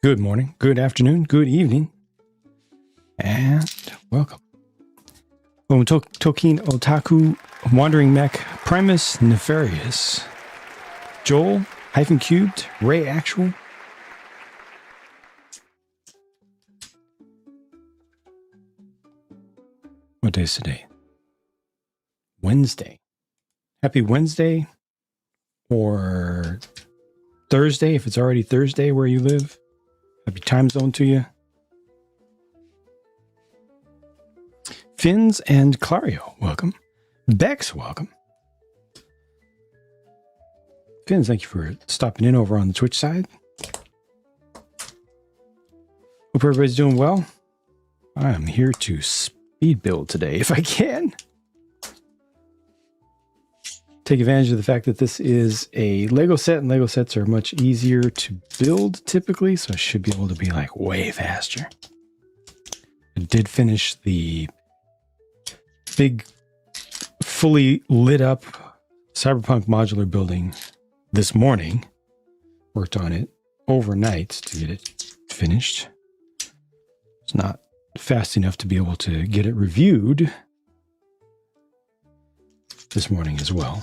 Good morning, good afternoon, good evening, and welcome. Tokin Otaku, Wandering Mech, Primus Nefarious, Joel, Hyphen Cubed, Ray Actual. What day is today? Wednesday. Happy Wednesday, or Thursday if it's already Thursday where you live. Happy time zone to you. Finns and Clario, welcome. Bex, welcome. Finns, thank you for stopping in over on the Twitch side. Hope everybody's doing well. I'm here to speed build today if I can. Take advantage of the fact that this is a Lego set, and Lego sets are much easier to build typically, so I should be able to be like way faster. I did finish the big, fully lit up Cyberpunk modular building this morning. Worked on it overnight to get it finished. It's not fast enough to be able to get it reviewed this morning as well.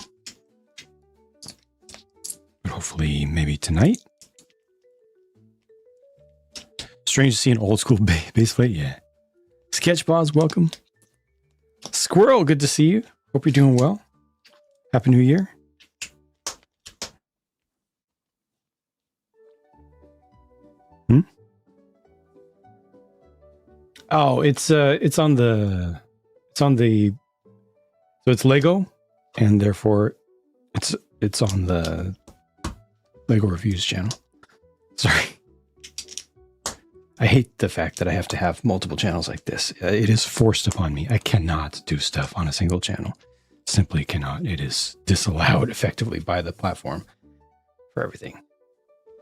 But hopefully maybe tonight. Strange to see an old school base plate, yeah. Sketchboz, welcome. Squirrel, good to see you. Hope you're doing well. Happy New Year. Oh, it's on the so it's Lego, and therefore it's on the Lego Reviews channel. Sorry. I hate the fact that I have to have multiple channels like this. It is forced upon me. I cannot do stuff on a single channel. Simply cannot. It is disallowed effectively by the platform for everything.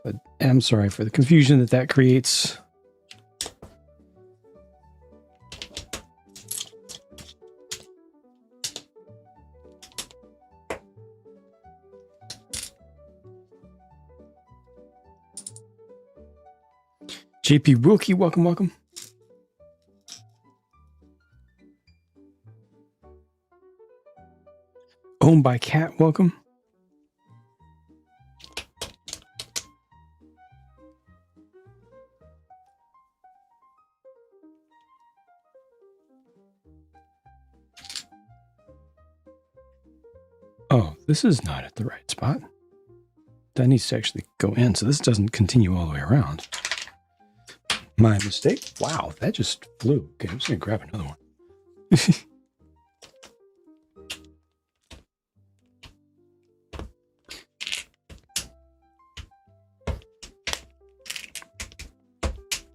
But I'm sorry for the confusion that creates. JP Wilkie, welcome, welcome. Owned by Cat, welcome. Oh, this is not at the right spot. That needs to actually go in, so this doesn't continue all the way around. My mistake. Wow, that just flew. Okay, I'm just going to grab another one.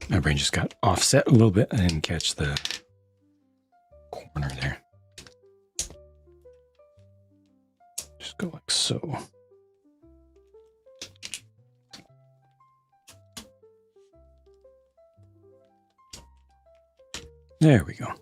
My brain just got offset a little bit. I didn't catch the corner there. Just go like so. There we go.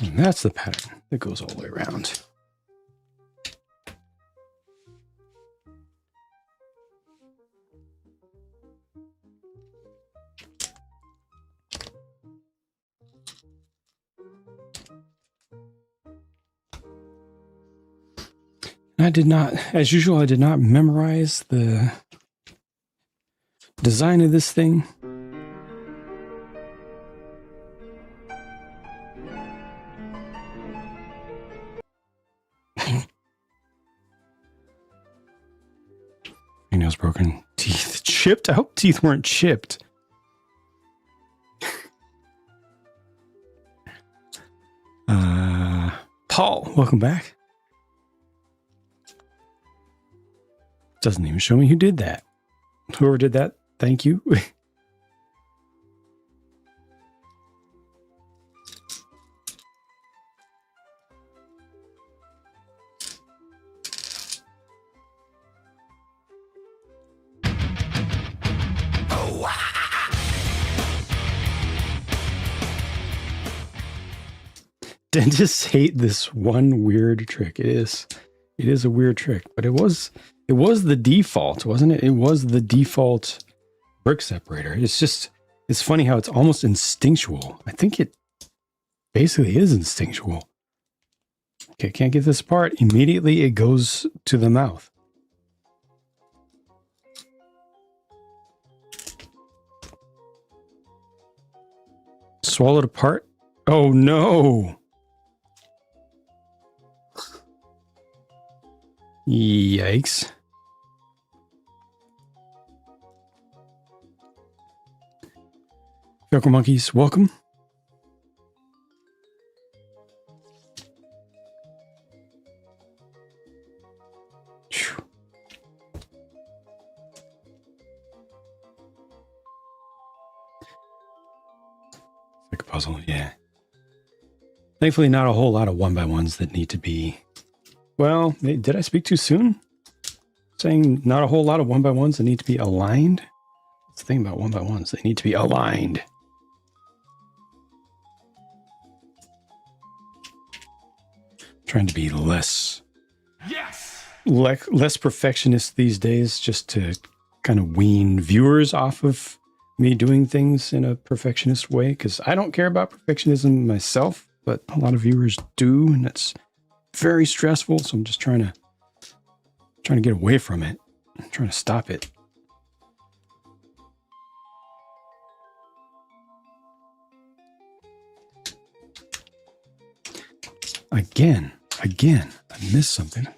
And that's the pattern that goes all the way around. I did not, as usual, I did not memorize the design of this thing. Fingernails broken, teeth chipped. I hope teeth weren't chipped. Paul, welcome back. Doesn't even show me who did that. Whoever did that, thank you. Dentists hate this one weird trick. It is a weird trick, but it was the default, wasn't it? It was the default brick separator. It's funny how it's almost instinctual. I think it basically is instinctual. Okay, can't get this apart. Immediately it goes to the mouth. Swallowed apart? Oh no! Yikes. Velcro monkeys, welcome. Whew. Like a puzzle, yeah. Thankfully, not a whole lot of 1x1s that need to be... Well, did I speak too soon? Saying not a whole lot of 1x1s that need to be aligned? That's the thing about 1x1s, they need to be aligned. Trying to be less perfectionist these days, just to kind of wean viewers off of me doing things in a perfectionist way, because I don't care about perfectionism myself, but a lot of viewers do, and it's very stressful. So I'm just trying to get away from it. I'm trying to stop it. Again, I missed something.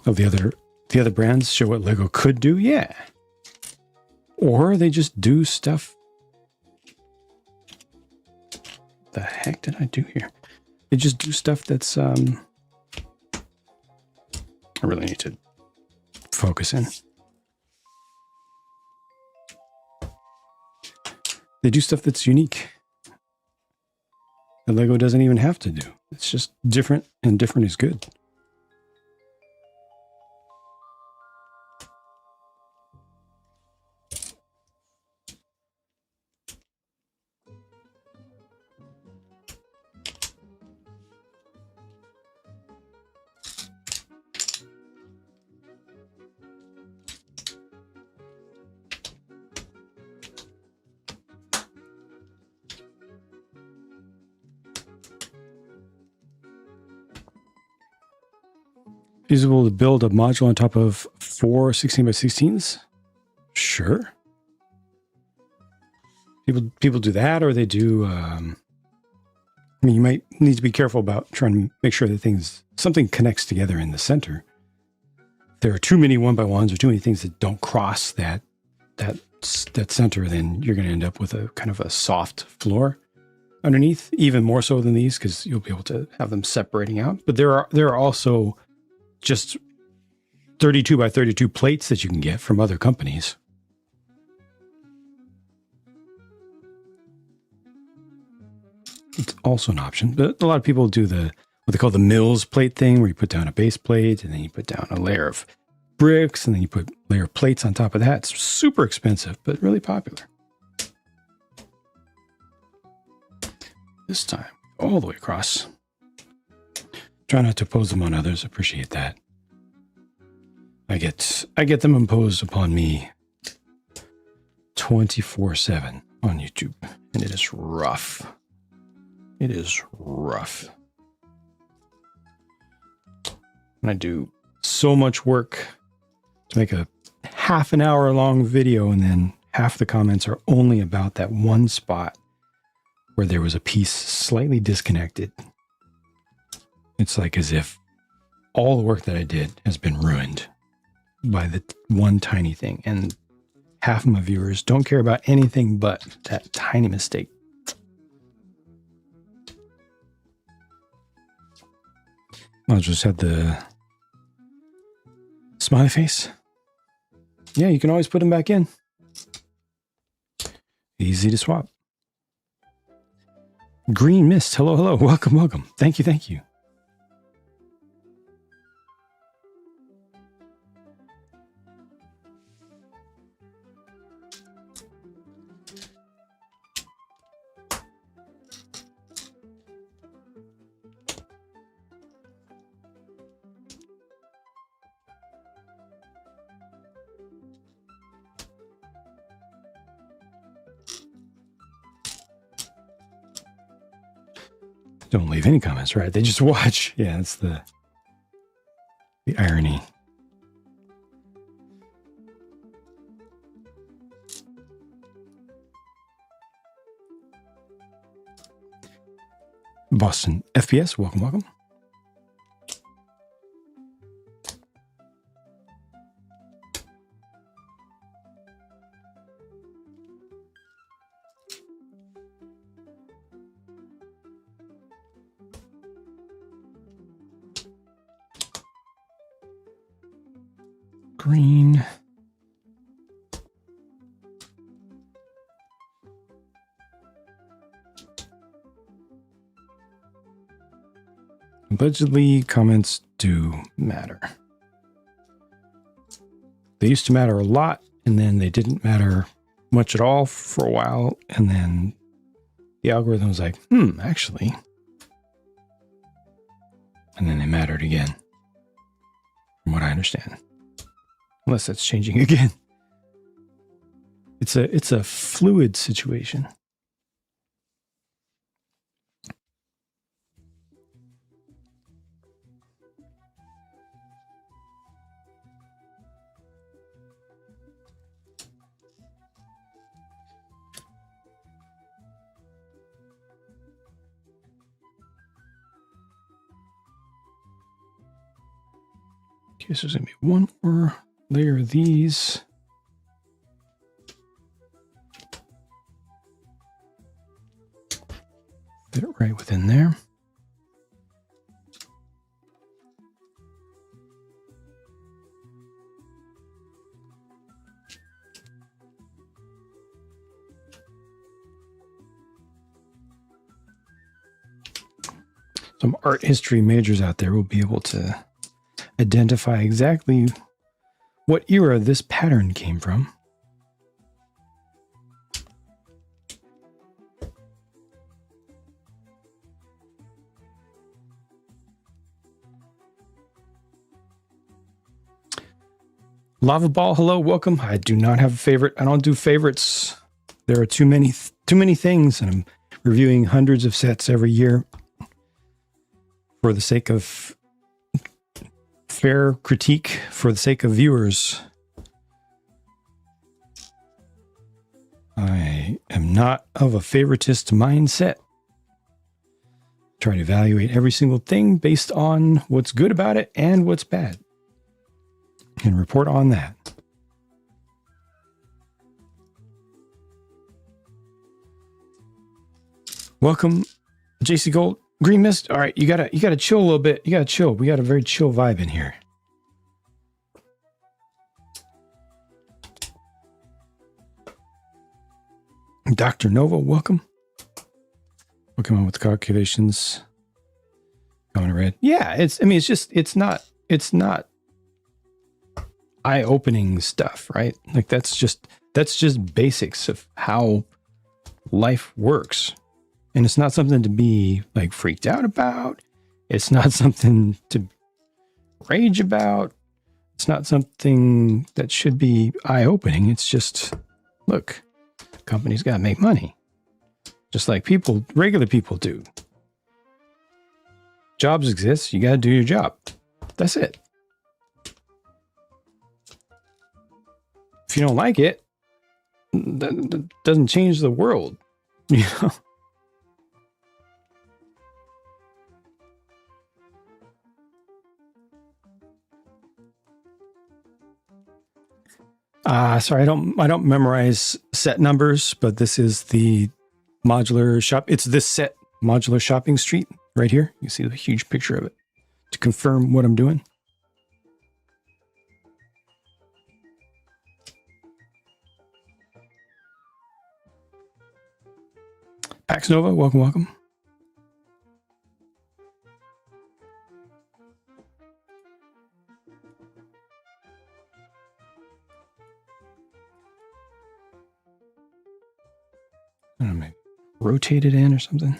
Oh, the other brands show what Lego could do, yeah. Or they just do stuff. The heck did I do here? They just do stuff that's I really need to focus in. They do stuff that's unique that Lego doesn't even have to do. It's just different, and different is good. Feasible to build a module on top of 4 16x16s? Sure. People do that, or they do. I mean, you might need to be careful about trying to make sure that something connects together in the center. If there are too many 1x1s or too many things that don't cross that center, then you're going to end up with a kind of a soft floor underneath, even more so than these, because you'll be able to have them separating out. But there are also just 32 by 32 plates that you can get from other companies. It's also an option, but a lot of people do what they call the Mills plate thing, where you put down a base plate and then you put down a layer of bricks and then you put layer of plates on top of that. It's super expensive, but really popular. This time, all the way across. Try not to impose them on others. Appreciate that. I get them imposed upon me 24/7 on YouTube, and it is rough. It is rough. And I do so much work to make a half an hour long video, and then half the comments are only about that one spot where there was a piece slightly disconnected. It's like as if all the work that I did has been ruined by the one tiny thing. And half of my viewers don't care about anything but that tiny mistake. I'll just have the smiley face. Yeah, you can always put them back in. Easy to swap. Green Mist. Hello, hello. Welcome, welcome. Thank you, thank you. Don't leave any comments, right? They just watch. Yeah, that's the irony. Boston FPS, welcome, welcome. Green. Allegedly, comments do matter. They used to matter a lot, and then they didn't matter much at all for a while, and then the algorithm was like, actually. And then they mattered again, from what I understand. Unless that's changing again. It's a fluid situation. Okay, so there's gonna be one more layer of these. Fit it right within there. Some art history majors out there will be able to identify exactly what era this pattern came from. Lava Ball, hello, welcome. I do not have a favorite. I don't do favorites. There are too many things, and I'm reviewing hundreds of sets every year for the sake of fair critique, for the sake of viewers. I am not of a favoritist mindset. Try to evaluate every single thing based on what's good about it and what's bad, and report on that. Welcome, JC Gold. Green Mist. All right, you gotta chill a little bit. You gotta chill. We got a very chill vibe in here. Dr. Nova, welcome. We'll come on with the calculations. Coming red. Yeah, it's not eye-opening stuff, right? Like that's just basics of how life works. And it's not something to be like freaked out about. It's not something to rage about. It's not something that should be eye-opening. It's just, look, companies got to make money. Just like regular people do. Jobs exist. You got to do your job. That's it. If you don't like it, that doesn't change the world, you know? Sorry, I don't memorize set numbers, but this is the modular shop. It's this set, modular shopping street, right here. You see the huge picture of it. to confirm what I'm doing. Pax Nova, welcome, welcome. I don't know, maybe rotate it in or something.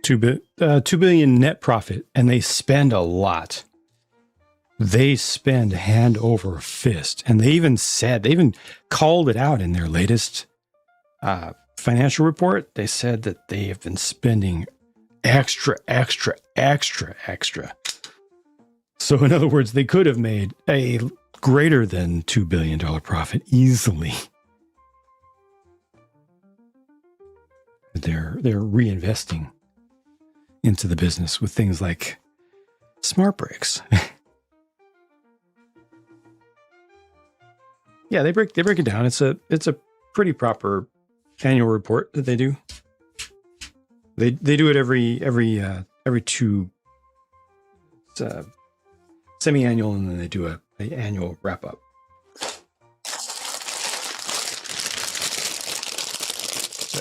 $2 billion net profit, and they spend a lot. They spend hand over fist, and they even called it out in their latest financial report. They said that they have been spending extra. So in other words, they could have made a greater than $2 billion profit easily. They're reinvesting into the business with things like smart bricks. Yeah, they break it down. It's a pretty proper annual report that they do. They do it every two. It's semi-annual, and then they do an annual wrap up.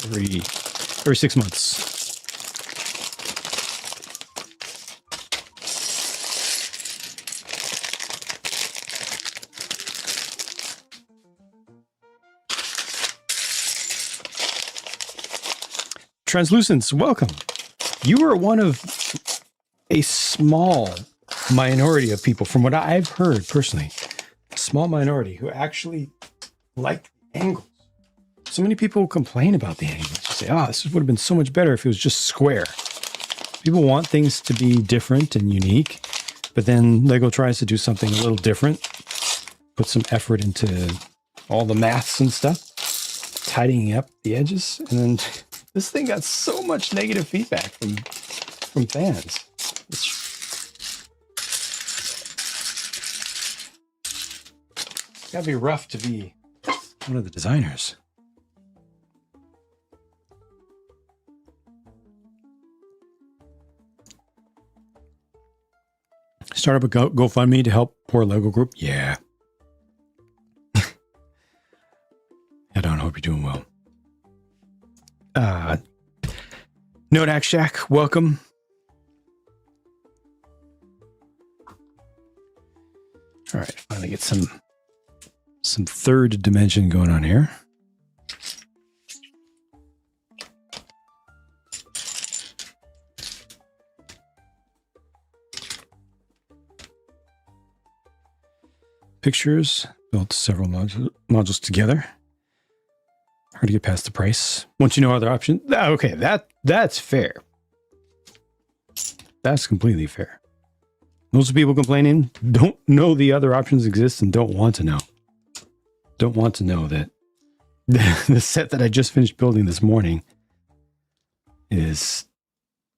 Every 6 months. Translucence, welcome. You are one of a small minority of people, from what I've heard personally, a small minority who actually like angles. So many people complain about the angles. They say, this would have been so much better if it was just square. People want things to be different and unique, but then Lego tries to do something a little different, put some effort into all the maths and stuff, tidying up the edges, and then this thing got so much negative feedback from fans. It's gotta be rough to be one of the designers. Start up a GoFundMe to help poor Lego group. Yeah. I don't hope you're doing well. Nodak Shack, welcome. All right, finally get some third dimension going on here. Pictures, built several modules together. Hard to get past the price. Once you know other options. Okay, that's fair. That's completely fair. Most of the people complaining don't know the other options exist and don't want to know. Don't want to know that the set that I just finished building this morning is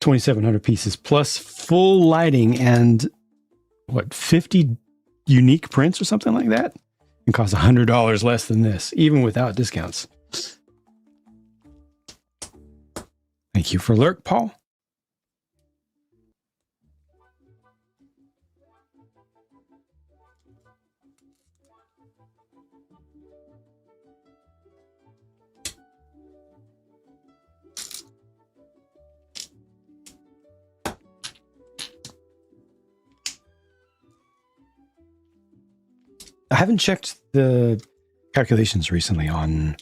2,700 pieces plus full lighting and 50 unique prints or something like that. It costs $100 less than this, even without discounts. Thank you for lurk, Paul. I haven't checked the calculations recently on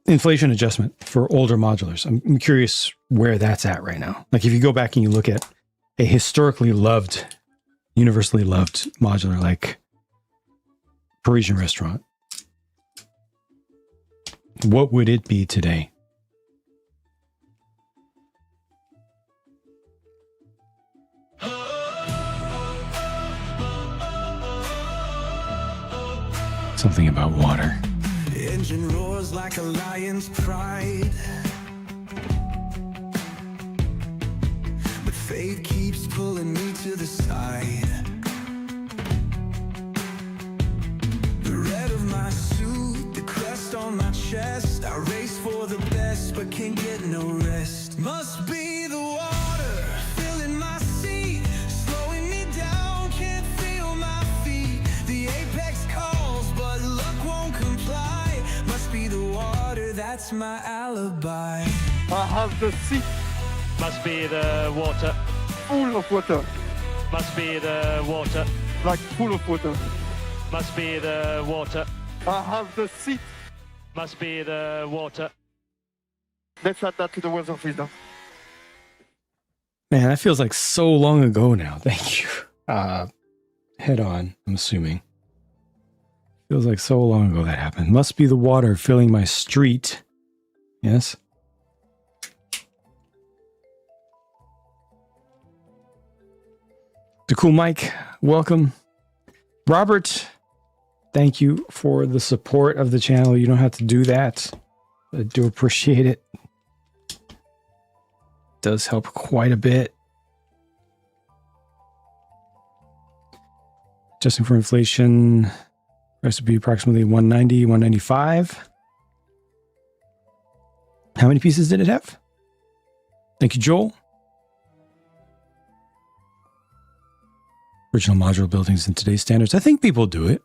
inflation adjustment for older modulars. I'm curious where that's at right now. Like if you go back and you look at a historically loved, universally loved modular like Parisian restaurant, what would it be today? Something about water. Engine roars like a lion's pride, but Fate keeps pulling me to the side. The red of my suit, the crest on my chest. I race for the best, but can't get no rest. Must be the water filling my seat, slowing me down, can't feel my feet. The apex calls, but luck won't comply. Must be the water, that's my alibi. I have the seat Must be the water. full of water, Must be the water. like full of water. Must be the water. I have the seat. Must be the water. Let's add that to the words of wisdom. Man, that feels like so long ago now. Thank you. Head on, I'm assuming. Feels like so long ago that happened. Must be the water filling my street. Yes. The cool Mike, welcome. Robert, thank you for the support of the channel. You don't have to do that. I do appreciate it. Does help quite a bit. Adjusting for inflation, price would be approximately 190, 195. How many pieces did it have? Thank you, Joel. Original modular buildings in today's standards. I think people do it.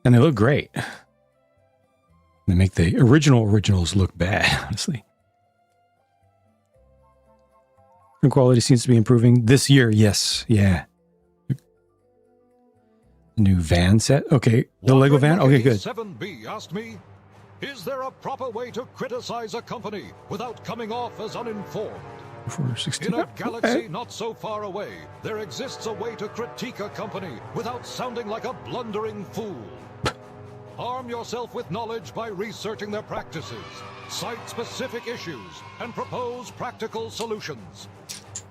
And they look great. They make the originals look bad, honestly. And quality seems to be improving this year. Yes. Yeah. New van set. Okay. The Lego van. Okay, good. 7B asked me, is there a proper way to criticize a company without coming off as uninformed? 460. In a galaxy not so far away, there exists a way to critique a company without sounding like a blundering fool. Arm yourself with knowledge by researching their practices, cite specific issues, and propose practical solutions.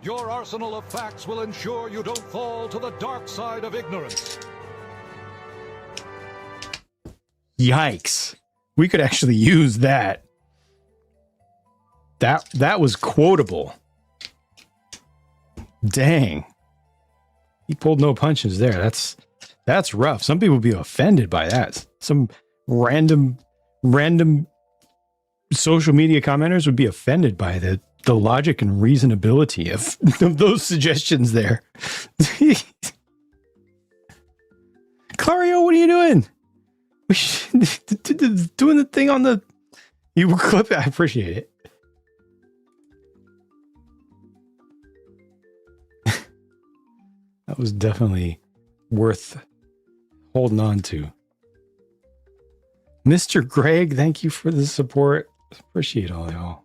Your arsenal of facts will ensure you don't fall to the dark side of ignorance. Yikes. We could actually use that. That was quotable. Dang. He pulled no punches there. That's rough. Some people would be offended by that. Some random social media commenters would be offended by the logic and reasonability of those suggestions there. Clario, what are you doing? Doing the thing on the... You clip it. I appreciate it. That was definitely worth holding on to. Mr. Greg, thank you for the support. Appreciate all y'all.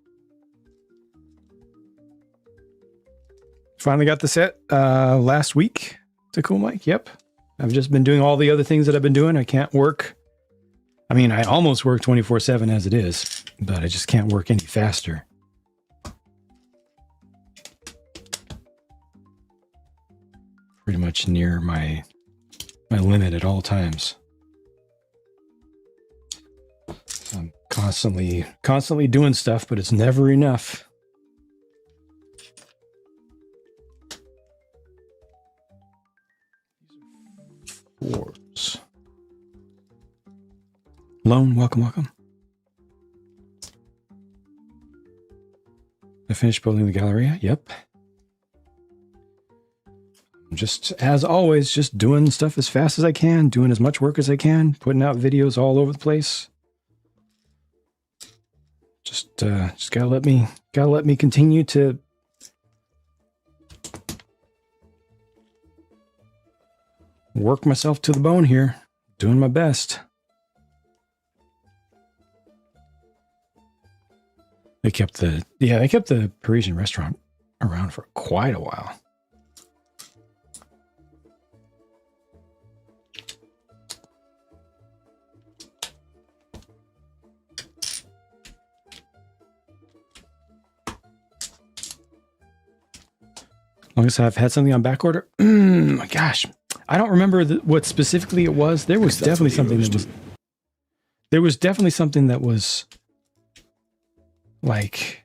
Finally got the set last week. To cool Mike. Yep. I've just been doing all the other things that I've been doing. I can't work. I mean, I almost work 24/7 as it is, but I just can't work any faster. Pretty much near my limit at all times. So I'm constantly doing stuff, but it's never enough. Fours. Lone, welcome. I finished building the Galleria. Yep. Just as always, just doing stuff as fast as I can, doing as much work as I can, putting out videos all over the place. Just gotta let me continue to work myself to the bone here, doing my best. They kept the Parisian restaurant around for quite a while. Long as I've had something on back order. My gosh, I don't remember what specifically it was. There was definitely something that was. There was definitely something that was like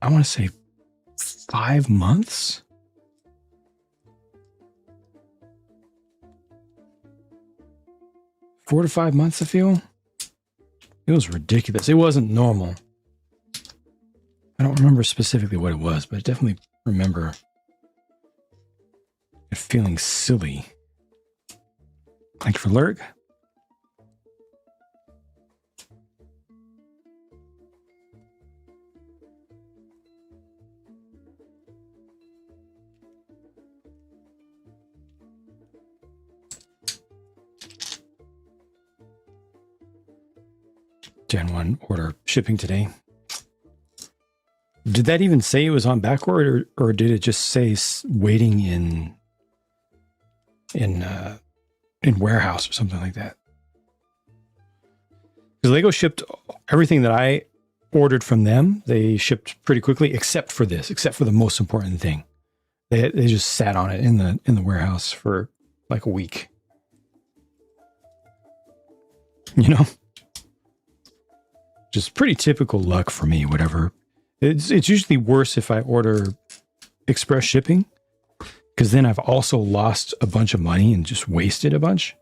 I want to say 5 months. Four to 5 months, I feel. It was ridiculous. It wasn't normal. I don't remember specifically what it was, but I definitely remember it feeling silly. Thank you for Lurk. Gen 1 order shipping today. Did that even say it was on backorder, or did it just say waiting in warehouse or something like that? Because Lego shipped everything that I ordered from them. They shipped pretty quickly, except for this, except for the most important thing. They just sat on it in the warehouse for like a week. You know? Just pretty typical luck for me, whatever. It's usually worse if I order express shipping, because then I've also lost a bunch of money and just wasted a bunch.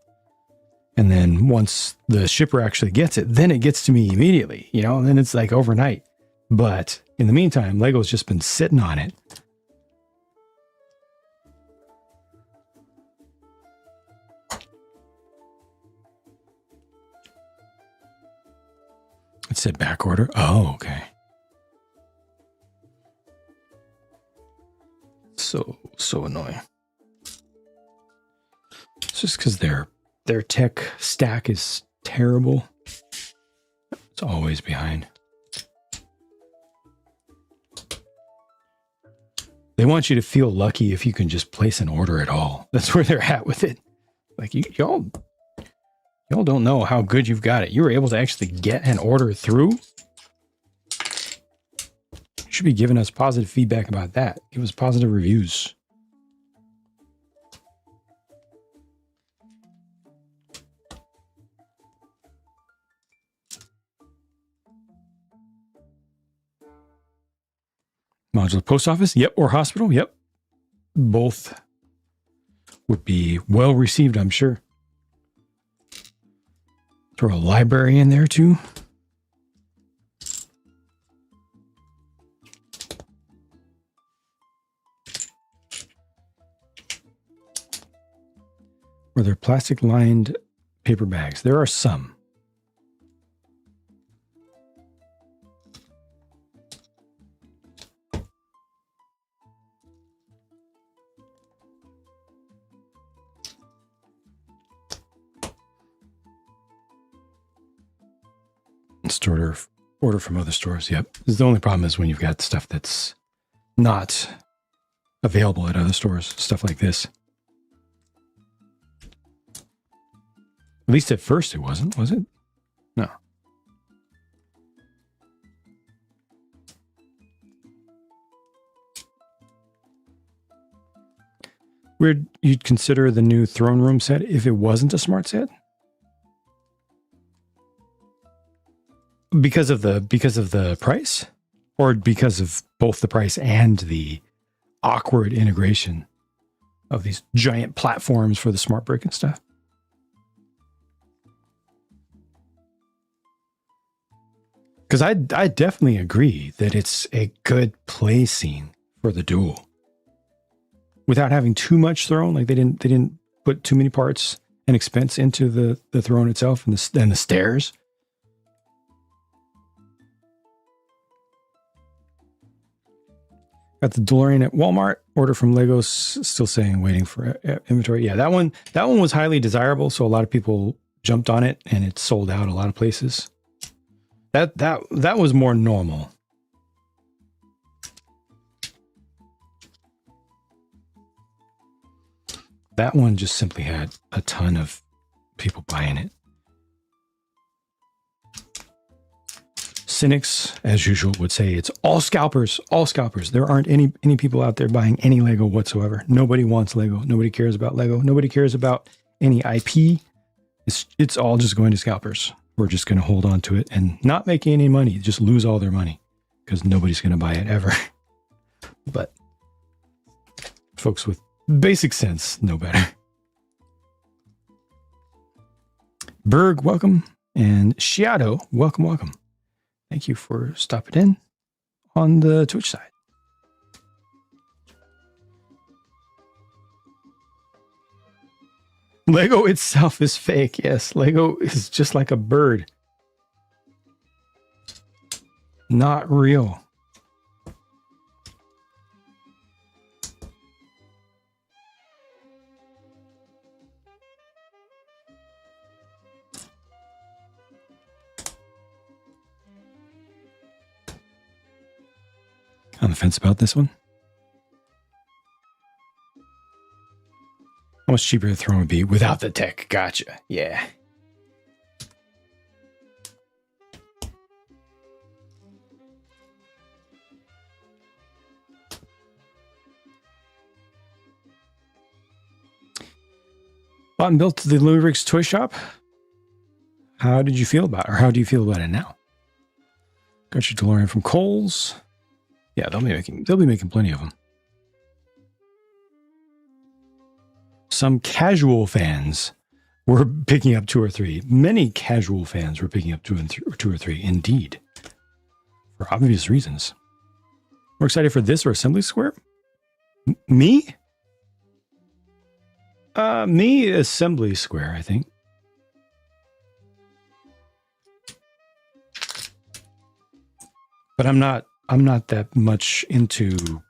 And then once the shipper actually gets it, then it gets to me immediately, you know, and then it's like overnight. But in the meantime, Lego's just been sitting on it. It said back order. Oh, okay. So annoying. It's just because their tech stack is terrible. It's always behind. They want you to feel lucky if you can just place an order at all. That's where they're at with it. Like y'all don't know how good you've got it. You were able to actually get an order through. You should be giving us positive feedback about that. Give us positive reviews. Modular post office, yep, or hospital, yep. Both would be well received, I'm sure. Throw a library in there too. Or they're plastic lined paper bags. There are some. Order from other stores. Yep. The only problem is when you've got stuff that's not available at other stores. Stuff like this. At least at first it wasn't, was it? No. Weird you'd consider the new throne room set if it wasn't a smart set? Because of the price, or because of both the price and the awkward integration of these giant platforms for the smart brick and stuff? Because I definitely agree that it's a good play scene for the duel, without having too much thrown. Like they didn't put too many parts and expense into the throne itself and the stairs. Got the DeLorean at Walmart. Order from Legos. Still saying waiting for inventory. Yeah, that one was highly desirable, so a lot of people jumped on it, and it sold out a lot of places. That was more normal. That one just simply had a ton of people buying it. Cynics, as usual, would say it's all scalpers, all scalpers. There aren't any people out there buying any Lego whatsoever. Nobody wants Lego. Nobody cares about Lego. Nobody cares about any IP. It's all just going to scalpers. We're just going to hold on to it and not make any money, just lose all their money because nobody's going to buy it ever. But folks with basic sense know better. Berg, welcome. And Shiado, welcome, welcome. Thank you for stopping in on the Twitch side. Lego itself is fake. Yes, Lego is just like a bird. Not real. On the fence about this one. How much cheaper the throne would be without the tech? Gotcha. Yeah. Bought and built the Louis Riggs toy shop. How did you feel about it? Or how do you feel about it now? Got your DeLorean from Kohl's. Yeah, they'll be making plenty of them. Some casual fans were picking up 2 or 3. Many casual fans were picking up 2 or 3, indeed. For obvious reasons. More excited for this or Assembly Square? Me? Me, Assembly Square, I think. But I'm not that much into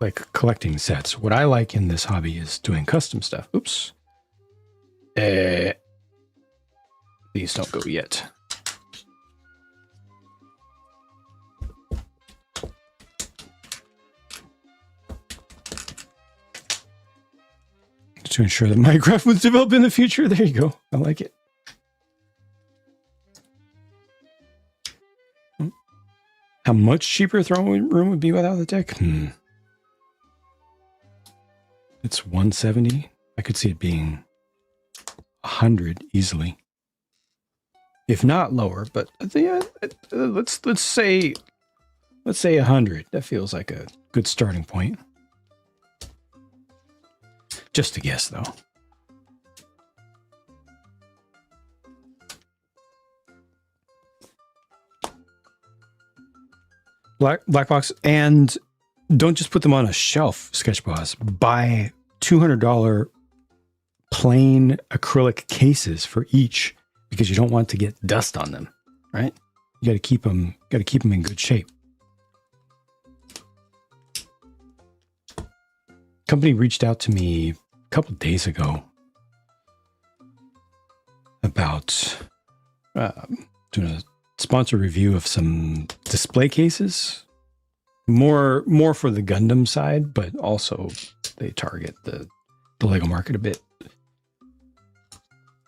like collecting sets. What I like in this hobby is doing custom stuff. Oops. These don't go yet. To ensure that Minecraft was developed in the future. There you go. I like it. How much cheaper throne room would be without the deck? It's 170. I could see it being 100 easily, if not lower. But yeah, let's say 100. That feels like a good starting point. Just a guess, though. Black box, and don't just put them on a shelf, Sketchboss. Buy $200 plain acrylic cases for each because you don't want to get dust on them, right? You got to keep them in good shape. Company reached out to me a couple days ago about doing a sponsor review of some display cases, more for the Gundam side, but also they target the Lego market a bit.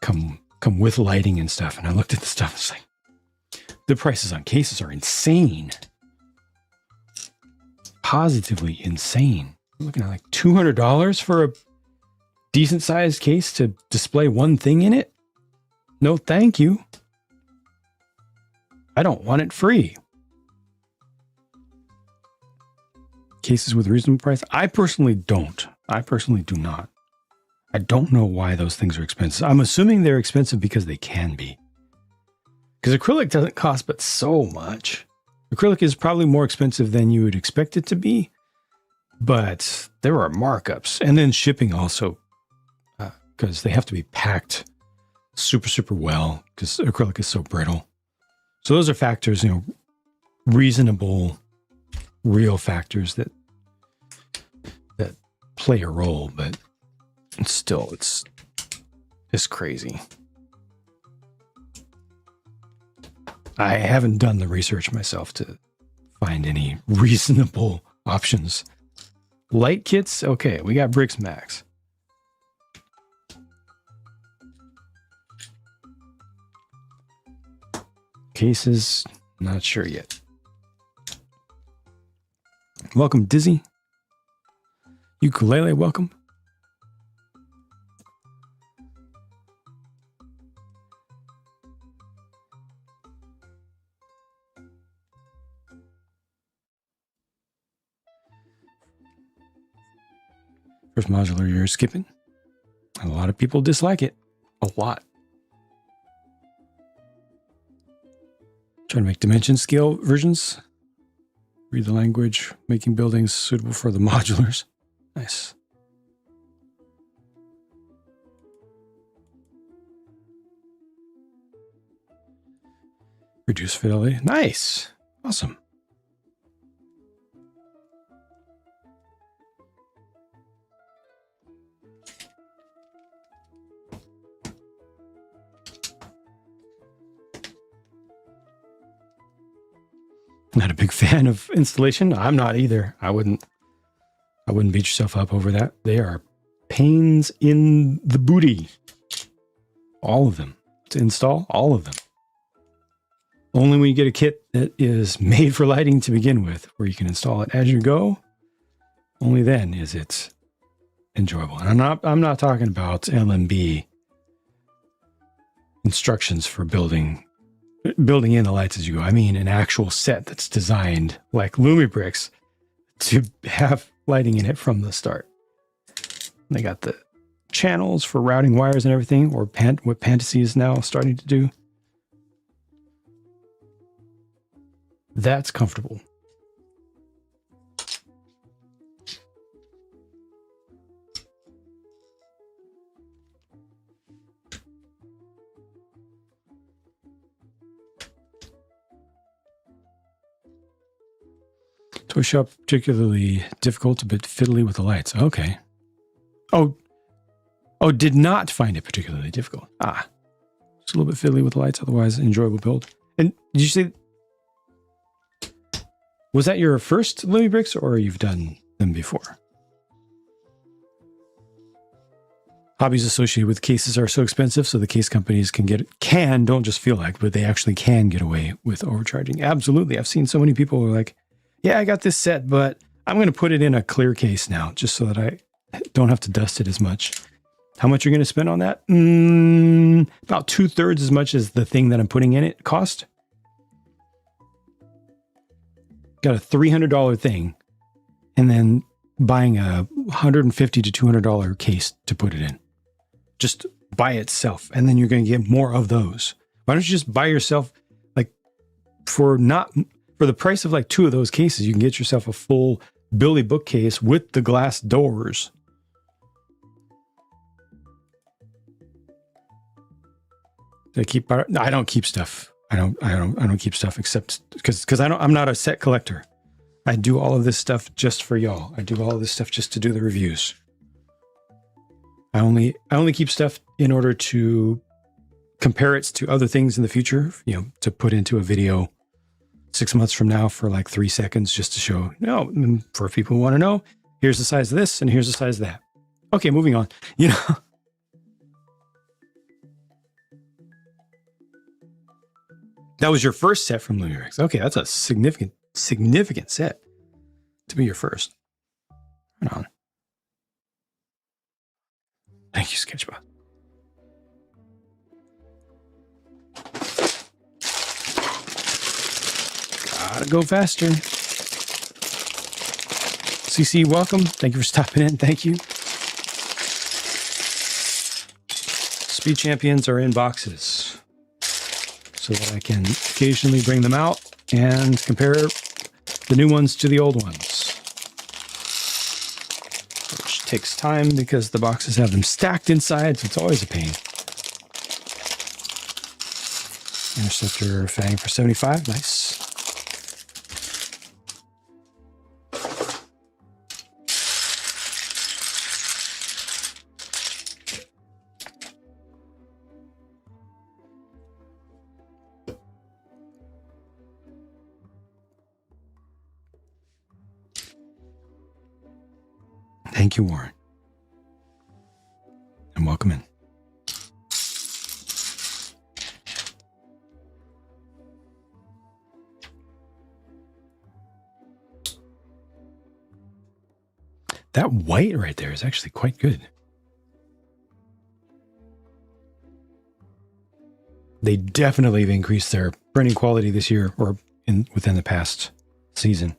Come with lighting and stuff. And I looked at the stuff. It's like the prices on cases are insane, positively insane. I'm looking at like $200 for a decent sized case to display one thing in it. No, thank you. I don't want it free. Cases with reasonable price. I personally don't. I personally do not. I don't know why those things are expensive. I'm assuming they're expensive because they can be. Because acrylic doesn't cost but so much. Acrylic is probably more expensive than you would expect it to be. But there are markups. And then shipping also. Because they have to be packed super, super well. Because acrylic is so brittle. So those are factors, reasonable, real factors that play a role, but still, it's crazy. I haven't done the research myself to find any reasonable options. Light kits, okay, we got Bricks Max. Cases, not sure yet. Welcome, Dizzy. Ukulele, welcome. First modular you're skipping. A lot of people dislike it. A lot. Trying to make dimension scale versions. Read the language, making buildings suitable for the modulars. Nice. Reduce fidelity. Nice. Awesome. Not a big fan of installation. I'm not either. I wouldn't beat yourself up over that. They are pains in the booty. All of them. To install, all of them. Only when you get a kit that is made for lighting to begin with, where you can install it as you go, only then is it enjoyable. And I'm not talking about LMB instructions for building in the lights as you go. I mean an actual set that's designed like Lumibricks to have lighting in it from the start. They got the channels for routing wires and everything, or what Fantasy is now starting to do. That's comfortable. Toy shop particularly difficult, a bit fiddly with the lights. Okay. Oh, did not find it particularly difficult. Just a little bit fiddly with the lights, otherwise enjoyable build. And did you say, was that your first Lumibricks, or you've done them before? Hobbies associated with cases are so expensive, so the case companies don't just feel like, but they actually can get away with overcharging. Absolutely. I've seen so many people who are like, yeah, I got this set, but I'm going to put it in a clear case now, just so that I don't have to dust it as much. How much you're going to spend on that? About 2/3 as much as the thing that I'm putting in it cost. Got a $300 thing, and then buying a $150 to $200 case to put it in, just by itself, and then you're going to get more of those. Why don't you just buy yourself, like, for the price of like 2 of those cases, you can get yourself a full Billy bookcase with the glass doors. I don't keep stuff. I don't keep stuff except because I'm not a set collector. I do all of this stuff just for y'all. I do all of this stuff just to do the reviews. I only keep stuff in order to compare it to other things in the future, to put into a video 6 months from now for like 3 seconds, just to show, for people who want to know, here's the size of this and here's the size of that. Okay, moving on. That was your first set from Lumibricks. Okay, that's a significant set to be your first. Right on. Thank you, Sketchbot. Gotta go faster. CC, welcome. Thank you for stopping in. Thank you. Speed champions are in boxes, so that I can occasionally bring them out and compare the new ones to the old ones. Which takes time because the boxes have them stacked inside, so it's always a pain. Interceptor fang for 75, nice. Thank you, Warren. And welcome in. That white right there is actually quite good. They definitely have increased their printing quality this year, or within the past season.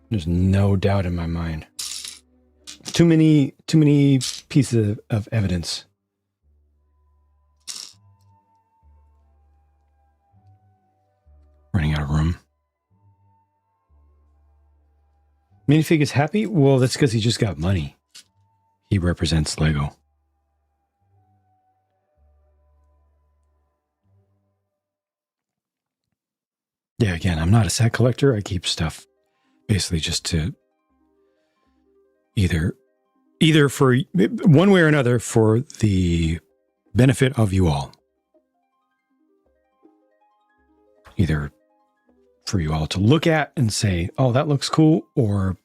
There's no doubt in my mind. too many pieces of evidence. Running out of room. Minifig is happy? Well, that's because he just got money. He represents Lego. Yeah, again, I'm not a set collector. I keep stuff basically just to either for one way or another for the benefit of you all. Either for you all to look at and say, oh, that looks cool, or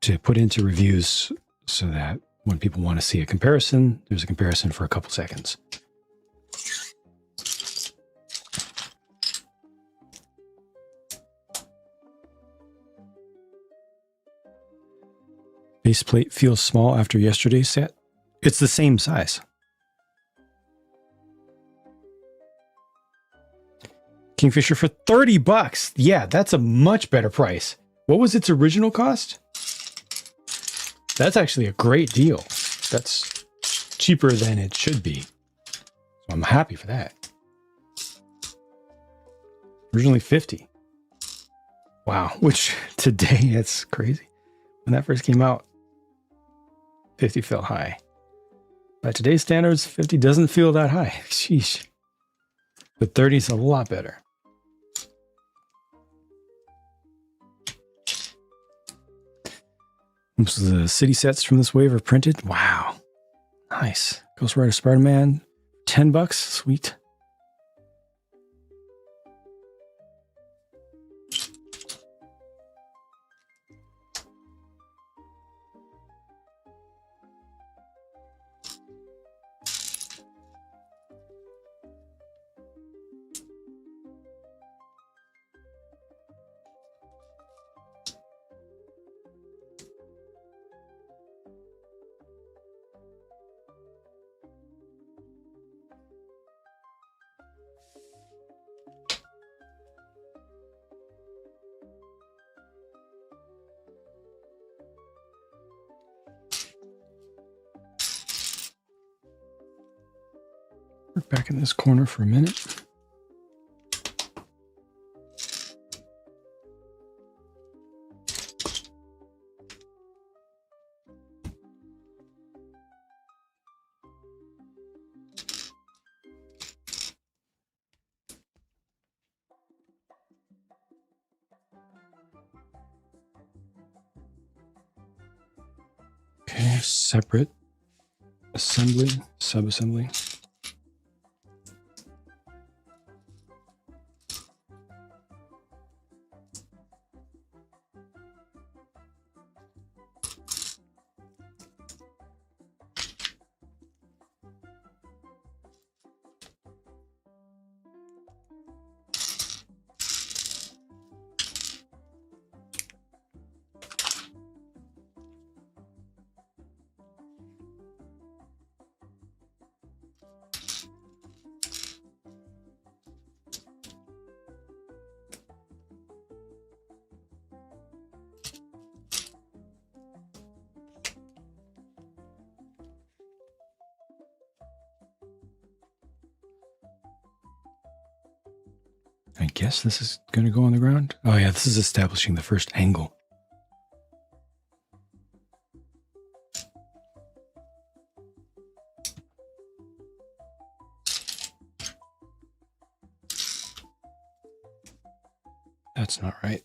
to put into reviews so that when people want to see a comparison, there's a comparison for a couple seconds. Base plate feels small after yesterday's set. It's the same size. Kingfisher for $30. Yeah, that's a much better price. What was its original cost? That's actually a great deal. That's cheaper than it should be. So I'm happy for that. Originally 50. Wow, which today, that's crazy. When that first came out, 50 felt high. By today's standards, 50 doesn't feel that high. Sheesh. But 30 is a lot better. Most of the city sets from this wave are printed. Wow. Nice. Ghost Rider Spider-Man, $10. Sweet. Work back in this corner for a minute. Okay, separate assembly, sub-assembly. I guess this is going to go on the ground. Oh yeah, this is establishing the first angle. That's not right.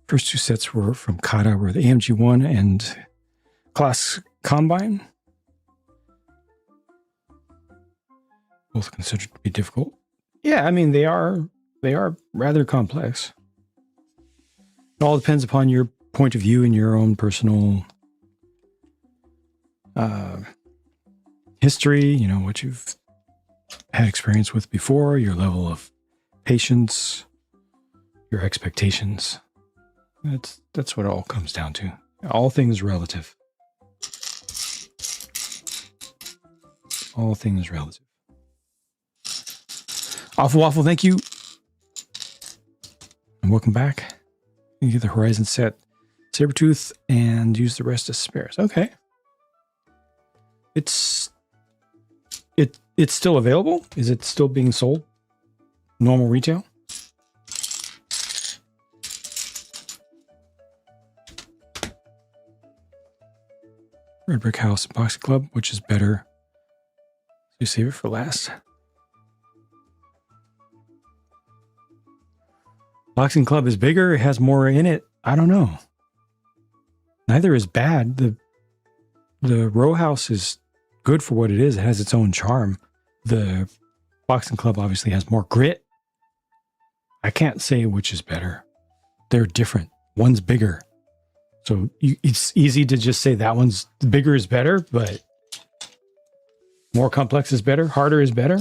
First two sets were from Kata, were the AMG 1 and Class Combine. both considered to be difficult. Yeah, I mean they are rather complex. It all depends upon your point of view and your own personal history, you know, what you've had experience with before, your level of patience, your expectations. That's what it all comes down to. All things relative. All things relative. Awful Waffle, thank you. And welcome back. You get the Horizon set Sabertooth and use the rest as spares. Okay. It's still available? Is it still being sold? Normal retail? Red Brick House Boxing Club, which is better? You save it for last. Boxing Club is bigger. It has more in it. I don't know. Neither is bad. The row house is good for what it is. It has its own charm. The Boxing Club obviously has more grit. I can't say which is better. They're different. One's bigger. So it's easy to just say that one's bigger is better, but more complex is better. Harder is better.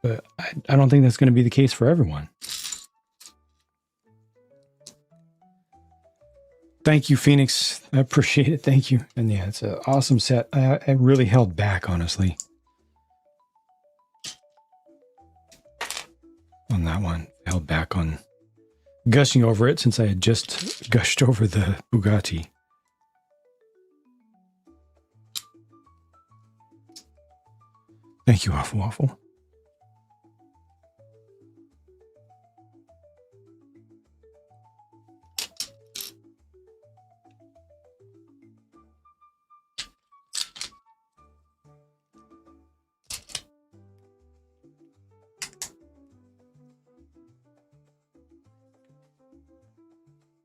But I don't think that's going to be the case for everyone. Thank you, Phoenix. I appreciate it. Thank you. And yeah, it's an awesome set. I really held back, honestly, on that one. I held back on gushing over it since I had just gushed over the Bugatti. Thank you, Awful Waffle.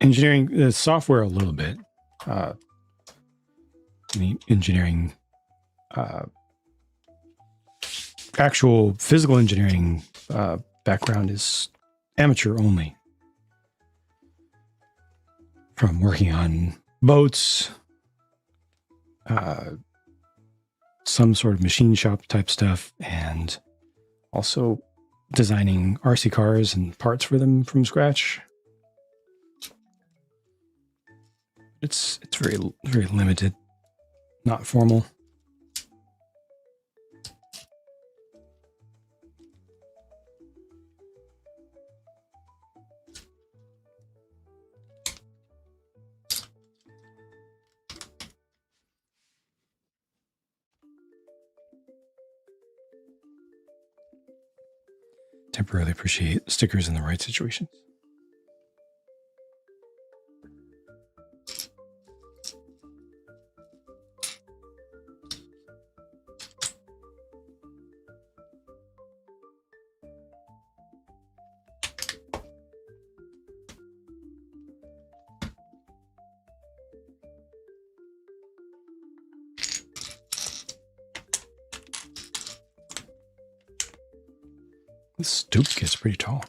Engineering the software a little bit. Engineering, actual physical engineering background is amateur only. From working on boats, some sort of machine shop type stuff, and also designing RC cars and parts for them from scratch. It's very, very limited, not formal. Temporarily appreciate stickers in the right situations. This stoop gets pretty tall.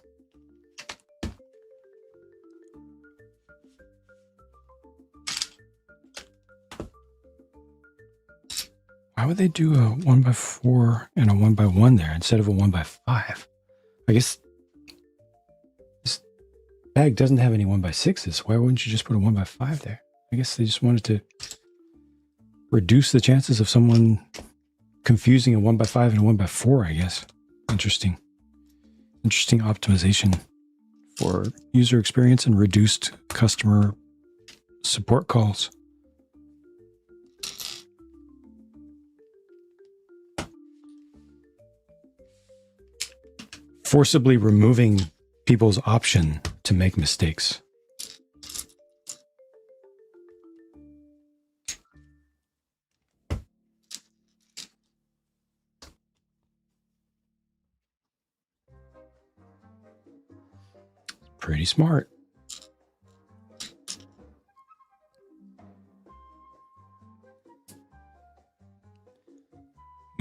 Why would they do a 1x4 and a 1x1 there instead of a 1x5? I guess this bag doesn't have any 1x6s. Why wouldn't you just put a 1x5 there? I guess they just wanted to reduce the chances of someone confusing a 1x5 and a 1x4, I guess. Interesting optimization for user experience and reduced customer support calls. Forcibly removing people's option to make mistakes. Pretty smart.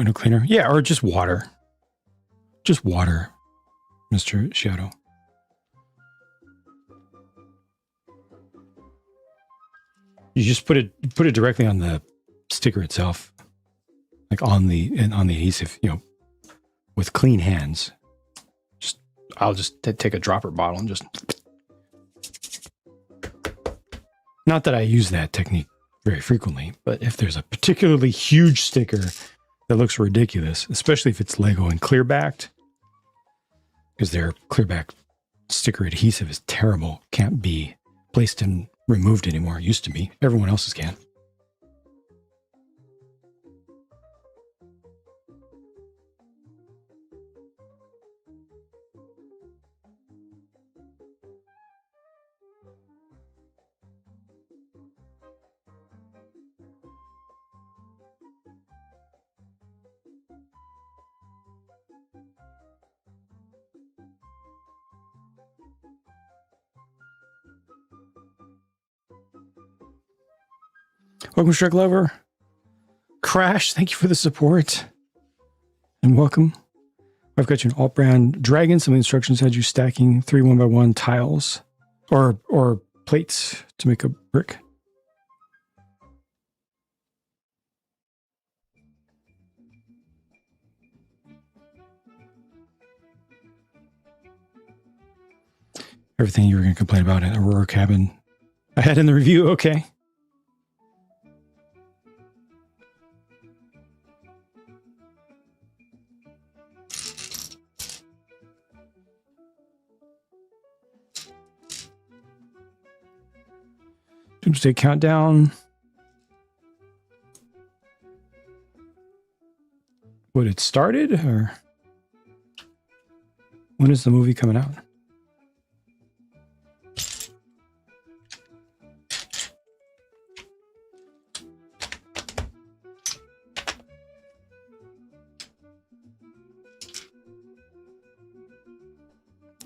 Window cleaner. Yeah, or just water. Just water, Mr. Shiato. You just put it directly on the sticker itself, like on the adhesive, with clean hands. I'll just take a dropper bottle and just. Not that I use that technique very frequently, but if there's a particularly huge sticker that looks ridiculous, especially if it's Lego and clear backed, because their clear back sticker adhesive is terrible, can't be placed and removed anymore. It used to be. Everyone else's can. Welcome, Shrek Lover. Crash, thank you for the support. And welcome. I've got you an alt brand dragon. Some of the instructions had you stacking 3 1x1 tiles or plates to make a brick. Everything you were going to complain about in Aurora Cabin, I had in the review. Okay. Doomsday Countdown. What, it started? Or when is the movie coming out?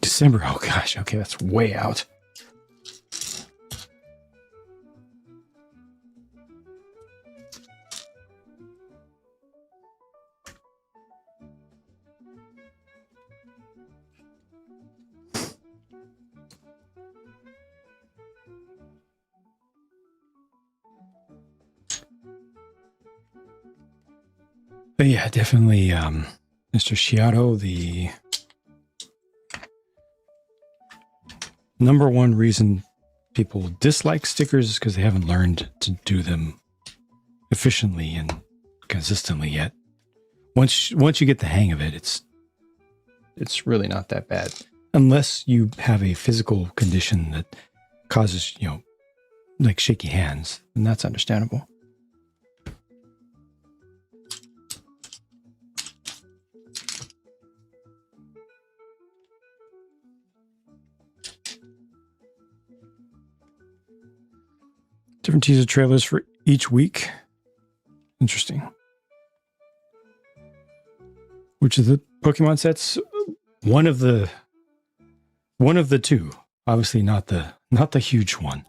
December. Oh gosh. Okay, that's way out. But yeah, definitely Mr. Shiato, the number one reason people dislike stickers is because they haven't learned to do them efficiently and consistently yet. Once you get the hang of it, it's really not that bad. Unless you have a physical condition that causes, like shaky hands, and that's understandable. Different teaser trailers for each week. Interesting. Which of the Pokemon sets? One of the two. Obviously not the huge one.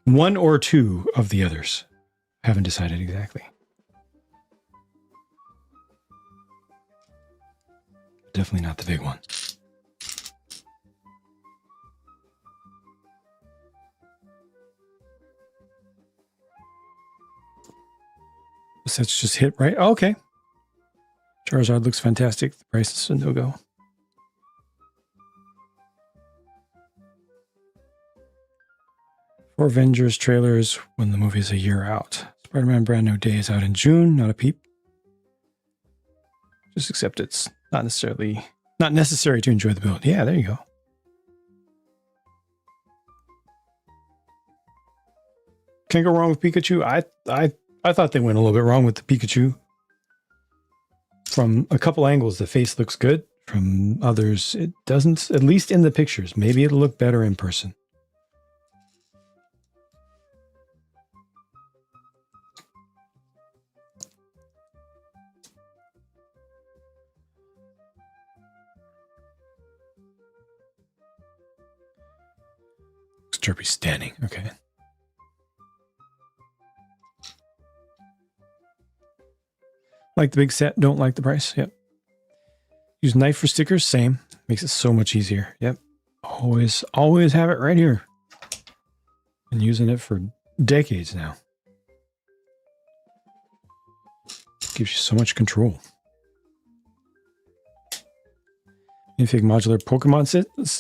One or two of the others. Haven't decided exactly. Definitely not the big one. The sets just hit, right? Oh, okay. Charizard looks fantastic. The price is a no-go. For Avengers trailers when the movie is a year out. Spider-Man Brand New Day is out in June. Not a peep. Just accept it's not necessary to enjoy the build. Yeah, there you go. Can't go wrong with Pikachu. I thought they went a little bit wrong with the Pikachu. From a couple angles, the face looks good. From others, it doesn't, at least in the pictures. Maybe it'll look better in person. Derpy standing. Okay. Like the big set, don't like the price. Yep. Use knife for stickers, same. Makes it so much easier. Yep. Always have it right here. Been using it for decades now. Gives you so much control. Minifig modular Pokemon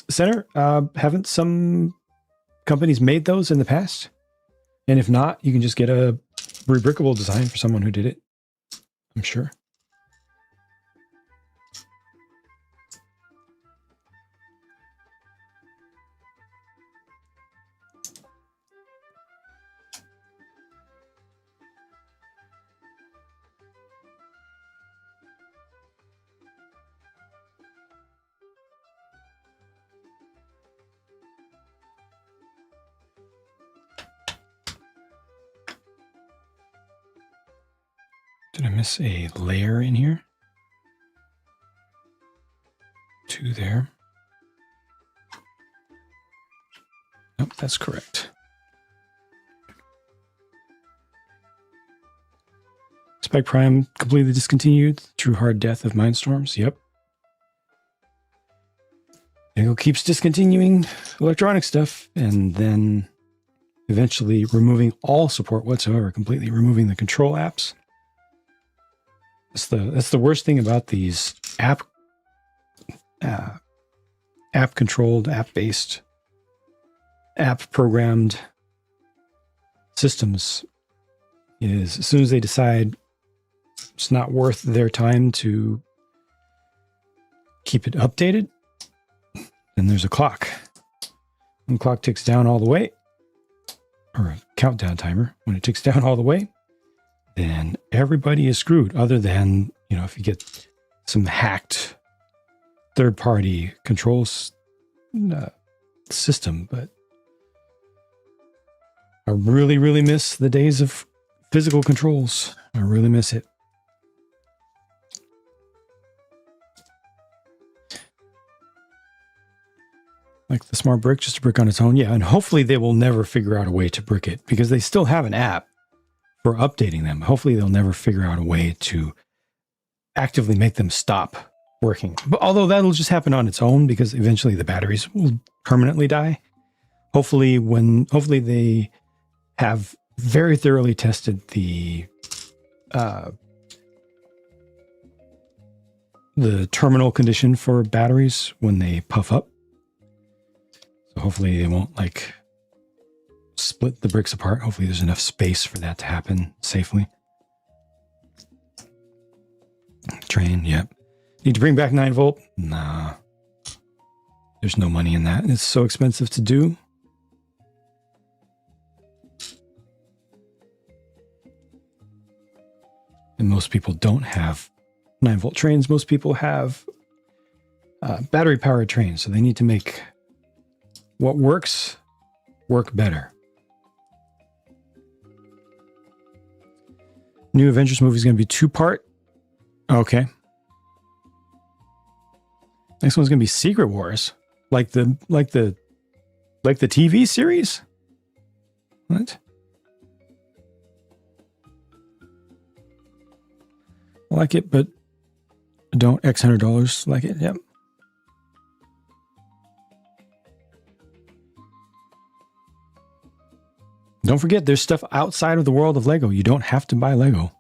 Center. Haven't some companies made those in the past? And if not, you can just get a rebrickable design for someone who did it. I'm sure. Did I miss a layer in here? 2 there. Nope, that's correct. Spike Prime completely discontinued. True hard death of Mindstorms. Yep. Lego keeps discontinuing electronic stuff and then eventually removing all support whatsoever, completely removing the control apps. That's the worst thing about these app controlled, app based, app programmed systems is as soon as they decide it's not worth their time to keep it updated, then there's a clock. When the clock ticks down all the way, or a countdown timer, when it ticks down all the way, then everybody is screwed, other than, you know, if you get some hacked third-party controls system. But I really, really miss the days of physical controls. I really miss it. Like the smart brick, just a brick on its own. Yeah, and hopefully they will never figure out a way to brick it, because they still have an app for updating them. Hopefully they'll never figure out a way to actively make them stop working. But although that'll just happen on its own, because eventually the batteries will permanently die. Hopefully they have very thoroughly tested the terminal condition for batteries when they puff up. So hopefully they won't like split the bricks apart. Hopefully there's enough space for that to happen safely. Train, yep. Need to bring back 9 volt? Nah. There's no money in that. It's so expensive to do. And most people don't have 9 volt trains. Most people have battery powered trains. So they need to make what works work better. New Avengers movie is going to be 2-part. Okay. Next one's going to be Secret Wars, like the TV series. What? I like it, but don't X $100 like it. Yep. Don't forget, there's stuff outside of the world of Lego. You don't have to buy Lego.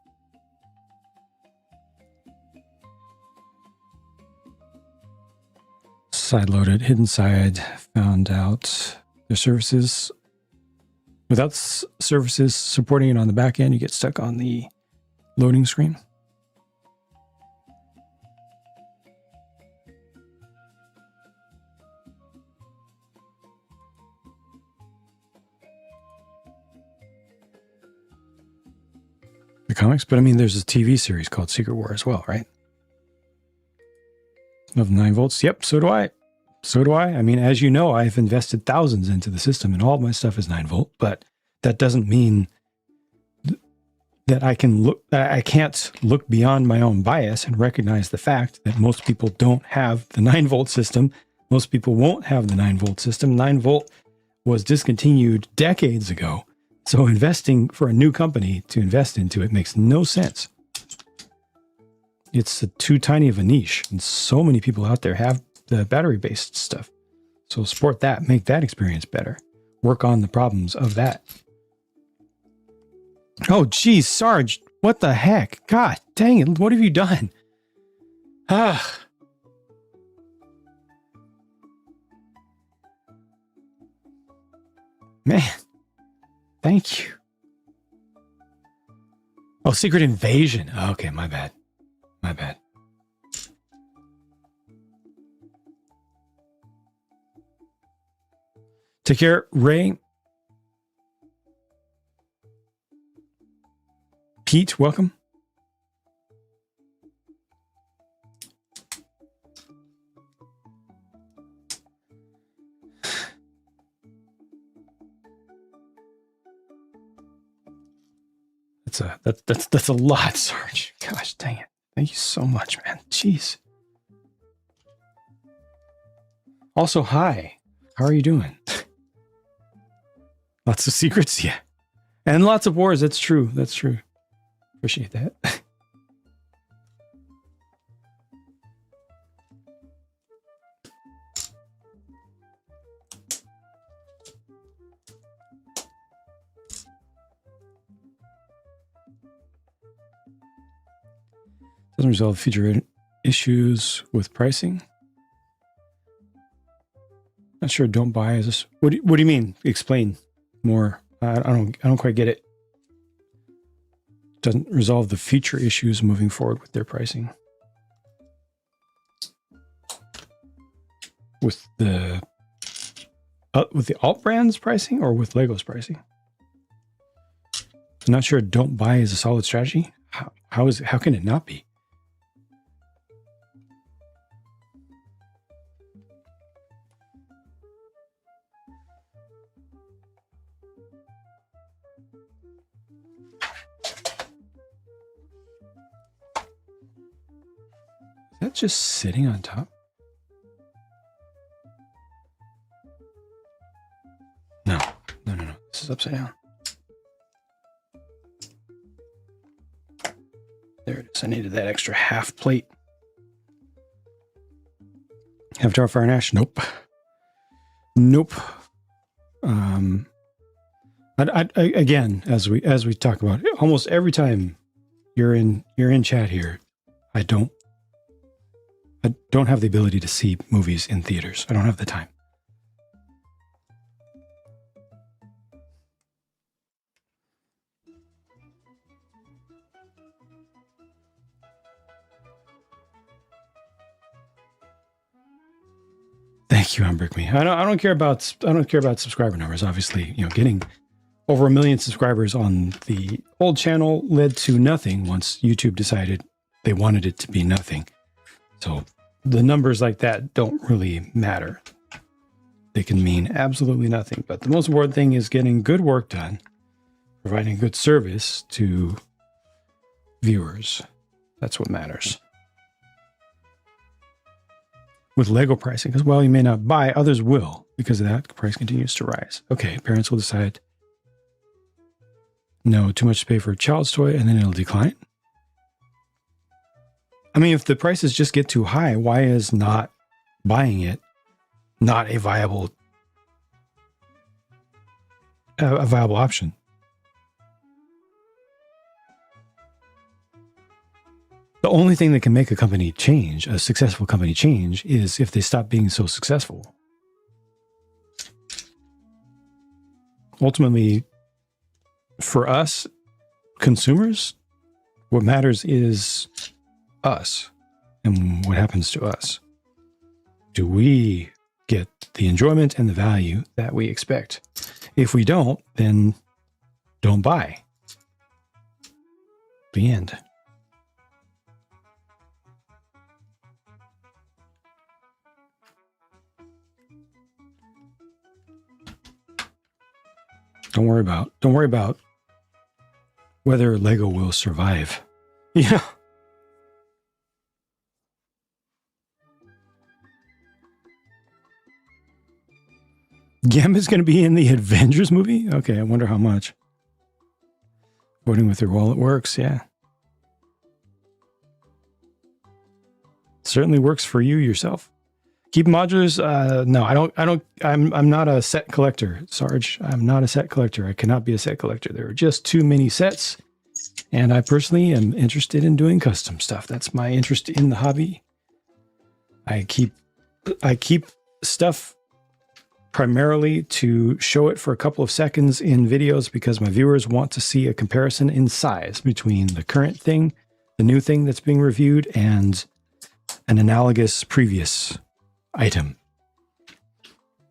Side-loaded, hidden side, found out their services. Without services supporting it on the back end, you get stuck on the loading screen. The comics, but I mean, there's a TV series called Secret War as well, right? Of 9 volts. Yep, so do I. So do I. I mean, as you know, I've invested thousands into the system and all of my stuff is 9 volt, but that doesn't mean that I can't look beyond my own bias and recognize the fact that most people don't have the 9 volt system. Most people won't have the 9 volt system. 9 volt was discontinued decades ago. So investing for a new company to invest into it makes no sense. it's too tiny of a niche, and so many people out there have the battery-based stuff. So support that, make that experience better. Work on the problems of that. Oh, geez, Sarge, what the heck? God dang it, what have you done? Ah. Man, thank you. Oh, Secret Invasion. Oh, okay, my bad. My bad. Take care, Ray. Pete, welcome. That's a lot, Sarge. Gosh dang it. Thank you so much, man. Jeez. Also, hi. How are you doing? Lots of secrets, yeah. And lots of wars, that's true. That's true. Appreciate that. Doesn't resolve future issues with pricing. Not sure. Don't buy. Is this what do you mean? Explain more. I don't quite get it. Doesn't resolve the future issues moving forward with their pricing. With the alt brands pricing or with Lego's pricing? I'm not sure. Don't buy is a solid strategy. How can it not be? Is that just sitting on top? No. This is upside down. There it is. I needed that extra half plate. Avatar Fire and Ash? Nope. Again, as we talk about, almost every time you're in chat here, I don't have the ability to see movies in theaters. I don't have the time. Thank you, Unbrick Me. I don't care about subscriber numbers. Obviously, getting over 1 million subscribers on the old channel led to nothing once YouTube decided they wanted it to be nothing. So the numbers like that don't really matter. They can mean absolutely nothing. But the most important thing is getting good work done, providing good service to viewers. That's what matters. With Lego pricing, because while you may not buy, others will. Because of that, the price continues to rise. Okay, parents will decide, no, too much to pay for a child's toy, and then it'll decline. I mean, if the prices just get too high, why is not buying it not a viable option? The only thing that can make a company change, a successful company change, is if they stop being so successful. Ultimately, for us consumers, what matters is us and what happens to us. Do we get the enjoyment and the value that we expect? If we don't, then don't buy. The end. Don't worry about whether Lego will survive. Yeah. Gambit's going to be in the Avengers movie? Okay, I wonder how much. Voting with your wallet works, yeah. certainly works for you yourself. Keep modulars. No, I don't. I'm not a set collector, Sarge. I'm not a set collector. I cannot be a set collector. There are just too many sets, and I personally am interested in doing custom stuff. That's my interest in the hobby. I keep stuff primarily to show it for a couple of seconds in videos because my viewers want to see a comparison in size between the current thing, the new thing that's being reviewed, and an analogous previous item.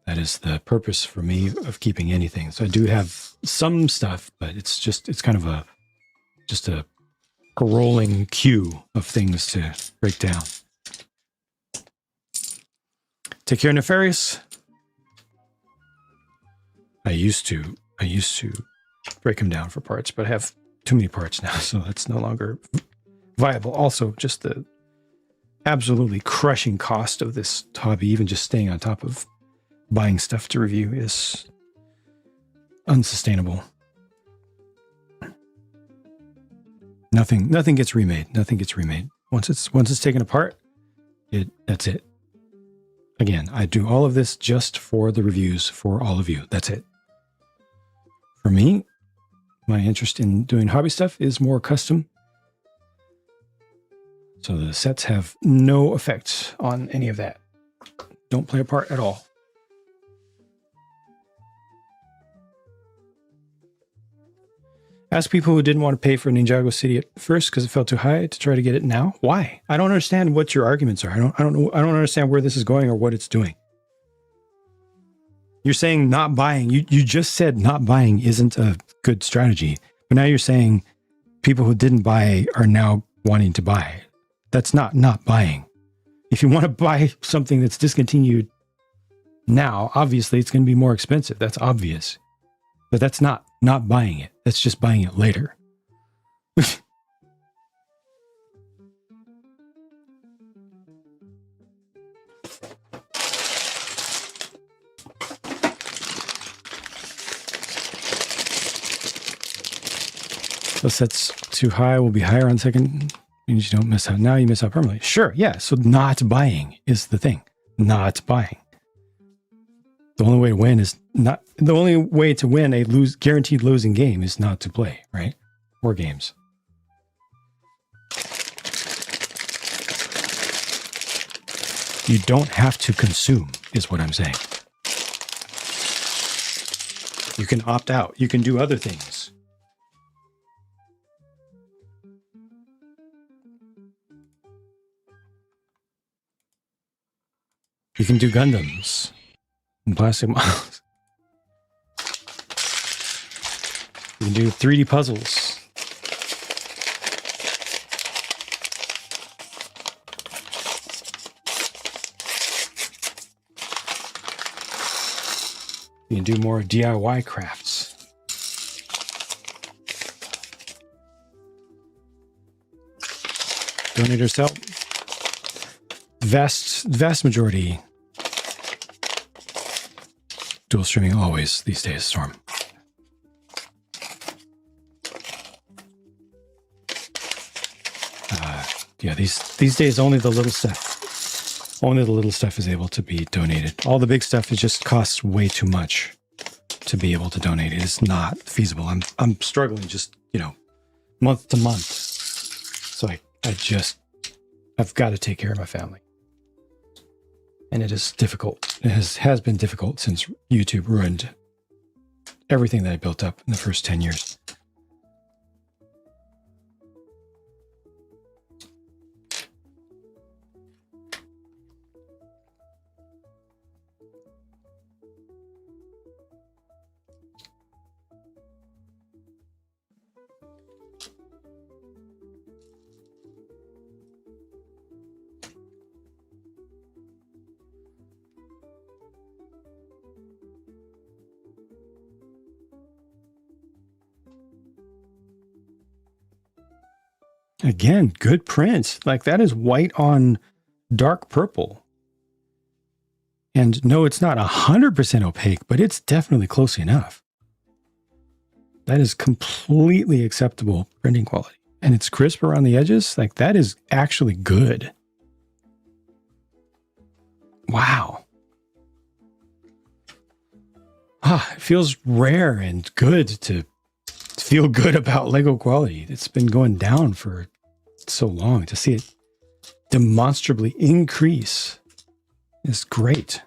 That is the purpose for me of keeping anything. So I do have some stuff, but it's kind of just a rolling queue of things to break down. Take care, Nefarious. I used to break them down for parts, but I have too many parts now, so that's no longer viable. Also, just the absolutely crushing cost of this hobby, even just staying on top of buying stuff to review, is unsustainable. Nothing gets remade. Nothing gets remade. Once it's taken apart, that's it. Again, I do all of this just for the reviews for all of you. That's it. For me, my interest in doing hobby stuff is more custom. So the sets have no effect on any of that. Don't play a part at all. Ask people who didn't want to pay for Ninjago City at first because it felt too high to try to get it now. Why? I don't understand what your arguments are. I don't understand where this is going or what it's doing. You're saying not buying. You just said not buying isn't a good strategy. But now you're saying people who didn't buy are now wanting to buy. That's not buying. If you want to buy something that's discontinued now, obviously it's going to be more expensive. That's obvious. But that's not buying it. That's just buying it later. So sets too high will be higher on second. Means you don't miss out. Now you miss out permanently. Sure, yeah. So not buying is the thing. Not buying. The only way to win is not. The only way to win a guaranteed losing game is not to play, right? Or games. You don't have to consume, is what I'm saying. You can opt out. You can do other things. You can do Gundams and plastic models. You can do 3D puzzles. You can do more DIY crafts. Donators help. Vast majority. Dual streaming always these days, Storm. Yeah, these days only the little stuff is able to be donated. All the big stuff, it just costs way too much to be able to donate. It is not feasible. I'm struggling just, month to month. So I've got to take care of my family. And it is difficult. It has been difficult since YouTube ruined everything that I built up in the first 10 years. Again, good print. Like that is white on dark purple. And no, it's not 100% opaque, but it's definitely close enough. That is completely acceptable printing quality. And it's crisp around the edges. Like that is actually good. Wow. It feels rare and good to feel good about Lego quality. It's been going down for so long. To see it demonstrably increase is great.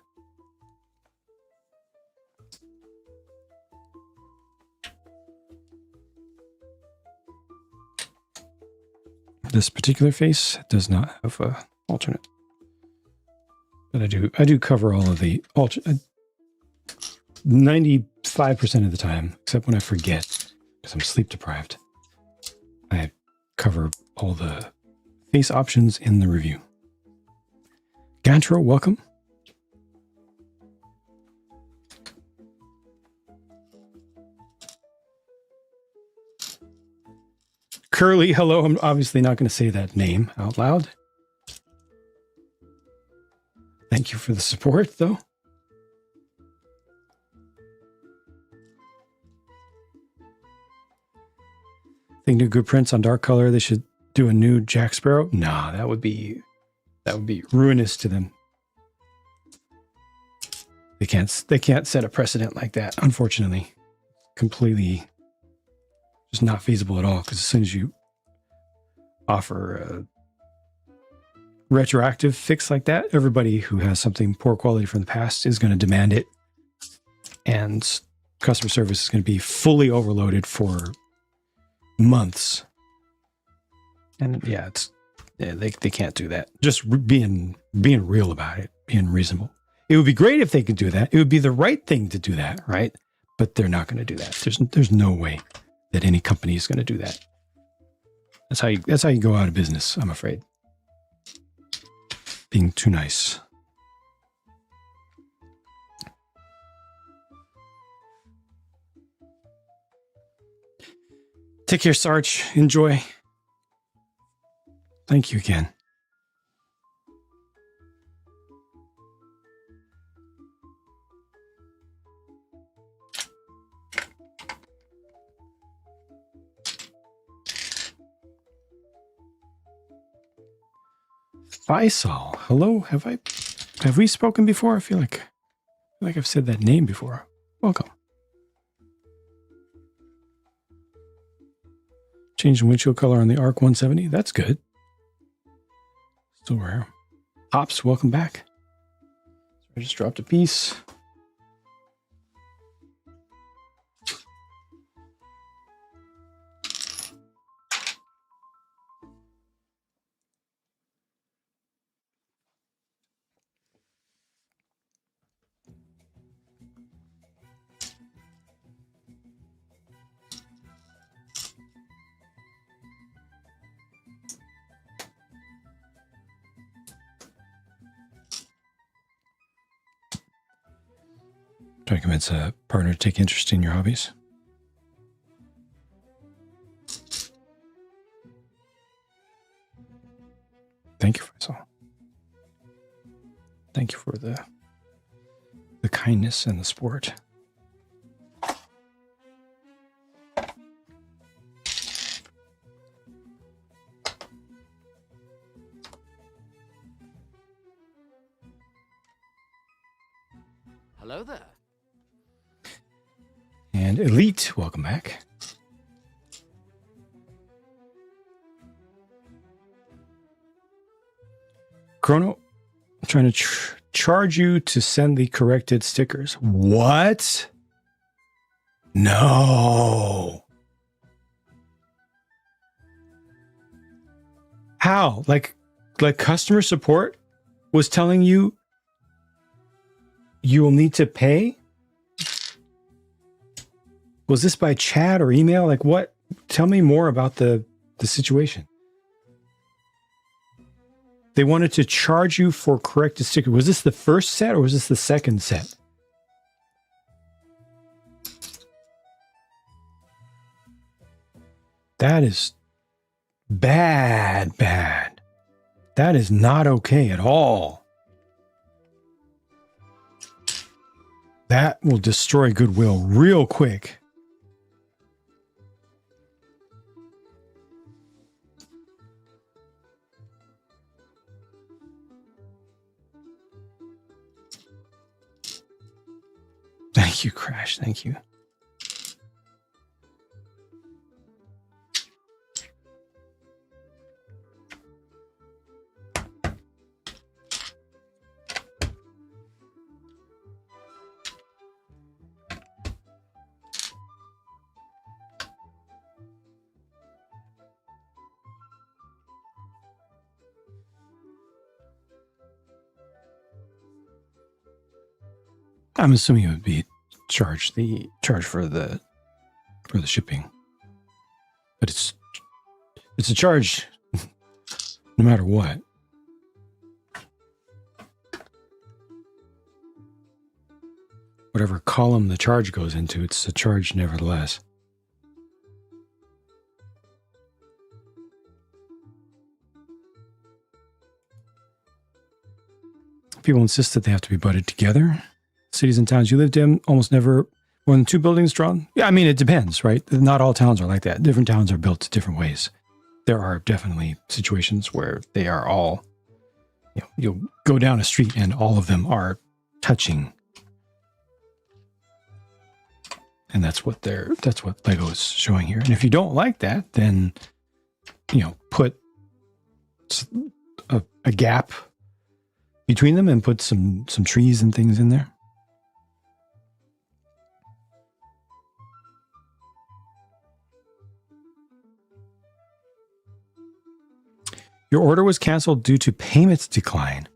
This particular face does not have a alternate, but I do cover all of the alternate 95% of the time, except when I forget because I'm sleep deprived. I cover all the face options in the review. Gantro, welcome. Curly, hello. I'm obviously not going to say that name out loud. Thank you for the support, though. Think new good prints on dark color. They should do a new Jack Sparrow. Nah, that would be ruinous to them. They can't set a precedent like that, unfortunately. Completely just not feasible at all, because as soon as you offer a retroactive fix like that, everybody who has something poor quality from the past is going to demand it, and customer service is going to be fully overloaded for months. And yeah, they can't do that. Just being real about it, being reasonable. It would be great if they could do that. It would be the right thing to do that, right? But they're not going to do that. There's no way that any company is going to do that. That's how you go out of business, I'm afraid. Being too nice. Take care, Sarge. Enjoy. Thank you again. Faisal, hello. Have we spoken before? I feel like I've said that name before. Welcome. Change the windshield color on the ARC 170. That's good. Still rare. Hops, welcome back. I just dropped a piece. Trying to convince a partner to take interest in your hobbies. Thank you, Faisal. Thank you for the kindness and the support. Hello there. And Elite, welcome back. Chrono, I'm trying to charge you to send the corrected stickers. What? No. How? Like customer support was telling you will need to pay? Was this by chat or email? Like what? Tell me more about the situation. They wanted to charge you for corrected sticker. Was this the first set or was this the second set? That is bad. That is not okay at all. That will destroy goodwill real quick. Thank you, Crash. Thank you. I'm assuming it would be charge for the shipping, but it's a charge no matter what. Whatever column the charge goes into, it's a charge nevertheless. People insist that they have to be butted together. Cities and towns you lived in, almost never more than 2 buildings drawn. Yeah, I mean, it depends, right? Not all towns are like that. Different towns are built different ways. There are definitely situations where they are all, you'll go down a street and all of them are touching. And that's what Lego is showing here. And if you don't like that, then, put a gap between them and put some trees and things in there. Your order was canceled due to payment decline.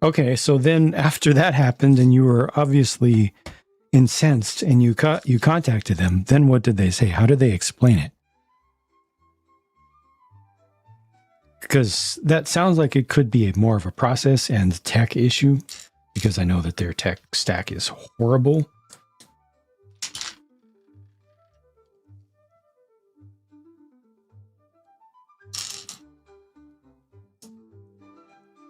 Okay, so then after that happened and you were obviously incensed and you contacted them, then what did they say? How did they explain it? Because that sounds like it could be more of a process and tech issue, because I know that their tech stack is horrible.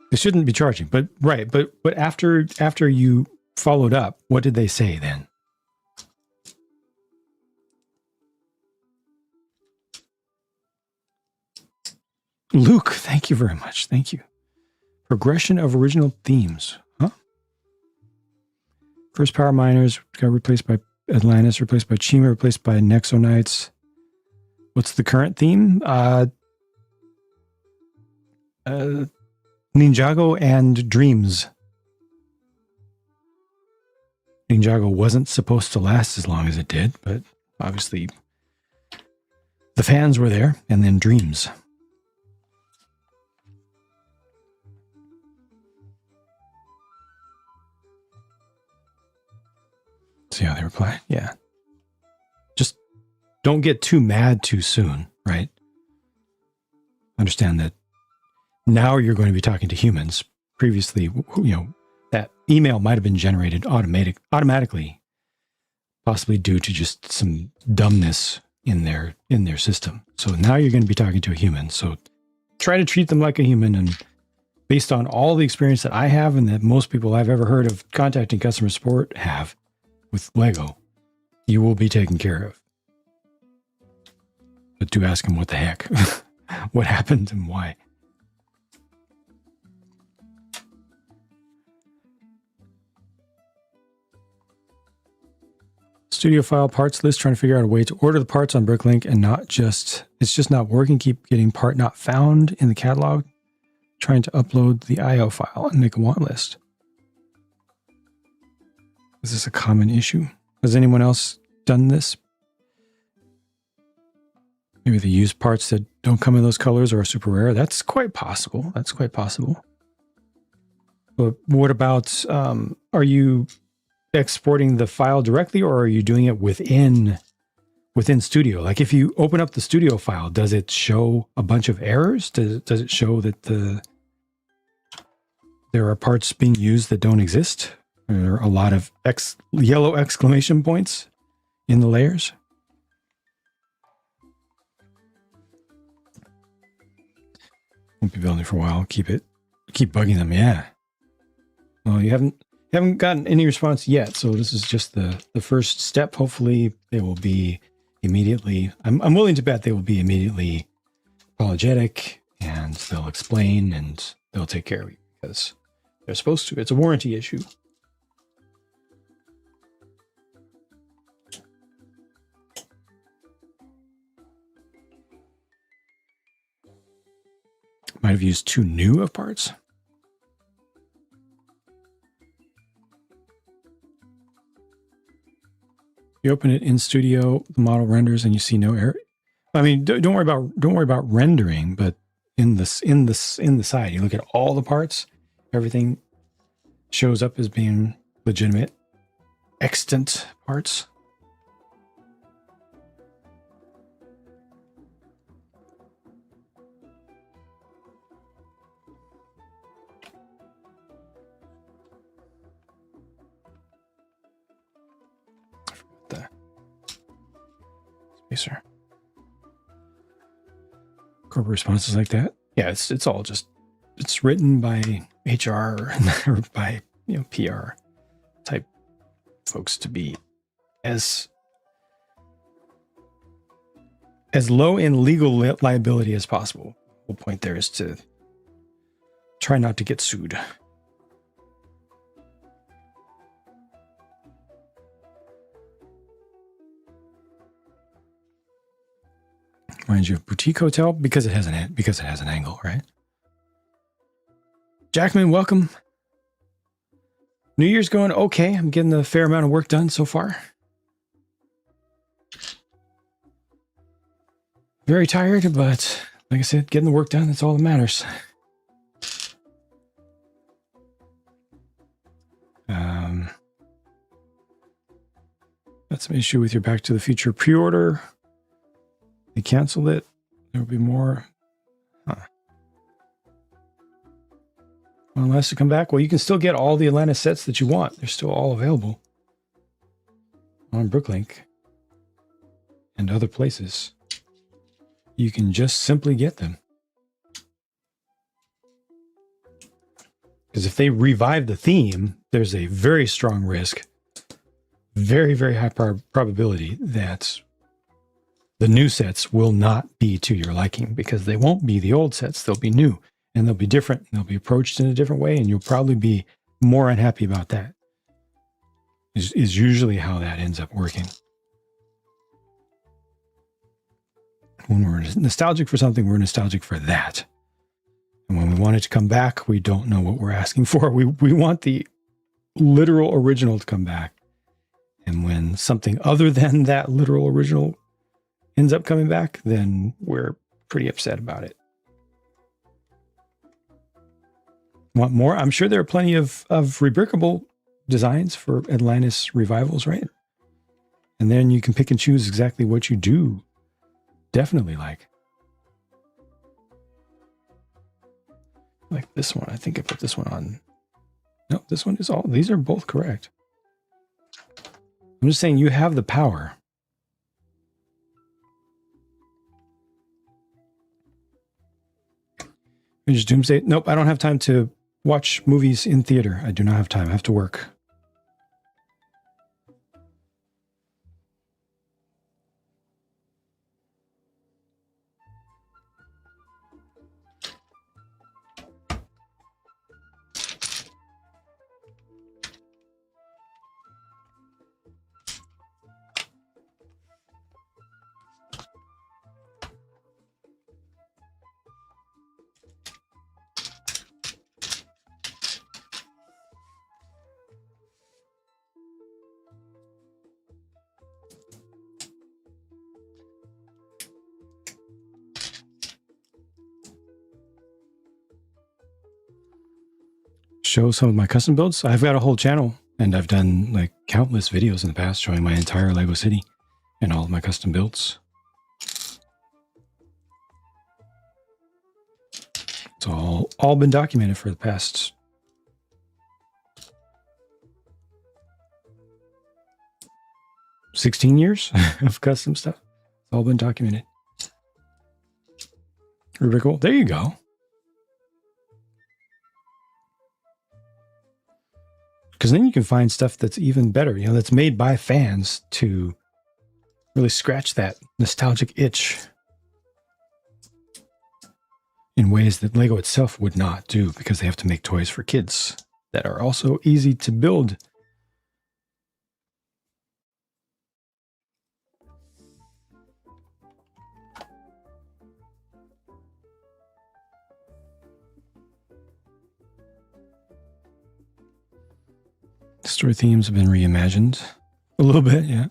They shouldn't be charging, but right. But after you followed up, what did they say then? Luke, thank you very much. Thank you. Progression of original themes. Huh? First Power Miners got replaced by Atlantis, replaced by Chima, replaced by Nexonites. What's the current theme? Ninjago and Dreams. Ninjago wasn't supposed to last as long as it did, but obviously the fans were there, and then Dreams. See how they reply? Yeah. Just don't get too mad too soon, right? Understand that now you're going to be talking to humans. Previously, that email might have been generated automatically, possibly due to just some dumbness in their system. So now you're going to be talking to a human. So try to treat them like a human. And based on all the experience that I have and that most people I've ever heard of contacting customer support have with Lego, you will be taken care of. But do ask them what the heck, what happened and why. Studio file parts list, trying to figure out a way to order the parts on Bricklink and it's just not working. Keep getting part not found in the catalog. Trying to upload the IO file and make a want list. Is this a common issue? Has anyone else done this? Maybe they use parts that don't come in those colors or are super rare. That's quite possible. That's quite possible. But what about, are you exporting the file directly, or are you doing it within Studio? Like if you open up the Studio file, does it show a bunch of errors? Does it show that there are parts being used that don't exist? Are there a lot of yellow exclamation points in the layers? Won't be building for a while. Keep bugging them. Yeah. Well, you haven't gotten any response yet, so this is just the first step. Hopefully they will be immediately, I'm willing to bet they will be immediately apologetic, and they'll explain, and they'll take care of you because they're supposed to. It's a warranty issue. Might have used too new of parts. You open it in Studio, the model renders, and you see no error. I mean, don't worry about rendering, but in the side, you look at all the parts, everything shows up as being legitimate, extant parts. Spacer. Corporate responses like that. Yeah, it's all just, it's written by HR or by, you know, PR type folks to be as low in legal liability as possible. The whole point there is to try not to get sued. Reminds you of boutique hotel because it has an angle, right? Jackman, welcome. New Year's going okay. I'm getting a fair amount of work done so far. Very tired, but like I said, getting the work done, that's all that matters. Got some issue with your Back to the Future pre-order. They canceled it. There'll be more. One last to come back. Well, you can still get all the Atlantis sets that you want. They're still all available on Brooklink and other places. You can just simply get them. Because if they revive the theme, there's a very strong risk, very, very high probability that the new sets will not be to your liking, because they won't be the old sets. They'll be new, and they'll be different. And they'll be approached in a different way, and you'll probably be more unhappy about that. Is usually how that ends up working. When we're nostalgic for something, we're nostalgic for that. And when we want it to come back, we don't know what we're asking for. We want the literal original to come back. And when something other than that literal original ends up coming back, then we're pretty upset about it. Want more? I'm sure there are plenty of rebrickable designs for Atlantis revivals, right? And then you can pick and choose exactly what you do definitely like. Like this one. I think I put this one on. No, this one is all. These are both correct. I'm just saying you have the power. Just Doomsday. Nope, I don't have time to watch movies in theater. I do not have time. I have to work. Show some of my custom builds. I've got a whole channel, and I've done like countless videos in the past showing my entire Lego city and all of my custom builds. It's all been documented for the past 16 years of custom stuff. It's all been documented. Really cool. There you go. Because then you can find stuff that's even better, you know, that's made by fans to really scratch that nostalgic itch. in ways that Lego itself would not do, because they have to make toys for kids that are also easy to build. Story themes have been reimagined a little bit, yeah.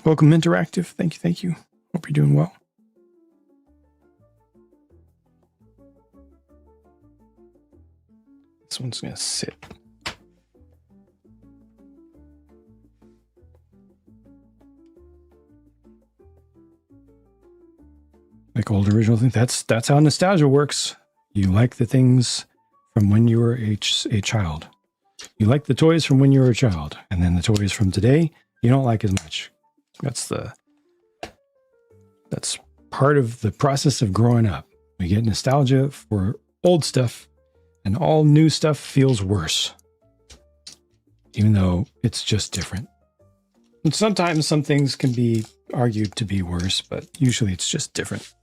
Welcome, Interactive. Thank you, thank you. Hope you're doing well. This one's going to sit. Like old original things. That's how nostalgia works. You like the things from when you were a child. You like the toys from when you were a child, and then the toys from today you don't like as much. That's part of the process of growing up. We get nostalgia for old stuff, and all new stuff feels worse, even though it's just different. And sometimes some things can be argued to be worse, but usually it's just different.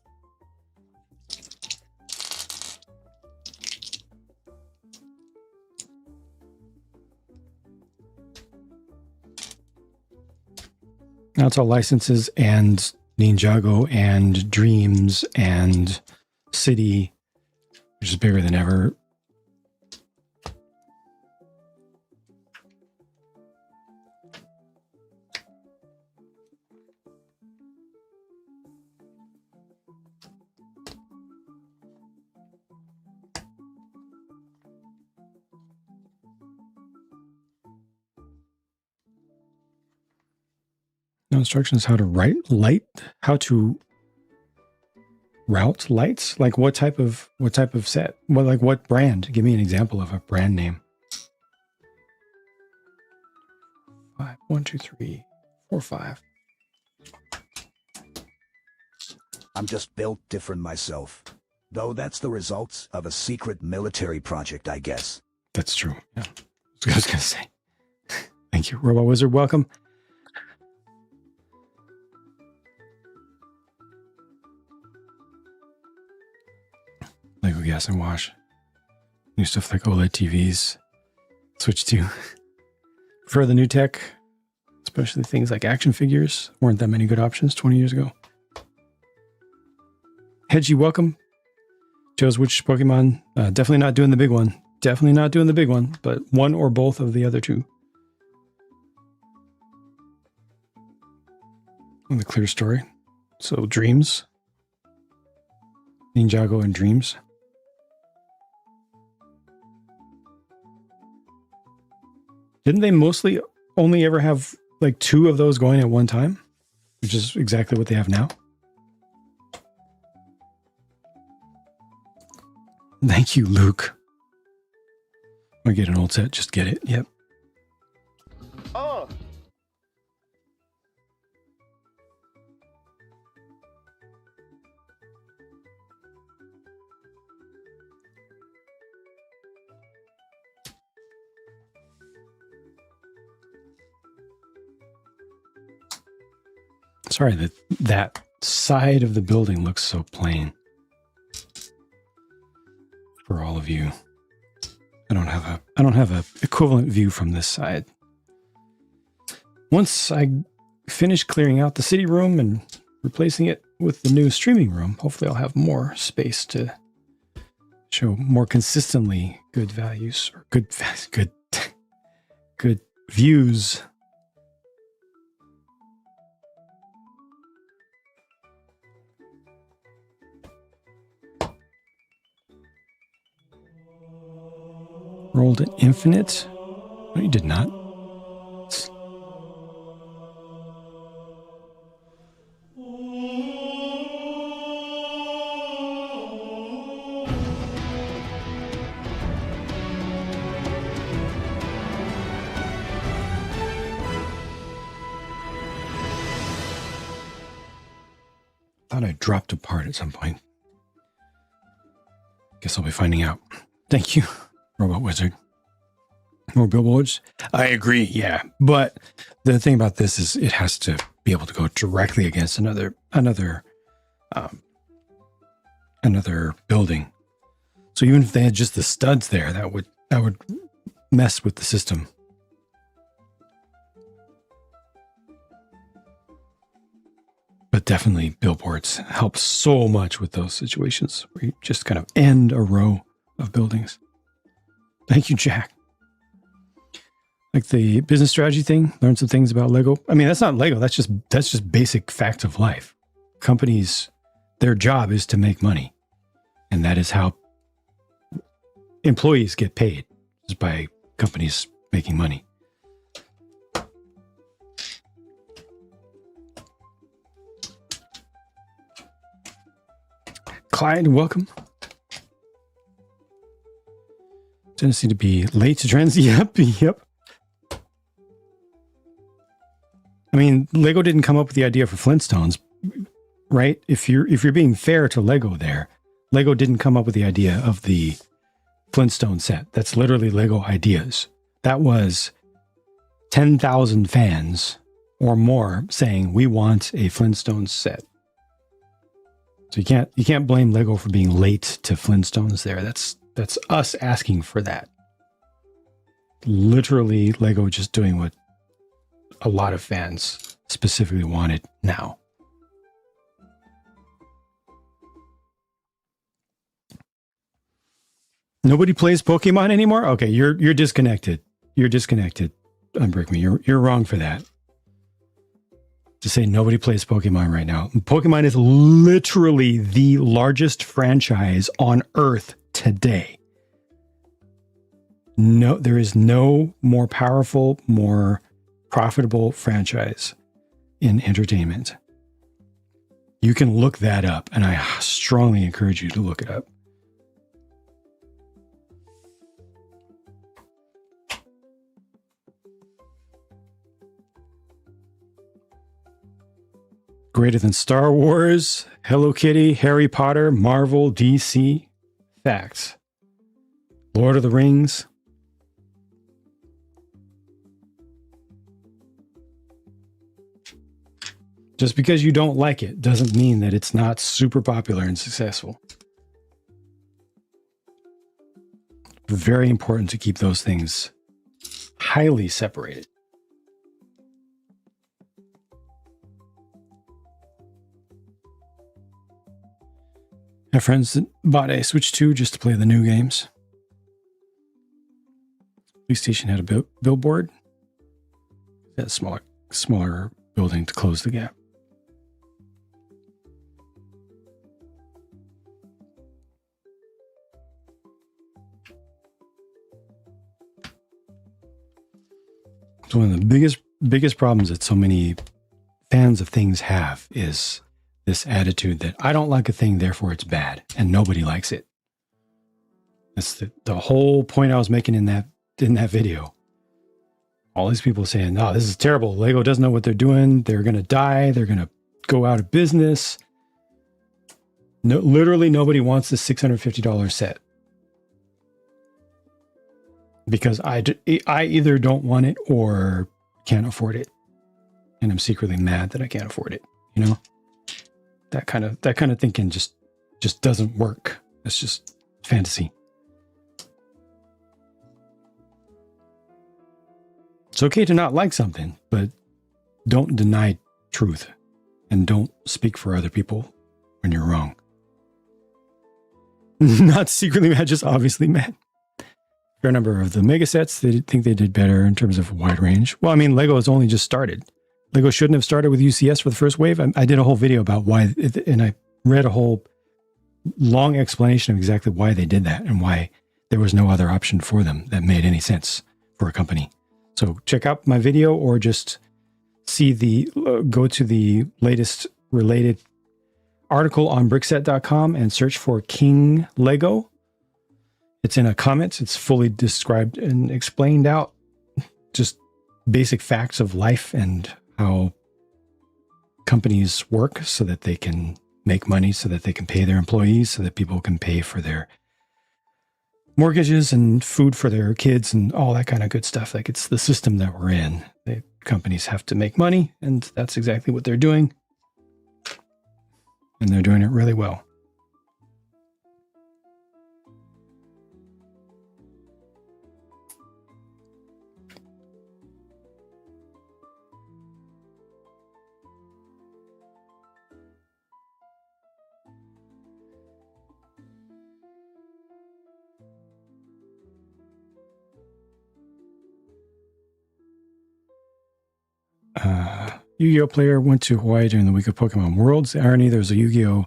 Now it's all licenses and Ninjago and Dreams and City, which is bigger than ever. No instructions how to how to route lights. Like what type of set? Well, like what brand? Give me an example of a brand name. 5, 1, 2, 3, 4, 5. I'm just built different myself. Though that's the results of a secret military project, I guess. That's true. Yeah. That's what I was going to say. Thank you. Robot Wizard, welcome. Lego Gas and Wash. New stuff like OLED TVs. Switch to. For the new tech, especially things like action figures, weren't that many good options 20 years ago. Hedgie, welcome. Joe's which Pokemon? Definitely not doing the big one. Definitely not doing the big one, but one or both of the other two. And the clear story. So Dreams. Ninjago and Dreams. Didn't they mostly only ever have like 2 of those going at one time? Which is exactly what they have now. Thank you, Luke. I get an old set, just get it. Yep. Oh, Sorry that that side of the building looks so plain. For all of you, I don't have a equivalent view from this side. Once I finish clearing out the city room and replacing it with the new streaming room, hopefully I'll have more space to show more consistently good values or good views. Rolled an infinite? No, you did not. Thought I dropped a part at some point. Guess I'll be finding out. Thank you, Robot Wizard. More billboards? I agree, yeah. But the thing about this is it has to be able to go directly against another building. So even if they had just the studs there, that would mess with the system. But definitely billboards help so much with those situations where you just kind of end a row of buildings. Thank you, Jack. Like the business strategy thing, learn some things about Lego. I mean, that's not Lego. That's just basic facts of life. Companies, their job is to make money. And that is how employees get paid, is by companies making money. Clyde, welcome. Tendency to be late to trends. Yep. I mean, Lego didn't come up with the idea for Flintstones, right? If you're being fair to Lego there, Lego didn't come up with the idea of the Flintstone set. That's literally Lego ideas. That was 10,000 fans or more saying, we want a Flintstones set. So you can't blame Lego for being late to Flintstones there. That's us asking for that. Literally Lego just doing what a lot of fans specifically wanted now. Nobody plays Pokemon anymore? Okay, you're disconnected. You're disconnected. Unbreak me. You're wrong for that. To say nobody plays Pokemon right now. Pokemon is literally the largest franchise on Earth today. No, there is no more powerful, more profitable franchise in entertainment. You can look that up, and I strongly encourage you to look it up. Greater than Star Wars, Hello Kitty, Harry Potter, Marvel, DC. Facts. Lord of the Rings. Just because you don't like it doesn't mean that it's not super popular and successful. Very important to keep those things highly separated. My friends that bought a Switch 2 just to play the new games. Police station had a billboard. That smaller building to close the gap. So one of the biggest problems that so many fans of things have is this attitude that I don't like a thing, therefore it's bad, and nobody likes it. That's the whole point I was making in that video. All these people saying, "No, this is terrible. Lego doesn't know what they're doing. They're going to die. They're going to go out of business." No, literally nobody wants this $650 set. Because I either don't want it or can't afford it. And I'm secretly mad that I can't afford it, you know? That kind of thinking just doesn't work. It's just fantasy. It's okay to not like something, but don't deny truth and don't speak for other people when you're wrong. Not secretly mad, just obviously mad. Fair number of the mega sets, they think they did better in terms of wide range. Well, I mean, Lego has only just started. Lego shouldn't have started with UCS for the first wave. I did a whole video about why, and I read a whole long explanation of exactly why they did that and why there was no other option for them that made any sense for a company. So check out my video or just see go to the latest related article on brickset.com and search for King Lego. It's in a comment. It's fully described and explained out. Just basic facts of life and how companies work so that they can make money, so that they can pay their employees, so that people can pay for their mortgages and food for their kids and all that kind of good stuff. Like, it's the system that we're in. The companies have to make money, and that's exactly what they're doing. And they're doing it really well. Yu-Gi-Oh player went to Hawaii during the week of Pokemon Worlds. The irony, there was a Yu-Gi-Oh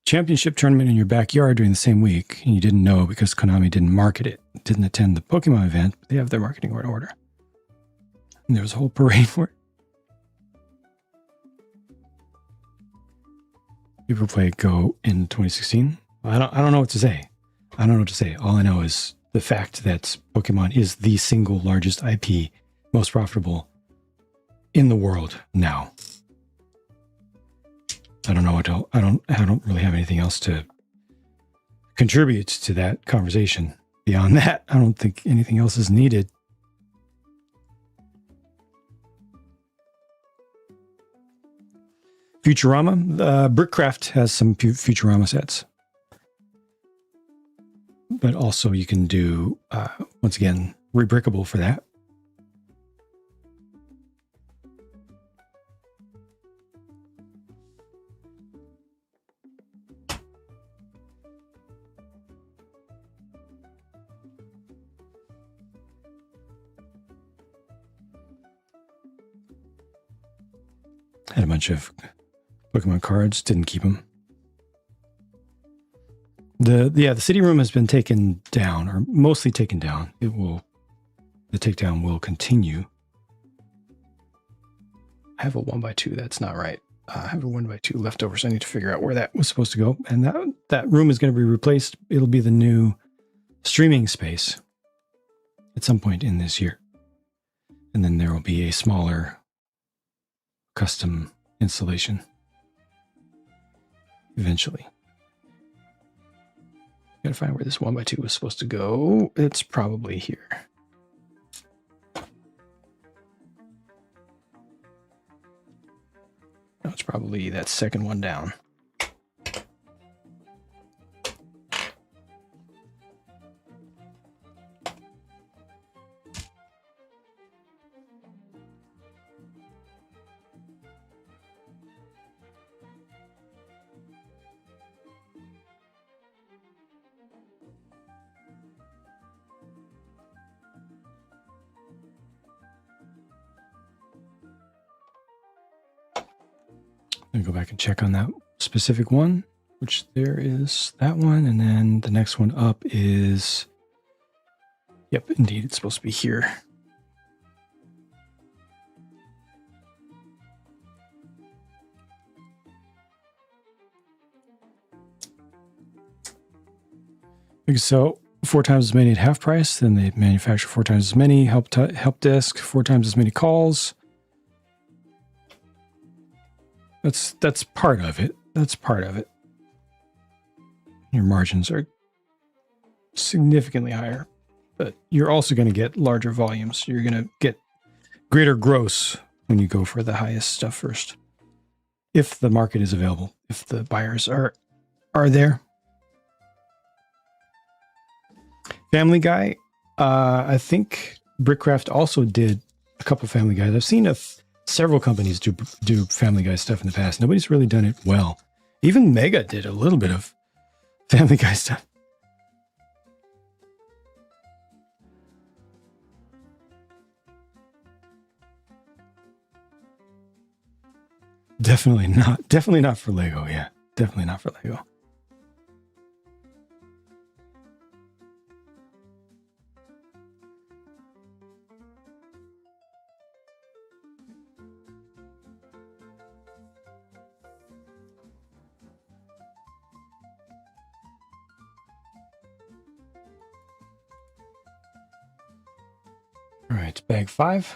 championship tournament in your backyard during the same week, and you didn't know because Konami didn't market it. Didn't attend the Pokemon event, but they have their marketing in order. And there was a whole parade for it. People played Go in 2016. I don't know what to say. I don't know what to say. All I know is the fact that Pokemon is the single largest IP, most profitable in the world now. I don't know what I don't really have anything else to contribute to that conversation. Beyond that, I don't think anything else is needed. Futurama, Brickcraft has some Futurama sets. But also you can do, once again, rebrickable for that. Had a bunch of Pokemon cards, didn't keep them. The city room has been taken down, or mostly taken down. The takedown will continue. I have a 1x2, that's not right. I have a 1x2 left over, so I need to figure out where that was supposed to go. And that room is going to be replaced. It'll be the new streaming space at some point in this year. And then there will be a smaller custom installation eventually. Gotta find where this 1x2 was supposed to go. It's probably here. No, it's probably that second one down. I'm going to go back and check on that specific one, which there is that one. And then the next one up is, yep, indeed, it's supposed to be here. So 4 times as many at half price, then they manufacture 4 times as many, help desk, 4 times as many calls. That's part of it. That's part of it. Your margins are significantly higher, but you're also going to get larger volumes. You're going to get greater gross when you go for the highest stuff first. If the market is available, if the buyers are there. Family Guy, I think Brickcraft also did a couple Family Guys. I've seen several companies do Family Guy stuff in the past. Nobody's really done it well. Even Mega did a little bit of Family Guy stuff. Definitely not for Lego. Yeah, definitely not for Lego. All right, bag 5.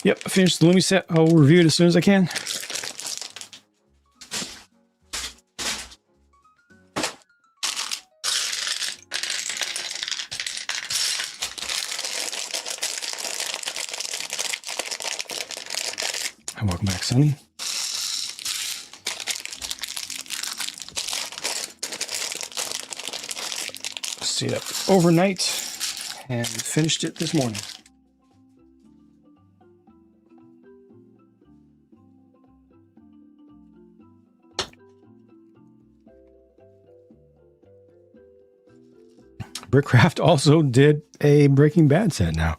Yep, I finished the Lumi set. I'll review it as soon as I can. And welcome back, Sonny. Stayed up overnight and finished it this morning. Brickcraft also did a Breaking Bad set now.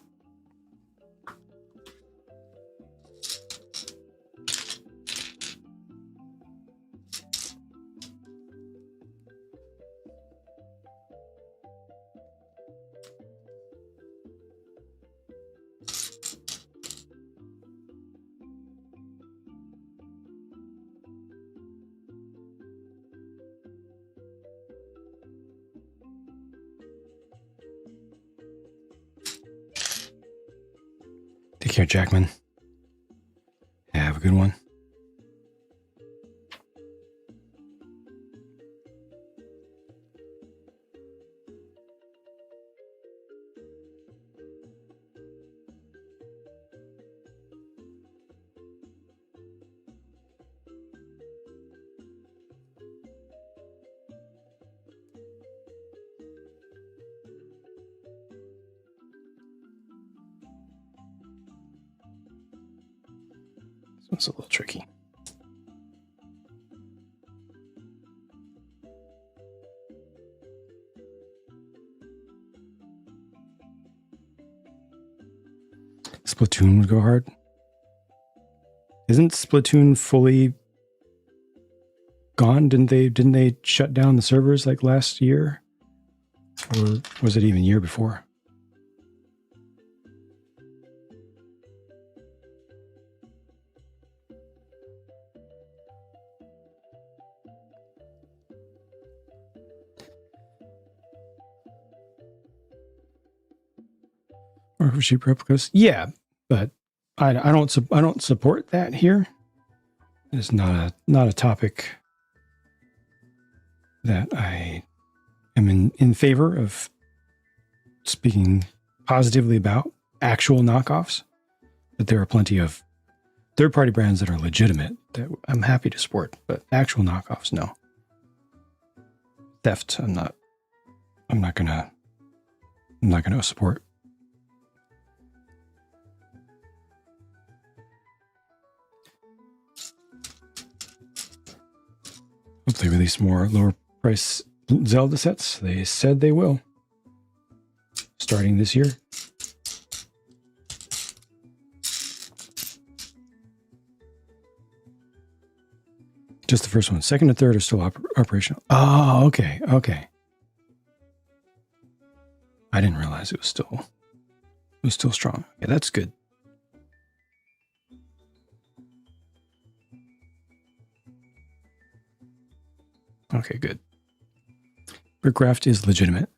Take care, Jackman. Yeah, have a good one. This one's a little tricky. Splatoon would go hard. Isn't Splatoon fully gone? Didn't they shut down the servers like last year? Or was it even year before? Or for cheap replicas? Yeah, but I don't support that here. It's not a topic that I am in favor of speaking positively about. Actual knockoffs, but there are plenty of third-party brands that are legitimate that I'm happy to support, but actual knockoffs, no. Theft, I'm not gonna support. Hope they release more lower price Zelda sets. They said they will. Starting this year. Just the first one. Second and third are still operational. Oh, okay. Okay. I didn't realize it was still strong. Yeah, that's good. Okay, good. Brickcraft is legitimate.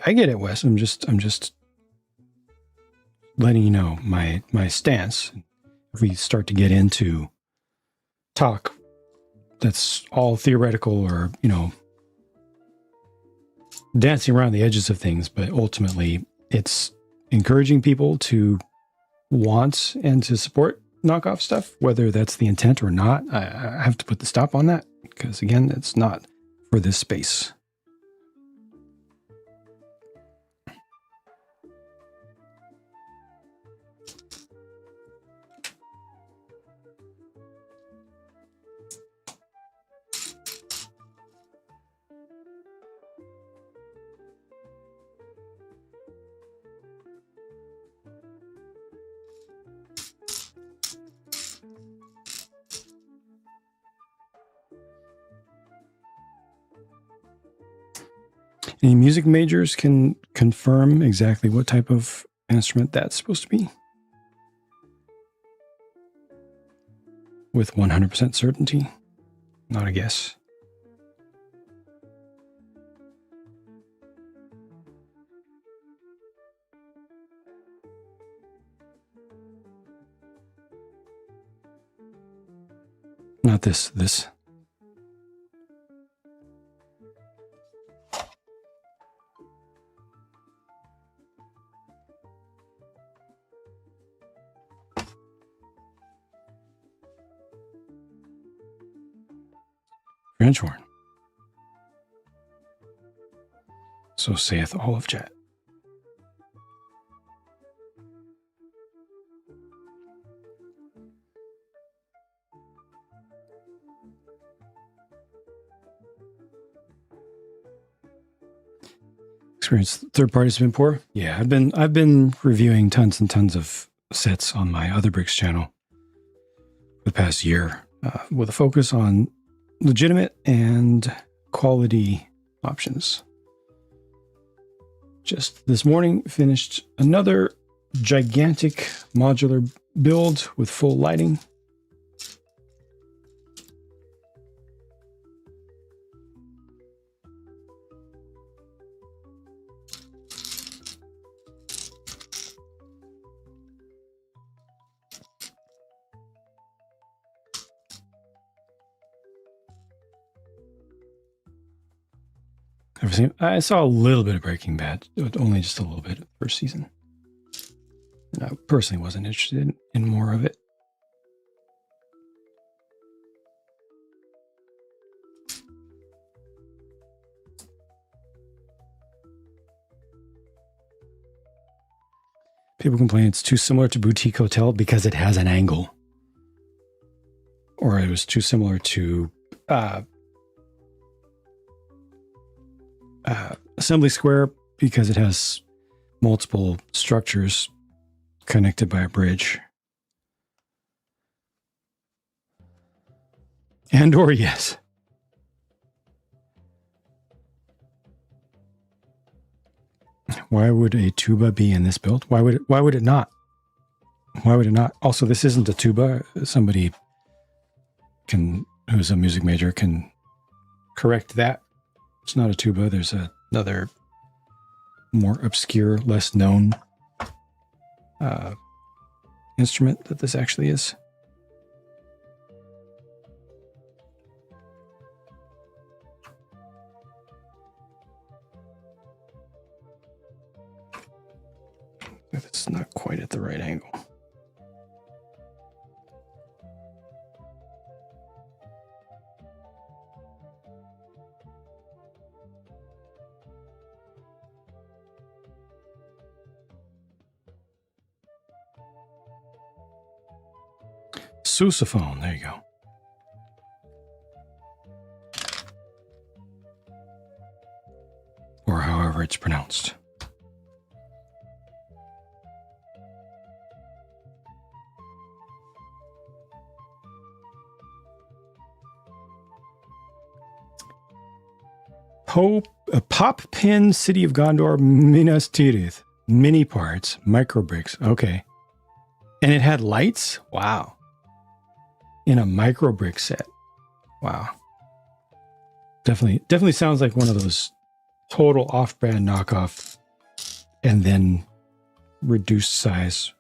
I get it, Wes. I'm just letting you know my stance. If we start to get into talk that's all theoretical or, dancing around the edges of things, but ultimately it's encouraging people to want and to support knockoff stuff, whether that's the intent or not. I have to put the stop on that because, again, it's not for this space. Any music majors can confirm exactly what type of instrument that's supposed to be with 100% certainty. Not a guess. Not this. French horn. So saith all of chat. Experience third parties have been poor. Yeah, I've been reviewing tons and tons of sets on my Other Bricks channel for the past year, with a focus on legitimate and quality options. Just this morning, finished another gigantic modular build with full lighting. I saw a little bit of Breaking Bad, only just a little bit first season. And I personally wasn't interested in more of it. People complain it's too similar to Boutique Hotel because it has an angle. Or it was too similar to Assembly Square because it has multiple structures connected by a bridge. And/or yes. Why would a tuba be in this build? Why would it not? Why would it not? Also, this isn't a tuba. Somebody who's a music major can correct that. It's not a tuba. There's another more obscure, less known instrument that this actually is. It's not quite at the right angle. Sousaphone, there you go. Or however it's pronounced. Pop Pin City of Gondor Minas Tirith. Mini parts, micro bricks. Okay. And it had lights? Wow. In a micro brick set. Wow. Definitely sounds like one of those total off-brand knockoff and then reduced size.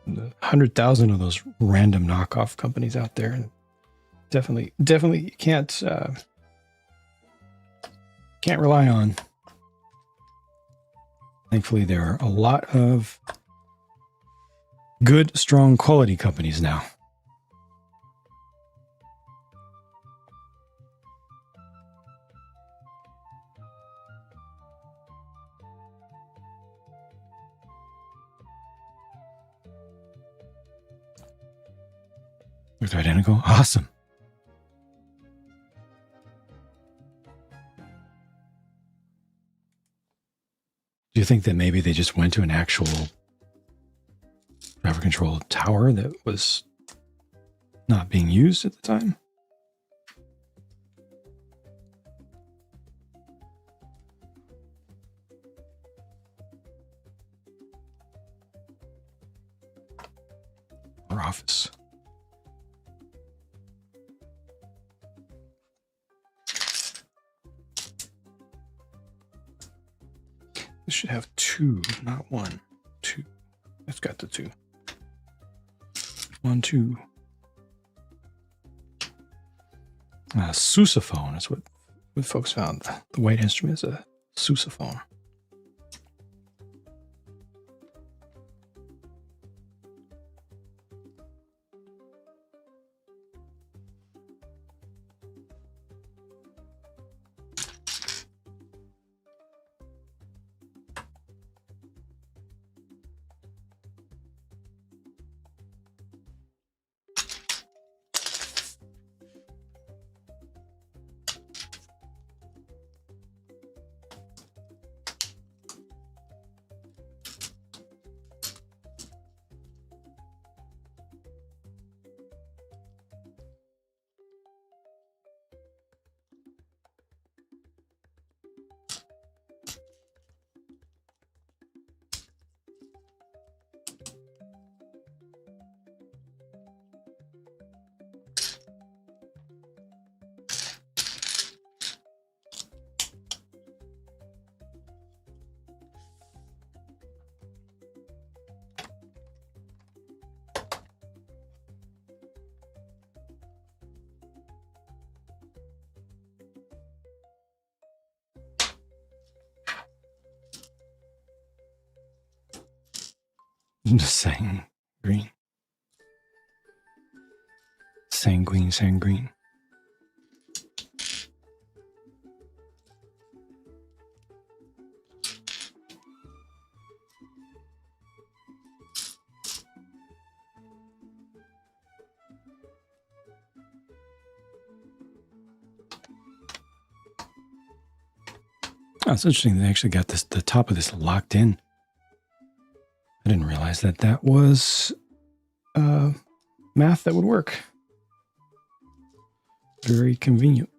100,000 of those random knockoff companies out there. Definitely can't rely on. Thankfully, there are a lot of good, strong quality companies now. Looked identical. Awesome. Do you think that maybe they just went to an actual driver control tower that was not being used at the time? her office. This should have 2, not 1. 2. It's got the 2. 1, 2. Sousaphone is what folks found. The white instrument is a sousaphone. Sang green. Sanguine, sanguine. Oh, it's interesting. They actually got this, the top of this locked in. I didn't realize that that was math that would work. Very convenient.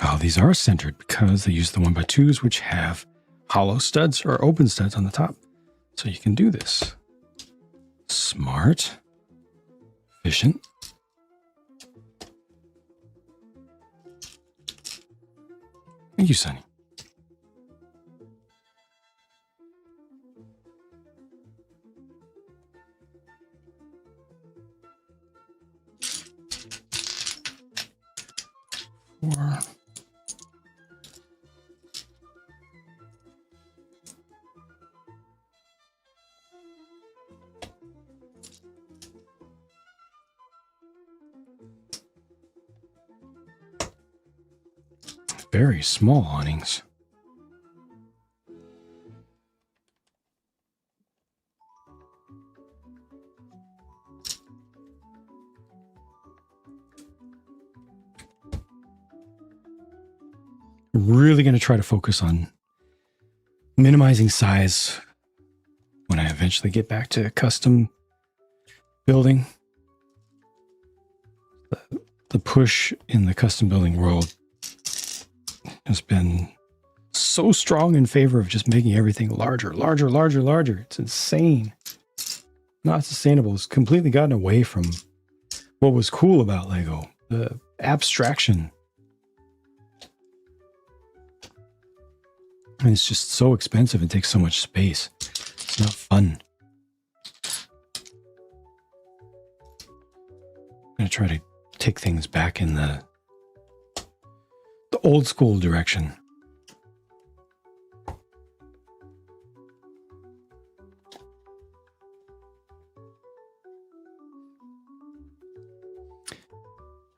Oh, these are centered because they use the 1x2s, which have hollow studs or open studs on the top. So you can do this. Smart. Efficient. Thank you, Sonny. Four. Very small awnings. Really going to try to focus on minimizing size when I eventually get back to custom building. The push in the custom building world has been so strong in favor of just making everything larger, larger, larger, larger. It's insane. Not sustainable. It's completely gotten away from what was cool about Lego, the abstraction. And it's just so expensive and takes so much space. It's not fun. I'm going to try to take things back in the old school direction.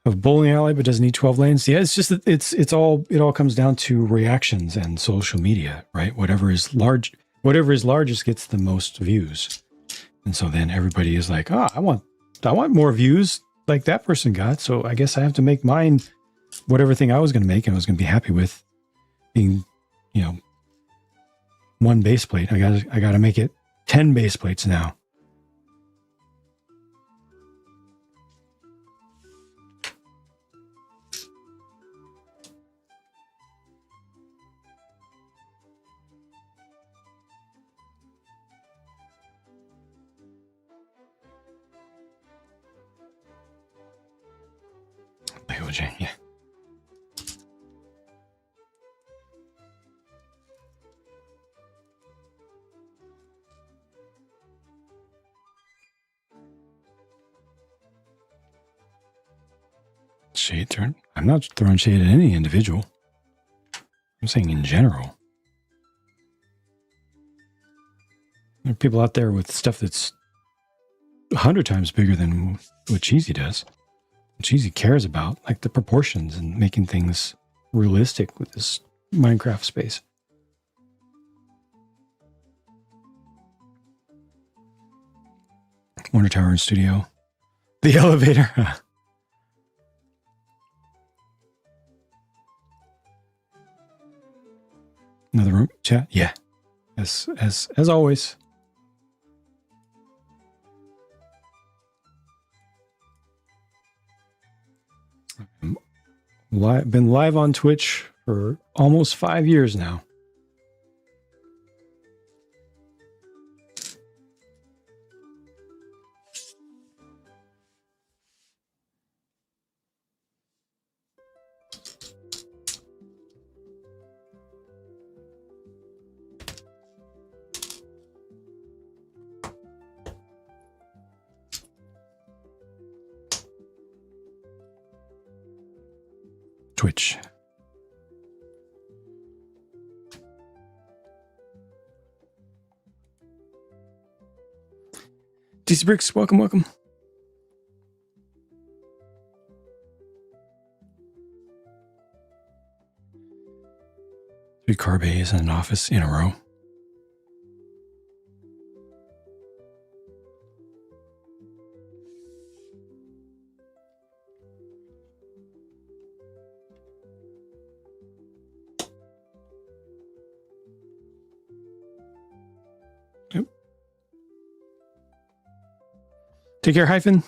of bowling alley, but doesn't need 12 lanes. Yeah, it's just that it all comes down to reactions and social media, right? Whatever is largest gets the most views. And so then everybody is like, oh, I want more views like that person got. So I guess I have to make mine whatever thing I was going to make and I was going to be happy with being, one base plate. I got to make it 10 base plates now. Lego Jang, yeah. Shade turn. I'm not throwing shade at any individual. I'm saying in general. There are people out there with stuff that's 100 times bigger than what Cheesy does. What Cheesy cares about, like the proportions and making things realistic with this Minecraft space. Warner Tower and Studio. The elevator. Another room chat. Yeah. As always. Been live on Twitch for almost 5 years now. Twitch. DC Bricks, welcome. Three car bays and an office in a row. Take care, Hyphen.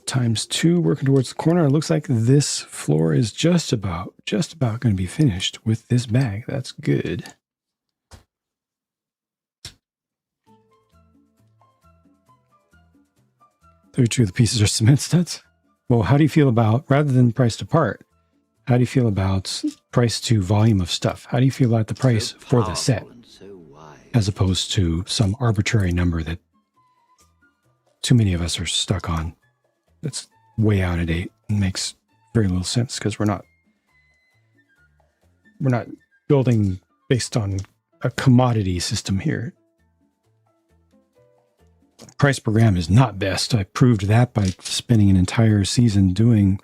×2 working towards the corner. It looks like this floor is just about going to be finished with this bag. That's good. 32 of the pieces are cement studs. Well, how do you feel about, rather than price to part, how do you feel about price to volume of stuff? How do you feel about the price for the set as opposed to some arbitrary number that too many of us are stuck on? That's way out of date and makes very little sense because we're not building based on a commodity system here. Price per gram is not best. I proved that by spending an entire season doing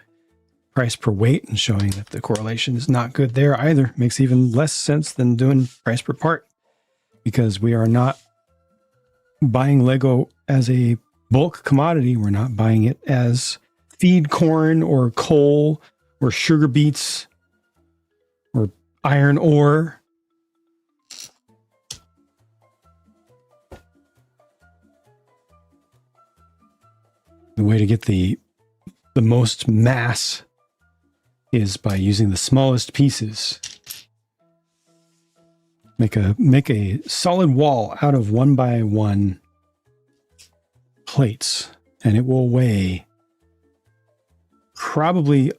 price per weight and showing that the correlation is not good there either. Makes even less sense than doing price per part because we are not buying Lego as a bulk commodity. We're not buying it as feed corn or coal or sugar beets or iron ore. The way to get the most mass is by using the smallest pieces. Make a solid wall out of 1x1 plates, and it will weigh probably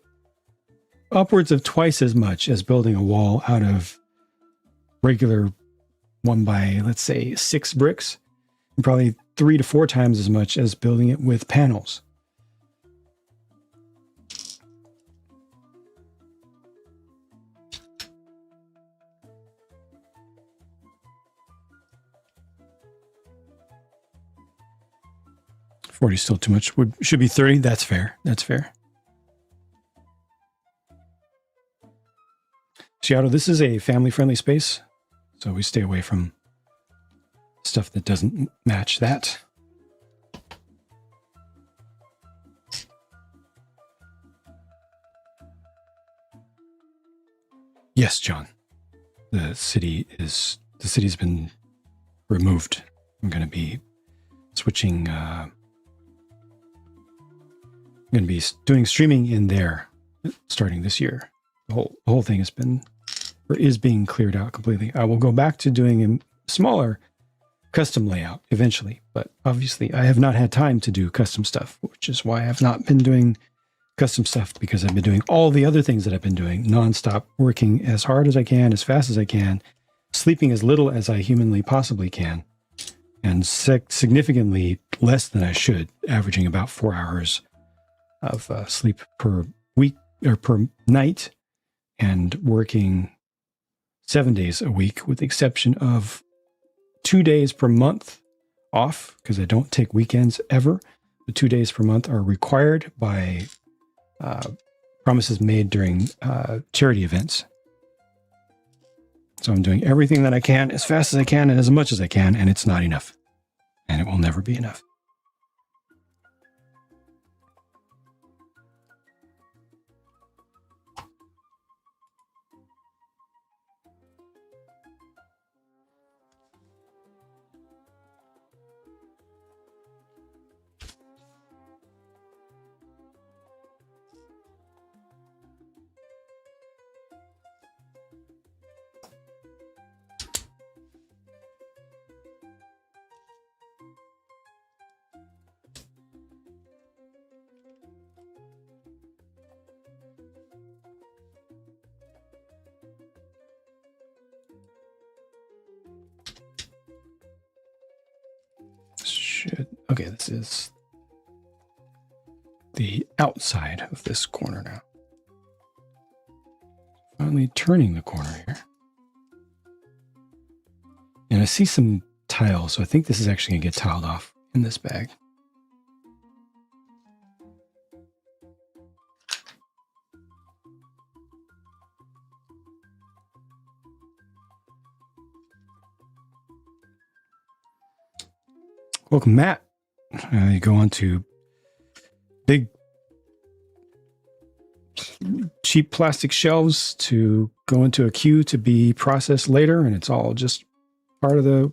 upwards of twice as much as building a wall out of regular 1 by, let's say, 6 bricks, and probably 3 to 4 times as much as building it with panels. $40 is still too much. Should be $30. That's fair. That's fair. Seattle, this is a family-friendly space, so we stay away from stuff that doesn't match that. Yes, John. The city's been removed. I'm going to be switching. I'm going to be doing streaming in there starting this year. The whole thing has been, or is being cleared out completely. I will go back to doing a smaller custom layout eventually, but obviously I have not had time to do custom stuff, which is why I've not been doing custom stuff, because I've been doing all the other things that I've been doing nonstop, working as hard as I can, as fast as I can, sleeping as little as I humanly possibly can, and significantly less than I should, averaging about 4 hours of sleep per week or per night, and working 7 days a week, with the exception of 2 days per month off, because I don't take weekends ever. The 2 days per month are required by promises made during charity events. So I'm doing everything that I can as fast as I can and as much as I can, and it's not enough. And it will never be enough. Okay, this is the outside of this corner now. Finally turning the corner here. And I see some tiles, so I think this is actually going to get tiled off in this bag. Welcome, Matt. You go on to big, cheap plastic shelves to go into a queue to be processed later, and it's all just part of the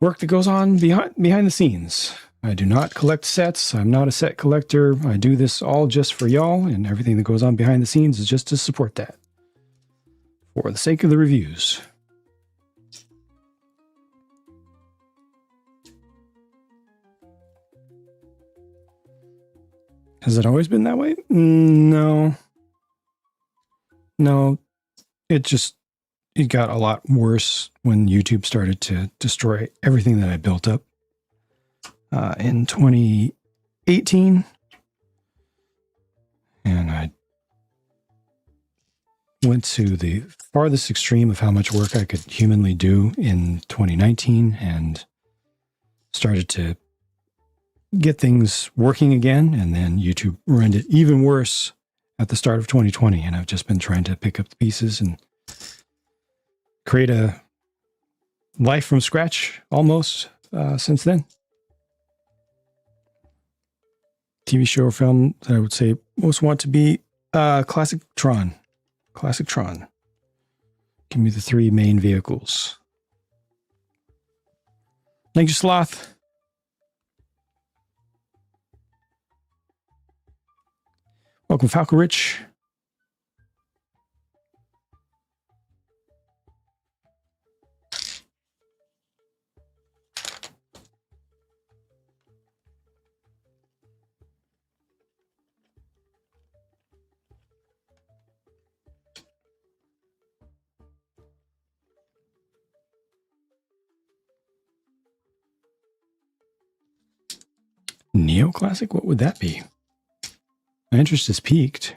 work that goes on behind the scenes. I do not collect sets. I'm not a set collector. I do this all just for y'all, and everything that goes on behind the scenes is just to support that, for the sake of the reviews. Has it always been that way? No. It got a lot worse when YouTube started to destroy everything that I built up in 2018. And I went to the farthest extreme of how much work I could humanly do in 2019 and started to get things working again, and then YouTube ran it even worse at the start of 2020, and I've just been trying to pick up the pieces and create a life from scratch almost since then. TV show or film that I would say most want to be Classic Tron. Classic Tron. Give me the 3 main vehicles. Thank you, Sloth. Welcome, Falco Rich. Neoclassic? What would that be? My interest is piqued.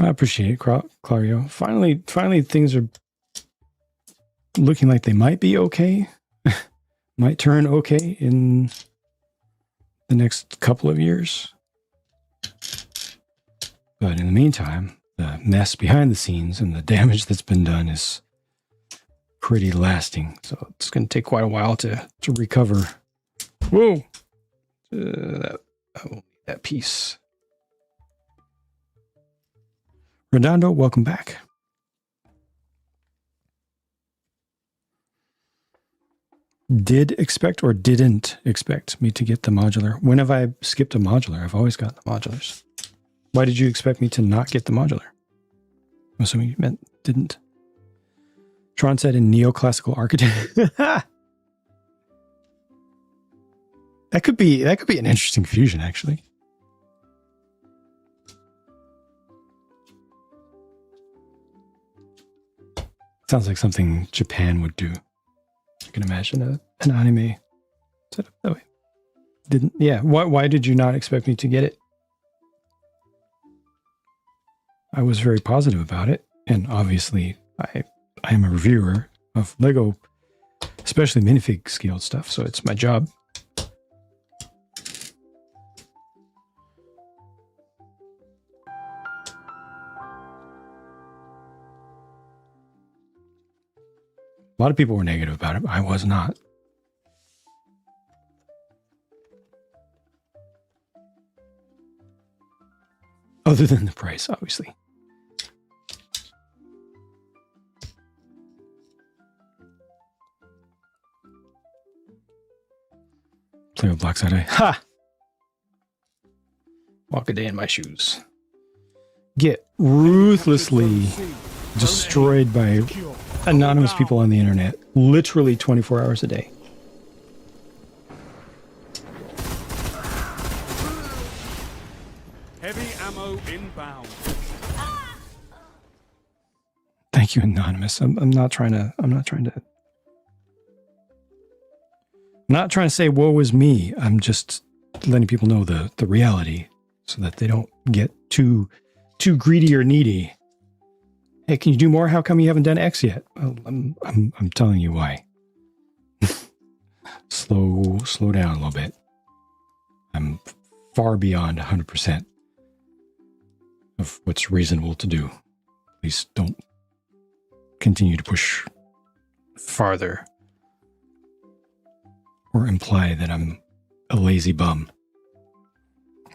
I appreciate it, Clario. Finally, things are looking like they might be okay. Might turn okay in the next couple of years. But in the meantime, the mess behind the scenes and the damage that's been done is pretty lasting. So it's going to take quite a while to recover. Whoa! That piece. Redondo, welcome back. Did expect or didn't expect me to get the modular? When have I skipped a modular? I've always gotten the modulars. Why did you expect me to not get the modular? I'm assuming you meant didn't. Tron said in neoclassical architecture. That could be an interesting fusion, actually. Sounds like something Japan would do. I can imagine an anime set up that way. Didn't? Yeah. Why did you not expect me to get it? I was very positive about it, and obviously, I am a reviewer of Lego, especially minifig scaled stuff. So it's my job. A lot of people were negative about it. I was not. Other than the price, obviously. Play with Black Side Eye. Ha! Walk a day in my shoes. Get ruthlessly destroyed by anonymous people on the internet, literally 24 hours a day. Heavy ammo inbound. Thank you, anonymous. I'm not trying to say woe is me. I'm just letting people know the reality so that they don't get too greedy or needy. Hey, can you do more? How come you haven't done X yet? Well, I'm telling you why. Slow down a little bit. I'm far beyond 100% of what's reasonable to do. Please don't continue to push farther or imply that I'm a lazy bum.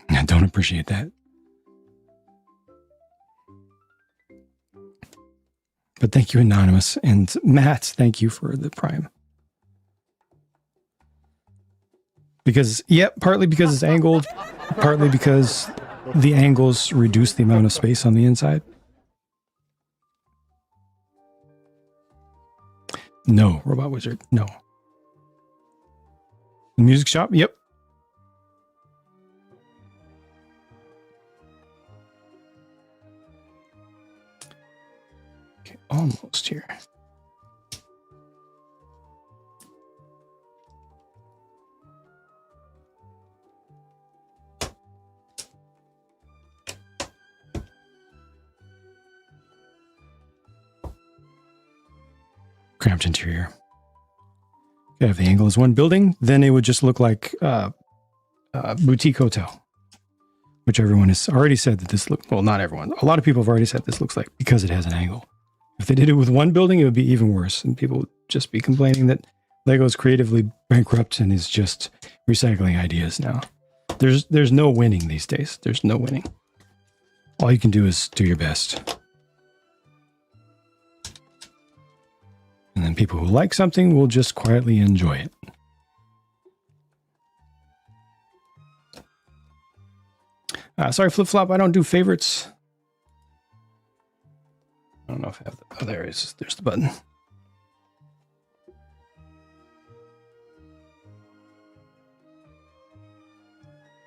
I don't appreciate that. But thank you, Anonymous. And Matt, thank you for the Prime. Because, partly because it's angled, partly because the angles reduce the amount of space on the inside. No, Robot Wizard, no. The music shop, yep. Okay, almost here. Cramped interior. Okay, if the angle is one building, then it would just look like a boutique hotel, which everyone has already said that this look. Well, not everyone. A lot of people have already said this looks like because it has an angle. If they did it with one building, it would be even worse, and people would just be complaining that Lego is creatively bankrupt and is just recycling ideas now. There's no winning these days. There's no winning. All you can do is do your best. And then people who like something will just quietly enjoy it. Sorry, Flip Flop, I don't do favorites. I don't know if I have the, oh, there it is. There's the button.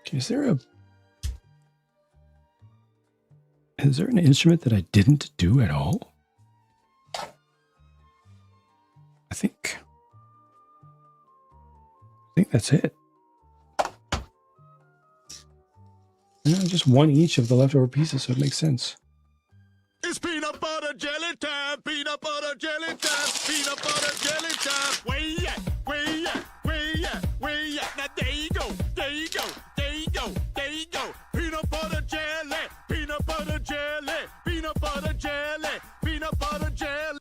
Okay, is there an instrument that I didn't do at all? I think that's it. No, just one each of the leftover pieces, so it makes sense. It's peanut butter jelly time, peanut butter jelly time, peanut butter jelly time. Way yeah, way yeah, way yeah, way yeah. Now there you go, there you go, there you go, there you go. Peanut butter jelly, peanut butter jelly, peanut butter jelly, peanut butter jelly.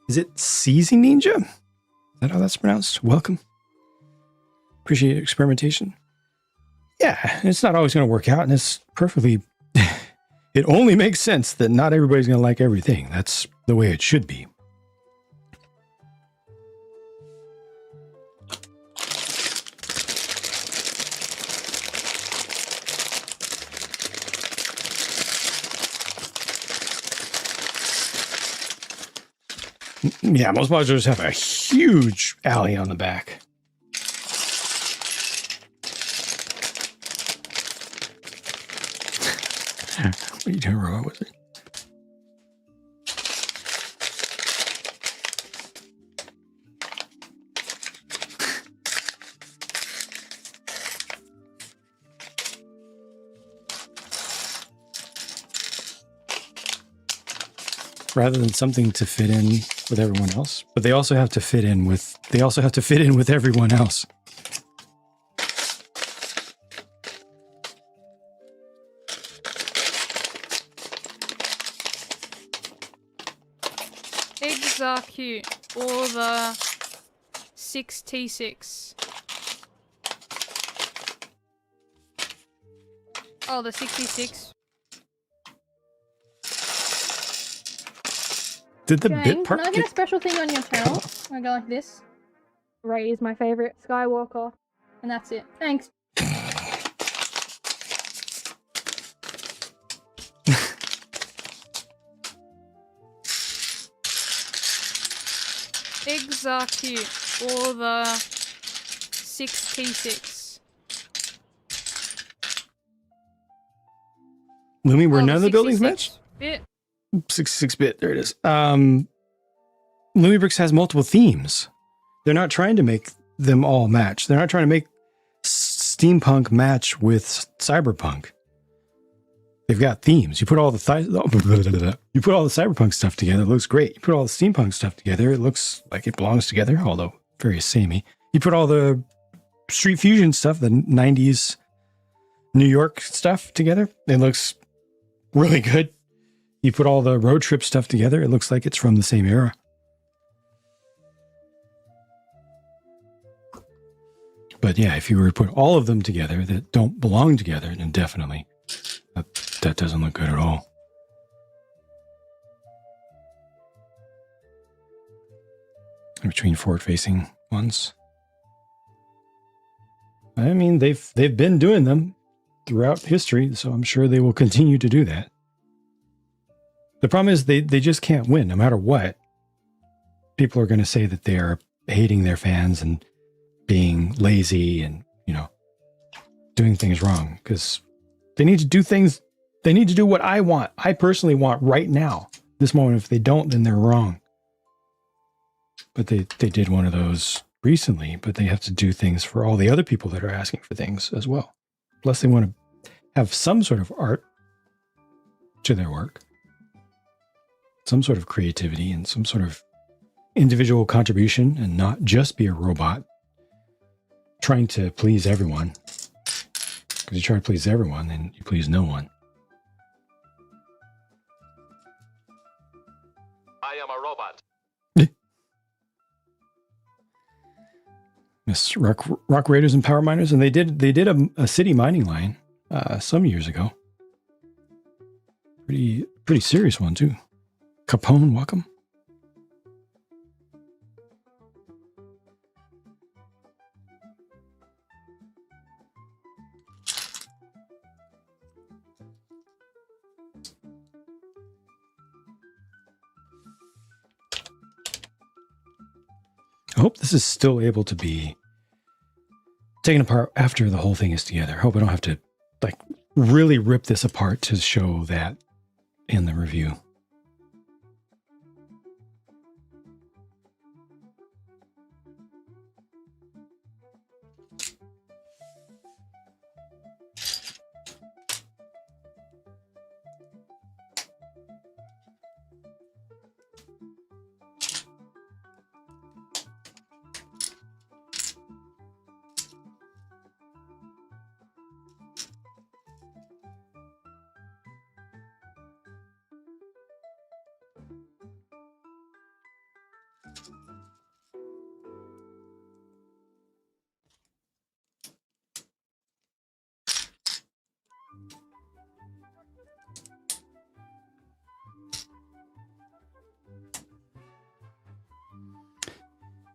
Is it CZ Ninja? Is that how that's pronounced? Welcome. Appreciate experimentation. Yeah, it's not always going to work out, and it's perfectly... it only makes sense that not everybody's going to like everything. That's the way it should be. Yeah, most modulars have a huge alley on the back. What are you doing wrong with it? Rather than something to fit in with everyone else, but they also have to fit in with everyone else. Eggs are cute. Or the 6T6. Oh, the 66. Did the Jang, bit part can I get a special thing on your channel? I go like this. Ray is my favorite Skywalker. And that's it. Thanks. Eggs are cute. Or the 6T6. Lumi, were Oh, none of the buildings 66 matched? bit. 66-bit, there it is. Lumibricks has multiple themes. They're not trying to make them all match. They're not trying to make steampunk match with cyberpunk. They've got themes. You put all the you put all the cyberpunk stuff together, it looks great. You put all the steampunk stuff together, it looks like it belongs together, although very samey. You put all the Street Fusion stuff, the 90s New York stuff together, it looks really good. You put all the road trip stuff together, it looks like it's from the same era. But yeah, if you were to put all of them together that don't belong together, then definitely that doesn't look good at all. Between forward-facing ones. I mean, they've been doing them throughout history, so I'm sure they will continue to do that. The problem is they just can't win no matter what. People are going to say that they are hating their fans and being lazy and, you know, doing things wrong because they need to do things. They need to do what I want. I personally want right now, this moment. If they don't, then they're wrong. But they did one of those recently, but they have to do things for all the other people that are asking for things as well. Plus they want to have some sort of art to their work. Some sort of creativity and some sort of individual contribution and not just be a robot trying to please everyone. Because you try to please everyone, then you please no one. I am a robot. Yes, rock raiders and power miners, and they did a city mining line some years ago. Pretty serious one too. Capone, welcome. I hope this is still able to be taken apart after the whole thing is together. I hope I don't have to like really rip this apart to show that in the review.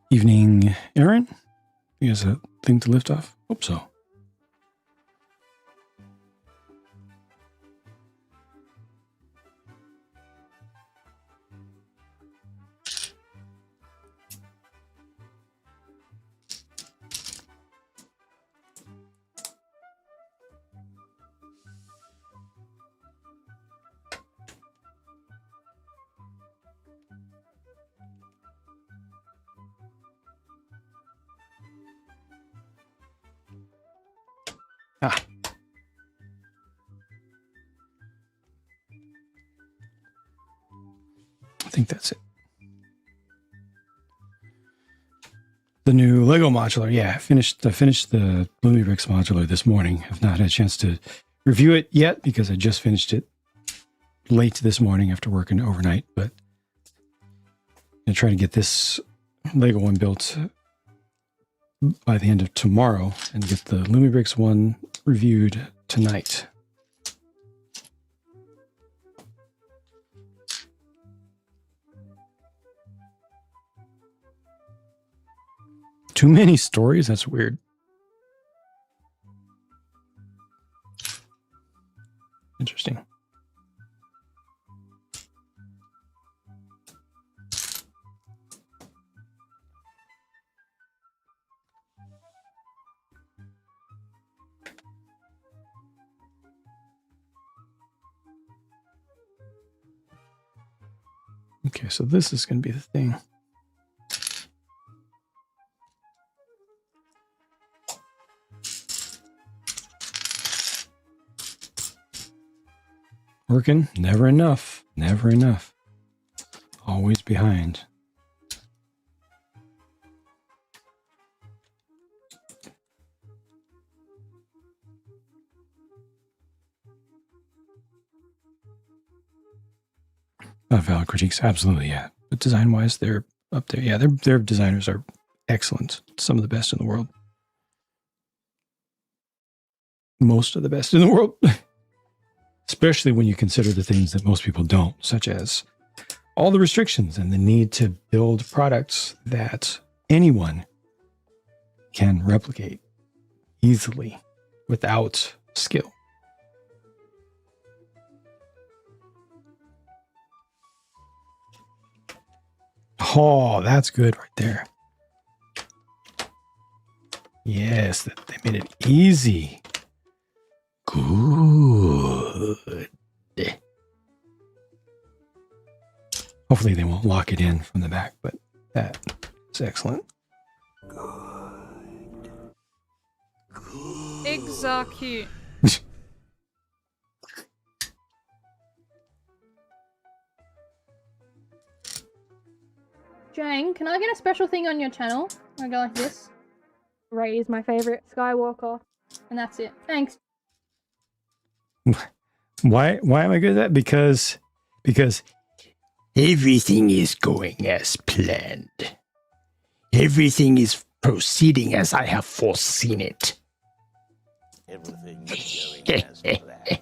Evening, Aaron. You has a thing to lift off? Hope so. Ah. I think that's it. The new Lego modular. Yeah, I finished the Bloomy Bricks modular this morning. I've not had a chance to review it yet because I just finished it late this morning after working overnight, but I'm going to try to get this Lego one built by the end of tomorrow and get the Loomy Bricks one reviewed tonight. Too many stories? That's weird. Interesting. Okay, so this is going to be the thing. Working, never enough, never enough. Always behind. Valid critiques, absolutely, yeah. But design-wise, they're up there. Yeah, their designers are excellent. Some of the best in the world. Most of the best in the world. Especially when you consider the things that most people don't, such as all the restrictions and the need to build products that anyone can replicate easily without skill. Oh, that's good right there. Yes, they made it easy. Good. Hopefully they won't lock it in from the back, but that is excellent. Eggs are cute. Jang, can I get a special thing on your channel? I go like this. Ray is my favorite Skywalker. And that's it. Thanks. Why am I good at that? Because everything is going as planned. Everything is proceeding as I have foreseen it. Everything is going as planned.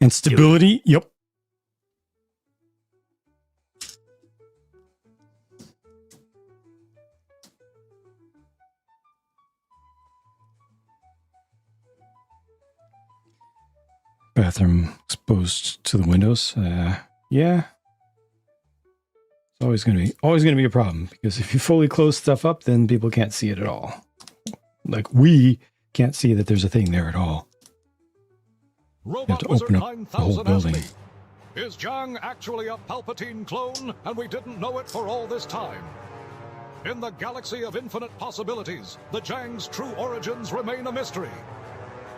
And stability, yep. Bathroom exposed to the windows. Yeah. It's always gonna be a problem, because if you fully close stuff up, then people can't see it at all. Like, we can't see that there's a thing there at all. You have to open up the whole building. Is JANG actually a Palpatine clone, and we didn't know it for all this time? In the galaxy of infinite possibilities, the JANG's true origins remain a mystery.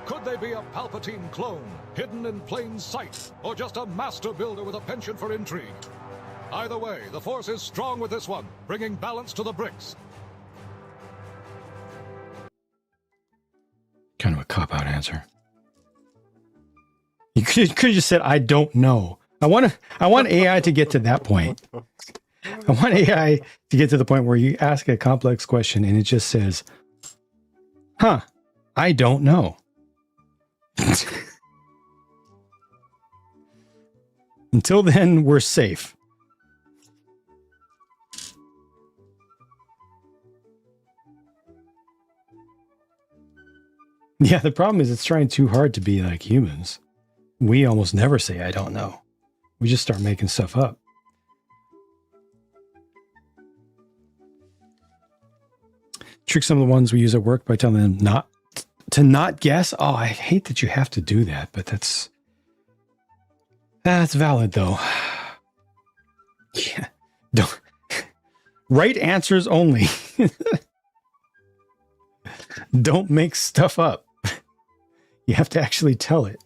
Could they be a Palpatine clone, hidden in plain sight, or just a master builder with a penchant for intrigue? Either way, the Force is strong with this one, bringing balance to the bricks. Kind of a cop-out answer. You could have just said, I don't know. I want AI to get to that point. I want AI to get to the point where you ask a complex question and it just says, huh, I don't know. Until then, we're safe. Yeah, the problem is it's trying too hard to be like humans. We almost never say, I don't know. We just start making stuff up. Trick some of the ones we use at work by telling them not guess. Oh, I hate that you have to do that, but that's valid though. Yeah. Don't right answers only. Don't make stuff up. You have to actually tell it.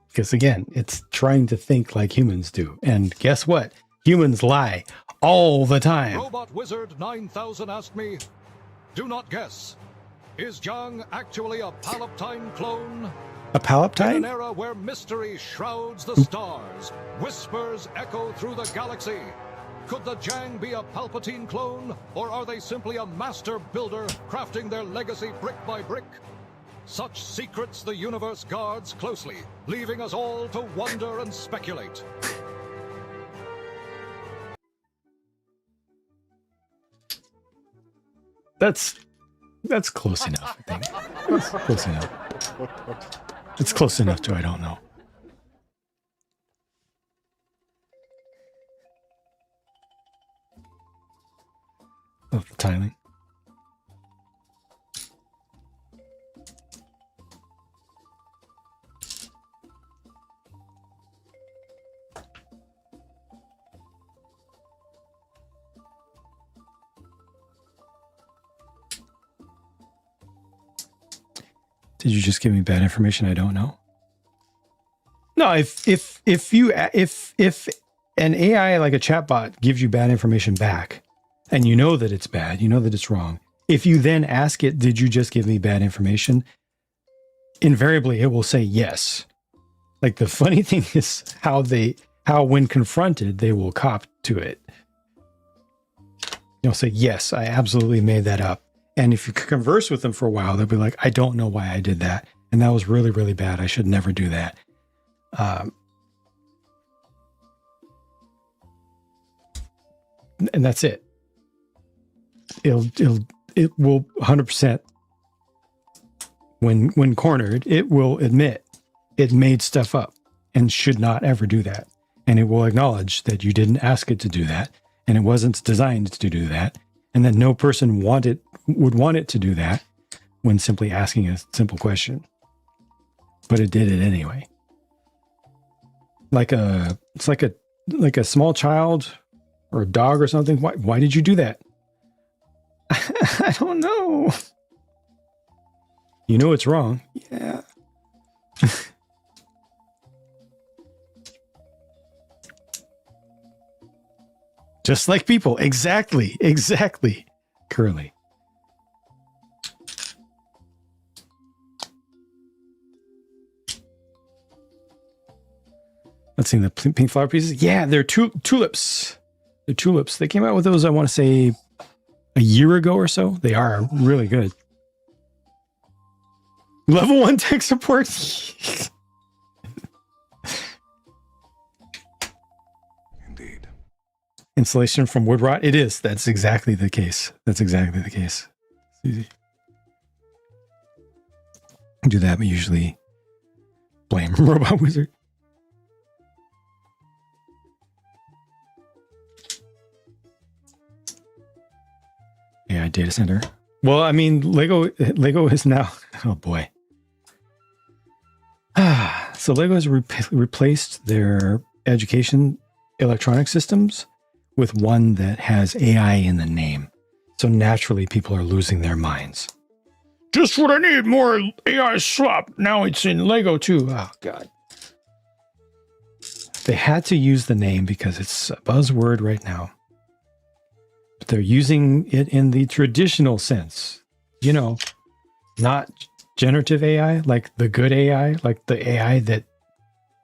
Because again, it's trying to think like humans do. And guess what? Humans lie all the time. Robot Wizard 9000 asked me, do not guess. Is JANG actually a Palpatine clone? A Palpatine? In an era where mystery shrouds the stars, whispers echo through the galaxy. Could the JANG be a Palpatine clone, or are they simply a master builder crafting their legacy brick by brick? Such secrets the universe guards closely, leaving us all to wonder and speculate. That's close enough, I think. That's close enough. It's close enough to I don't know. Love the tiling. Did you just give me bad information I don't know? No, if an AI like a chatbot gives you bad information back, and you know that it's bad, you know that it's wrong, if you then ask it, did you just give me bad information? Invariably, it will say yes. Like, the funny thing is how when confronted, they will cop to it. They'll say, yes, I absolutely made that up. And if you converse with them for a while, they'll be like, I don't know why I did that. And that was really, really bad. I should never do that. And that's it. It will 100%, when cornered, it will admit it made stuff up and should not ever do that. And it will acknowledge that you didn't ask it to do that, and it wasn't designed to do that, and that no person would want it to do that when simply asking a simple question. But it did it anyway. It's like a small child or a dog or something. Why did you do that? I don't know. You know it's wrong. Yeah. Just like people. Exactly. Curly. Let's see the pink flower pieces. Yeah, they're tulips. They're tulips. They came out with those, I want to say, a year ago or so. They are really good. Level 1 tech support. Indeed. Insulation from wood rot. It is. That's exactly the case. It's easy. Do that, but usually Robot wizard. AI data center. Well, I mean, Lego is now. Oh boy. So Lego has replaced their education electronic systems with one that has AI in the name. So naturally, people are losing their minds. Just what I need, more AI slop. Now it's in Lego too. Oh, God. They had to use the name because it's a buzzword right now. But they're using it in the traditional sense. You know, not generative AI, like the good AI, like the AI that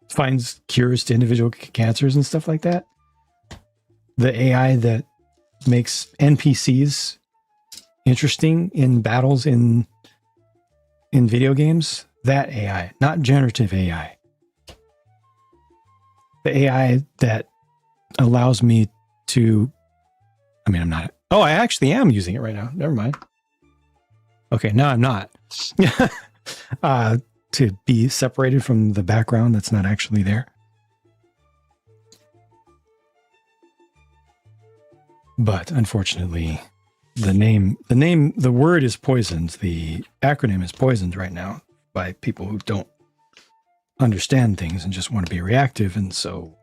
finds cures to individual cancers and stuff like that. The AI that makes NPCs interesting in battles in video games, that AI, not generative AI. The AI that allows me to, I mean, I'm not, oh, I actually am using it right now. Never mind. Okay, no, I'm not. To be separated from the background that's not actually there. But unfortunately, the word is poisoned. The acronym is poisoned right now by people who don't understand things and just want to be reactive. And so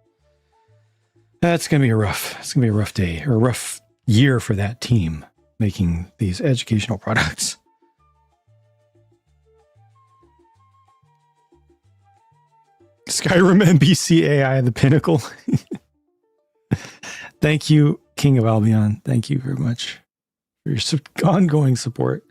it's going to be a rough day or a rough year for that team making these educational products. Skyrim NPC AI, the pinnacle. Thank you, King of Albion. Thank you very much for your ongoing support.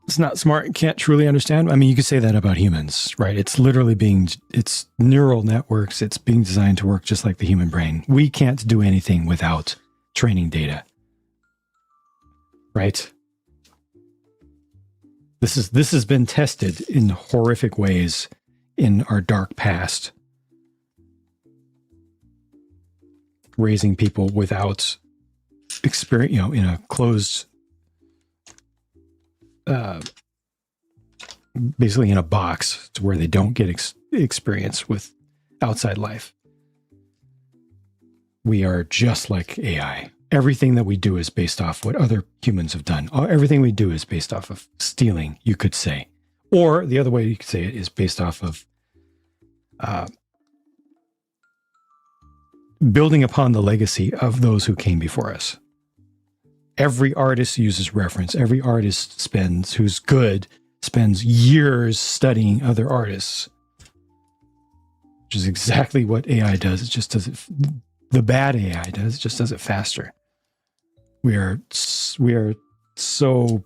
It's not smart, can't truly understand. I mean, you could say that about humans, right? It's literally it's neural networks. It's being designed to work just like the human brain. We can't do anything without training data, right? This has been tested in horrific ways in our dark past. Raising people without experience, in a closed, basically in a box to where they don't get experience with outside life. We are just like AI. Everything that we do is based off what other humans have done. Everything we do is based off of stealing, you could say. Or the other way you could say it is based off of building upon the legacy of those who came before us. Every artist uses reference. Every artist who's good, spends years studying other artists, which is exactly what AI does. It just does it. The bad AI does. It just does it faster. We are so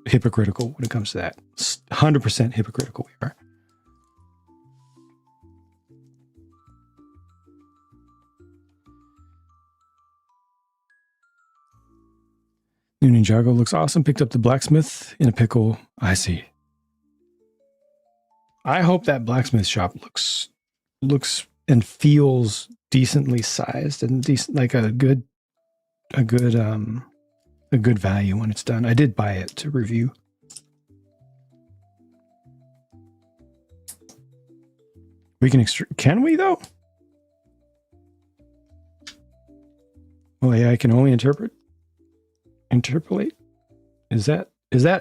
hypocritical when it comes to that. 100% hypocritical we are. New Ninjago looks awesome. Picked up the blacksmith in a pickle. I see. I hope that blacksmith shop looks and feels decently sized and decent, like a good value when it's done. I did buy it to review. We can we though? Well, yeah, I can only interpolate. Is that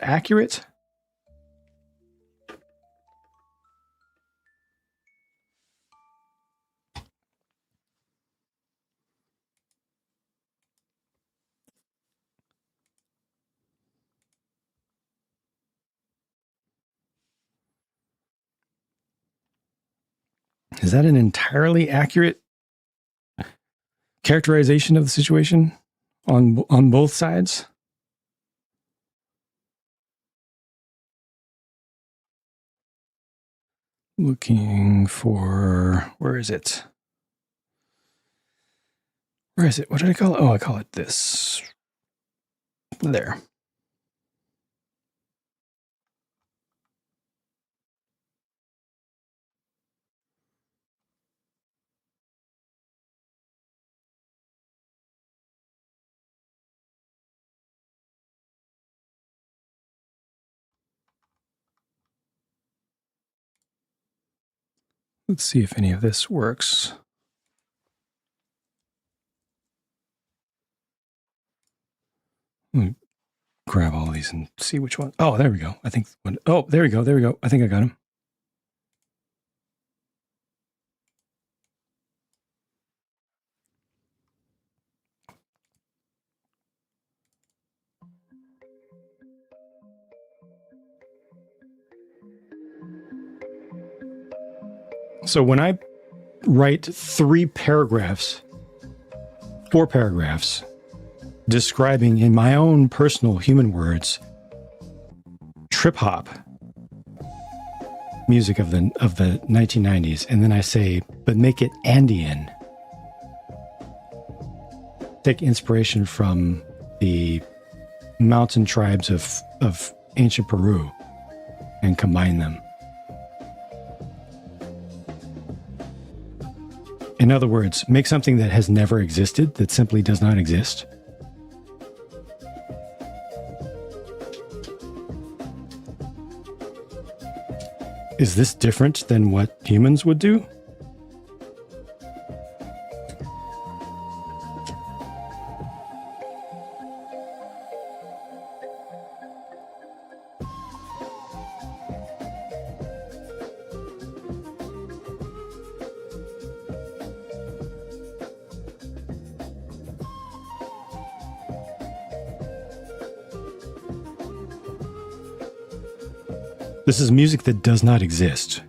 accurate? Is that an entirely accurate characterization of the situation on both sides? Looking for, where is it? Where is it? What did I call it? Oh, I call it this. There. Let's see if any of this works. Grab all these and see which one. Oh, there we go. I think. Oh, there we go. There we go. I think I got him. So when I write 4 paragraphs describing in my own personal human words trip hop music of the 1990s, and then I say, but make it Andean. Take inspiration from the mountain tribes of ancient Peru and combine them. In other words, make something that has never existed, that simply does not exist. Is this different than what humans would do? This is music that does not exist.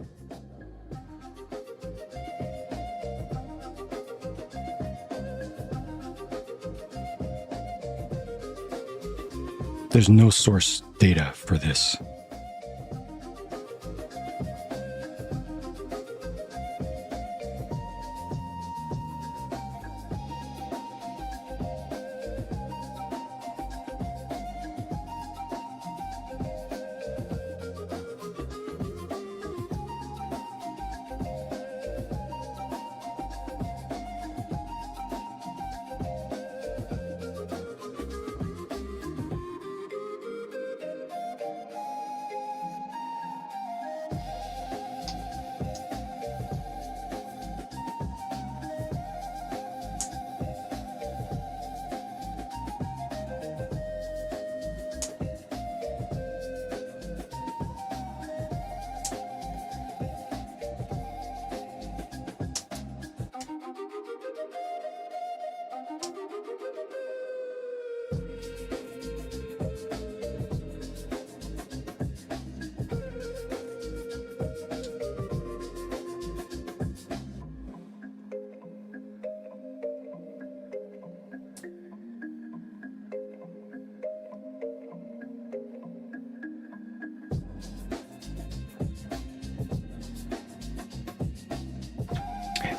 There's no source data for this.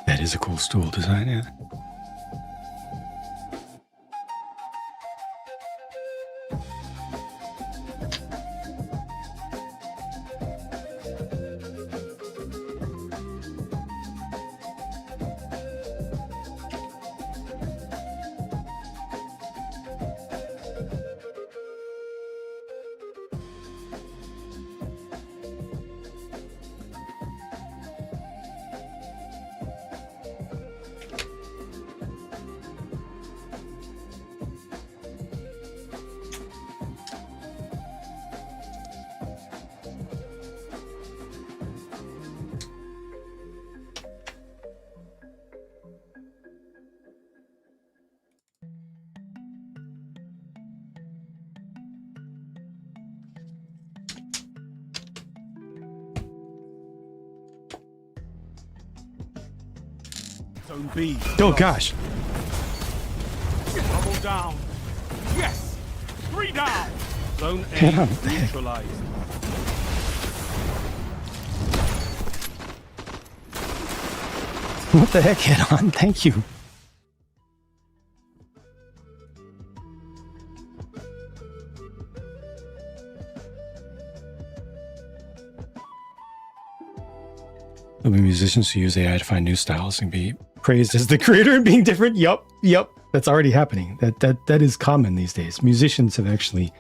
That is a cool stool design, yeah. Zone B. Oh gosh. Double down. Yes. 3 down. Zone A Yeah. neutralized. What the heck, head on? Thank you. There'll be musicians who use AI to find new styles and be praised as the creator and being different. Yup. That's already happening. That is common these days. Musicians have actually,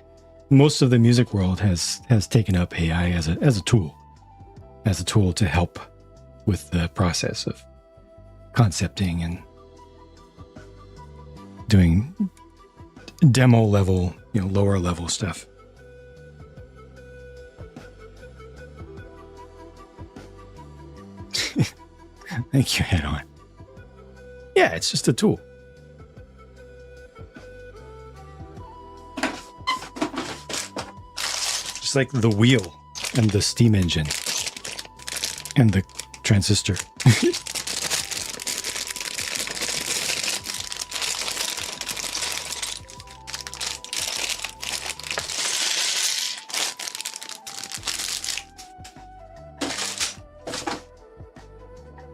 most of the music world has taken up AI as a tool to help with the process of concepting and doing demo level, lower level stuff. Thank you, head on. Yeah, it's just a tool. Just like the wheel and the steam engine and the transistor.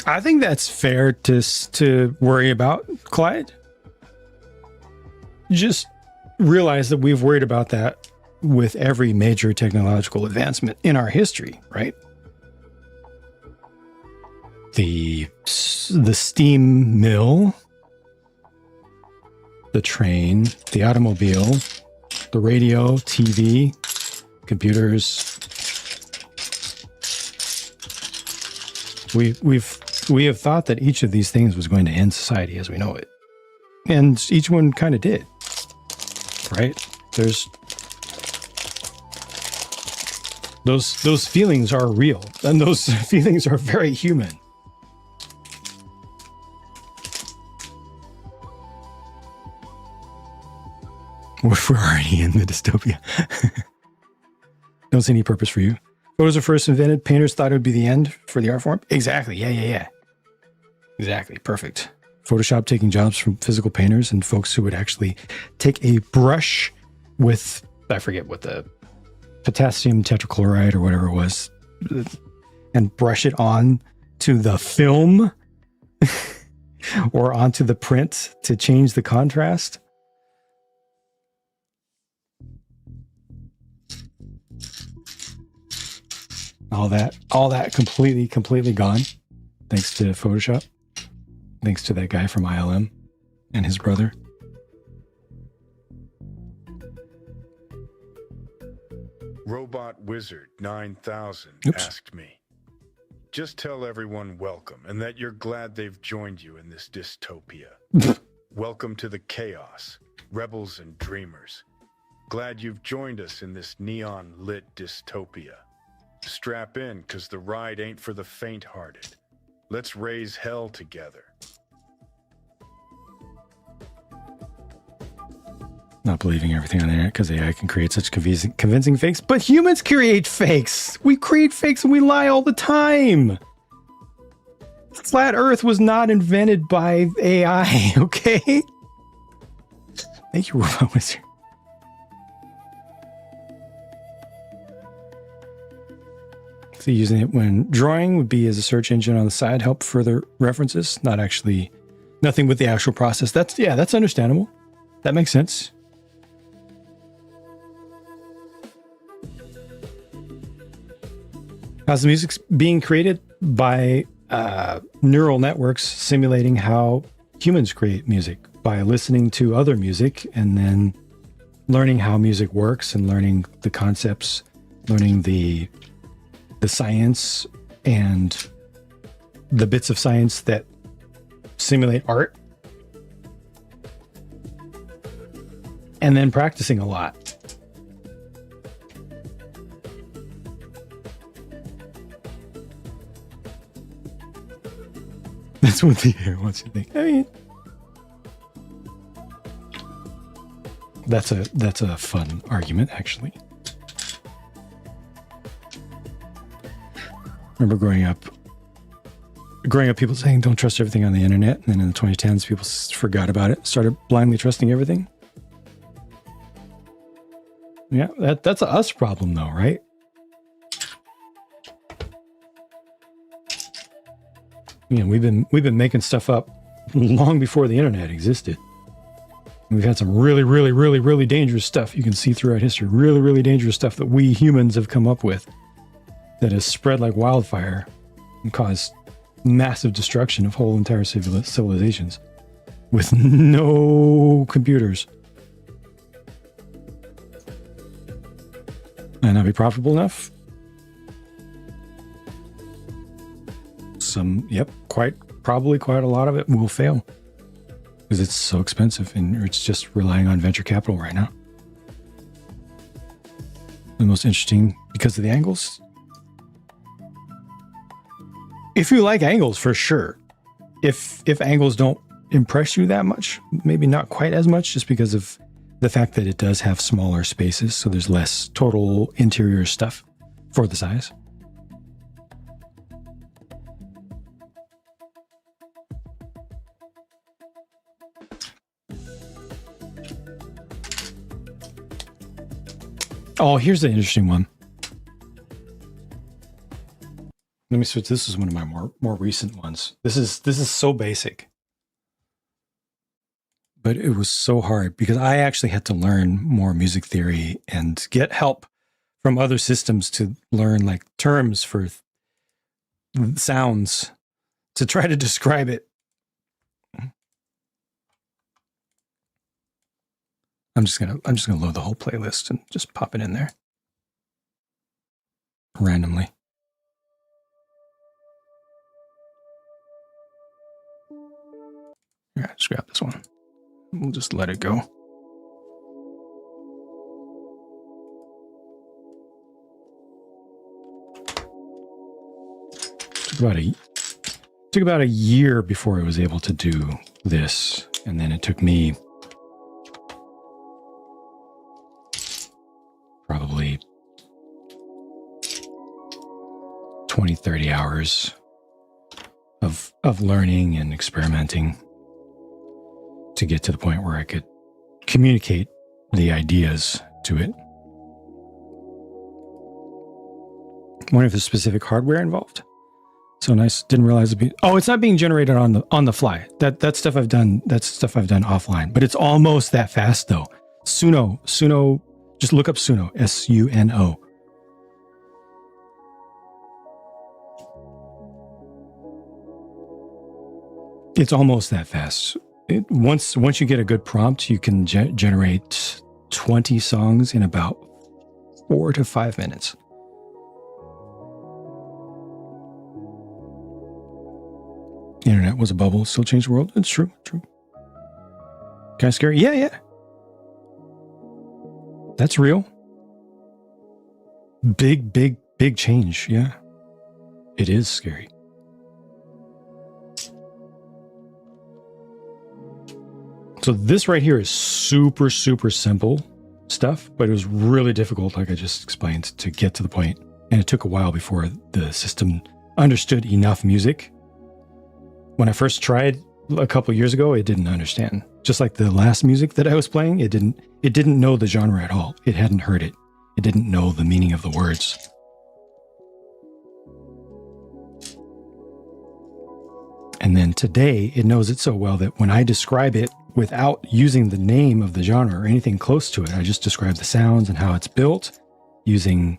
I think that's fair to worry about, Clyde. Just realize that we've worried about that with every major technological advancement in our history, right? The steam mill, the train, the automobile, the radio, TV, computers. We have thought that each of these things was going to end society as we know it. And each one kind of did. Right? There's those feelings are real, and those feelings are very human. We're already in the dystopia. Don't see any purpose for you. Photos are first invented. Painters thought it would be the end for the art form. Exactly. Yeah. Exactly. Perfect. Photoshop taking jobs from physical painters and folks who would actually take a brush with, I forget what the potassium tetrachloride or whatever it was, and brush it on to the film or onto the print to change the contrast. All that completely gone, thanks to Photoshop, thanks to that guy from ILM and his brother. Robot Wizard 9000 asked me, just tell everyone welcome and that you're glad they've joined you in this dystopia. Welcome to the chaos, rebels and dreamers. Glad you've joined us in this neon-lit dystopia. Strap in, because the ride ain't for the faint-hearted. Let's raise hell together. Not believing everything on the internet because AI can create such convincing fakes. But humans create fakes. We create fakes and we lie all the time. Flat Earth was not invented by AI, okay? Thank you, Robot Wizard. So using it when drawing would be as a search engine on the side, help further references, nothing with the actual process. That's understandable. That makes sense. How's the music being created? By neural networks simulating how humans create music by listening to other music and then learning how music works and learning the concepts, learning the science and the bits of science that simulate art, and then practicing a lot. That's what the air wants you to think. I mean, that's a fun argument, actually. Remember growing up, people saying don't trust everything on the internet, and then in the 2010s, people forgot about it, started blindly trusting everything. Yeah, that's a us problem, though, right? We've been making stuff up long before the internet existed. We've had some really, really, really, really dangerous stuff you can see throughout history. Really, really dangerous stuff that we humans have come up with that has spread like wildfire and caused massive destruction of whole entire civilizations with no computers. And not be profitable enough? Some And yep, probably quite a lot of it will fail because it's so expensive and it's just relying on venture capital right now. The most interesting because of the angles. If you like angles, for sure. If angles don't impress you that much, maybe not quite as much, just because of the fact that it does have smaller spaces, so there's less total interior stuff for the size. Oh, here's the interesting one. Let me switch. This is one of my more recent ones. This is so basic, but it was so hard because I actually had to learn more music theory and get help from other systems to learn like terms for sounds to try to describe it. I'm just gonna load the whole playlist and just pop it in there randomly. Yeah, just grab this one. We'll just let it go. Took about a year before I was able to do this, and then it took me probably 20, 30 hours of learning and experimenting to get to the point where I could communicate the ideas to it. Wonder if there's specific hardware involved. So nice. Didn't realize it's not being generated on the fly. That stuff I've done. That's stuff I've done offline. But it's almost that fast though. Suno. Just look up Suno. SUNO. It's almost that fast. Once you get a good prompt, you can generate 20 songs in about 4 to 5 minutes. The internet was a bubble, still changed the world. It's true. Kind of scary. Yeah. That's real. Big change. Yeah. It is scary. So this right here is super simple stuff, but it was really difficult, like I just explained, to get to the point. And it took a while before the system understood enough music. When I first tried a couple years ago, it didn't understand. Just like the last music that I was playing, it didn't know the genre at all. It hadn't heard it. It didn't know the meaning of the words. And then today, it knows it so well that when I describe it without using the name of the genre or anything close to it, I just describe the sounds and how it's built using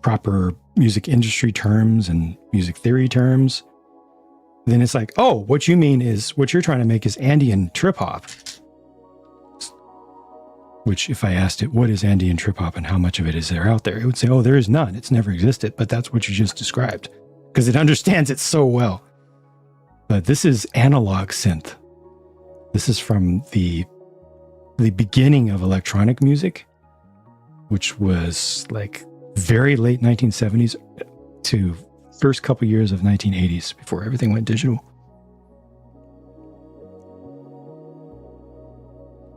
proper music industry terms and music theory terms. Then it's like, oh, what you mean is, what you're trying to make is Andean trip hop. Which if I asked it, what is Andean trip hop and how much of it is there out there? It would say, oh, there is none. It's never existed. But that's what you just described because it understands it so well. But this is analog synth. This is from the beginning of electronic music, which was like very late 1970s to first couple years of 1980s before everything went digital.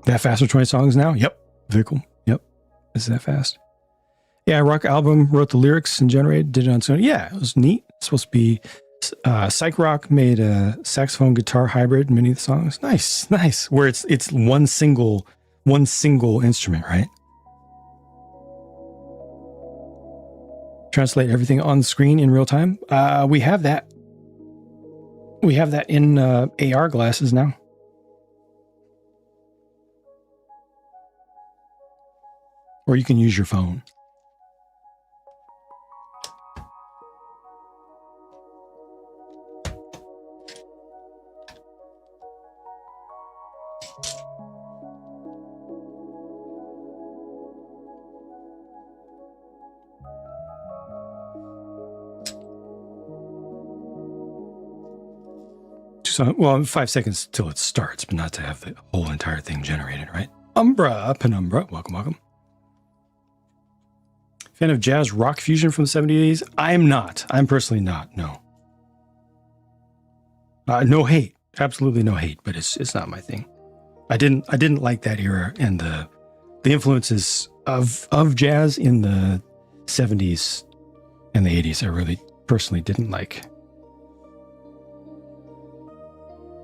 That fast for 20 songs now? Yep. Vehicle. Yep. Is that fast? Yeah, Rock Album wrote the lyrics and generated, did it on Sony. Yeah, it was neat. It's supposed to be Psych Rock made a saxophone guitar hybrid in many of the songs. Nice. Where it's one single instrument, right? Translate everything on the screen in real time. We have that. We have that in AR glasses now. Or you can use your phone. So, well, 5 seconds till it starts, but not to have the whole entire thing generated, right? Umbra, Penumbra, welcome, welcome. Fan of jazz rock fusion from the 70s? I'm not. I'm personally not, no. No hate. Absolutely no hate, but it's not my thing. I didn't like that era and the influences of jazz in the 70s and the 80s. I really personally didn't like.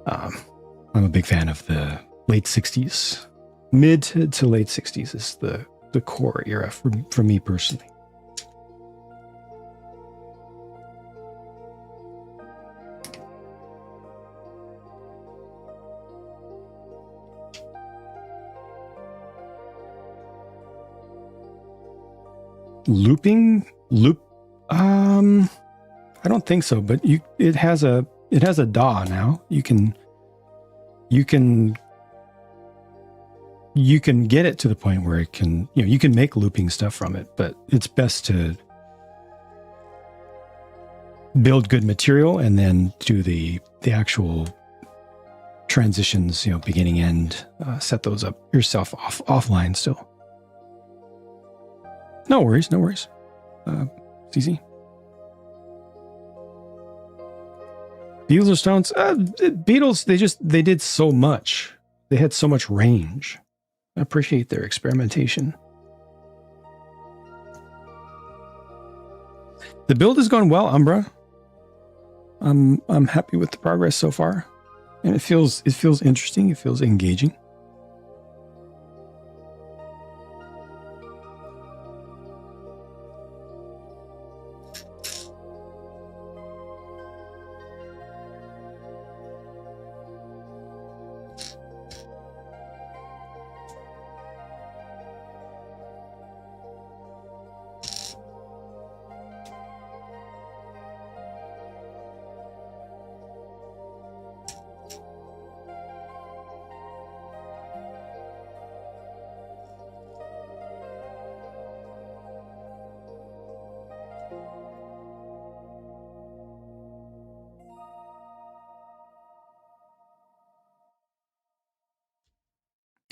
I'm a big fan of the late 60s. Mid to late 60s is the core era for me personally. Loop I don't think so, but it has a DAW now. You can get it to the point where it can, you can make looping stuff from it, but it's best to build good material and then do the actual transitions, beginning, end, set those up yourself offline still. No worries. It's easy. Beatles or Stones? Beatles, they did so much. They had so much range. I appreciate their experimentation. The build has gone well, Umbra. I'm happy with the progress so far. And it feels interesting, it feels engaging.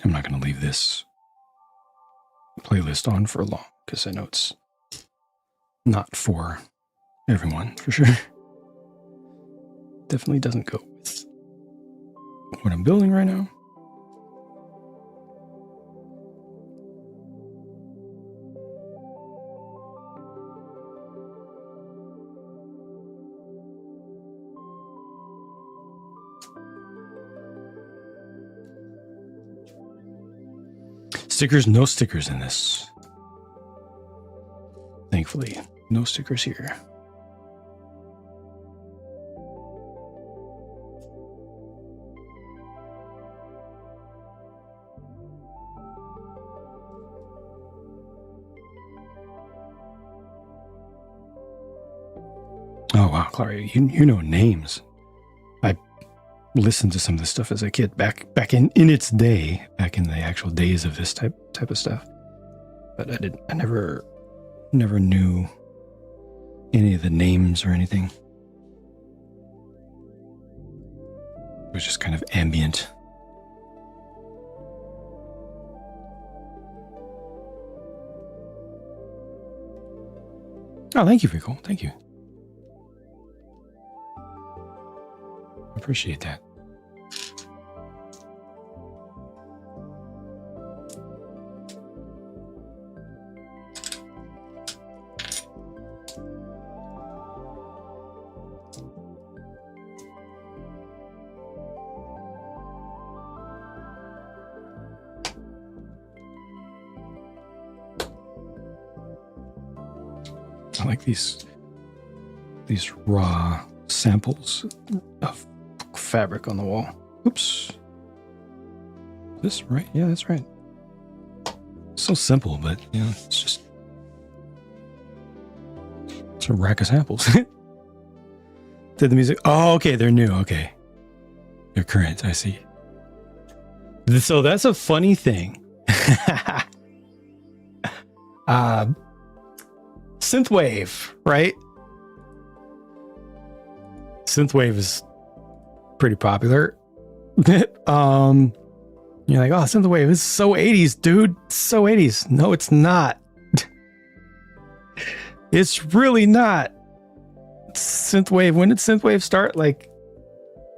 I'm not going to leave this playlist on for long because I know it's not for everyone, for sure. Definitely doesn't go with what I'm building right now. Stickers, no stickers in this. Thankfully, no stickers here. Oh wow, Clara, you know names. I listened to some of this stuff as a kid back in its day, back in the actual days of this type of stuff. But I never knew any of the names or anything. It was just kind of ambient. Oh, thank you, Rico. Thank you. Appreciate that. I like these raw samples of fabric on the wall. Oops. This right? Yeah, that's right. So simple, but it's a rack of samples. Did the music? Oh, okay, they're new. Okay, they're current. I see. So that's a funny thing. Synthwave, right? Synthwave is pretty popular. You're like, oh, synthwave is so 80s, dude. It's so 80s. No, it's not. It's really not. Synthwave. When did synthwave start? Like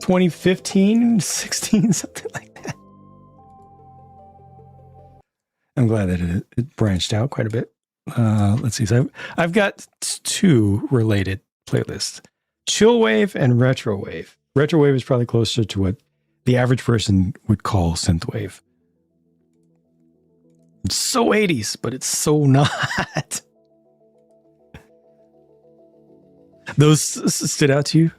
2015, 16, something like that. I'm glad that it branched out quite a bit. Let's see. So I've got two related playlists: chillwave and retrowave. Retrowave is probably closer to what the average person would call synthwave. It's so 80s, but it's so not. Those stood out to you?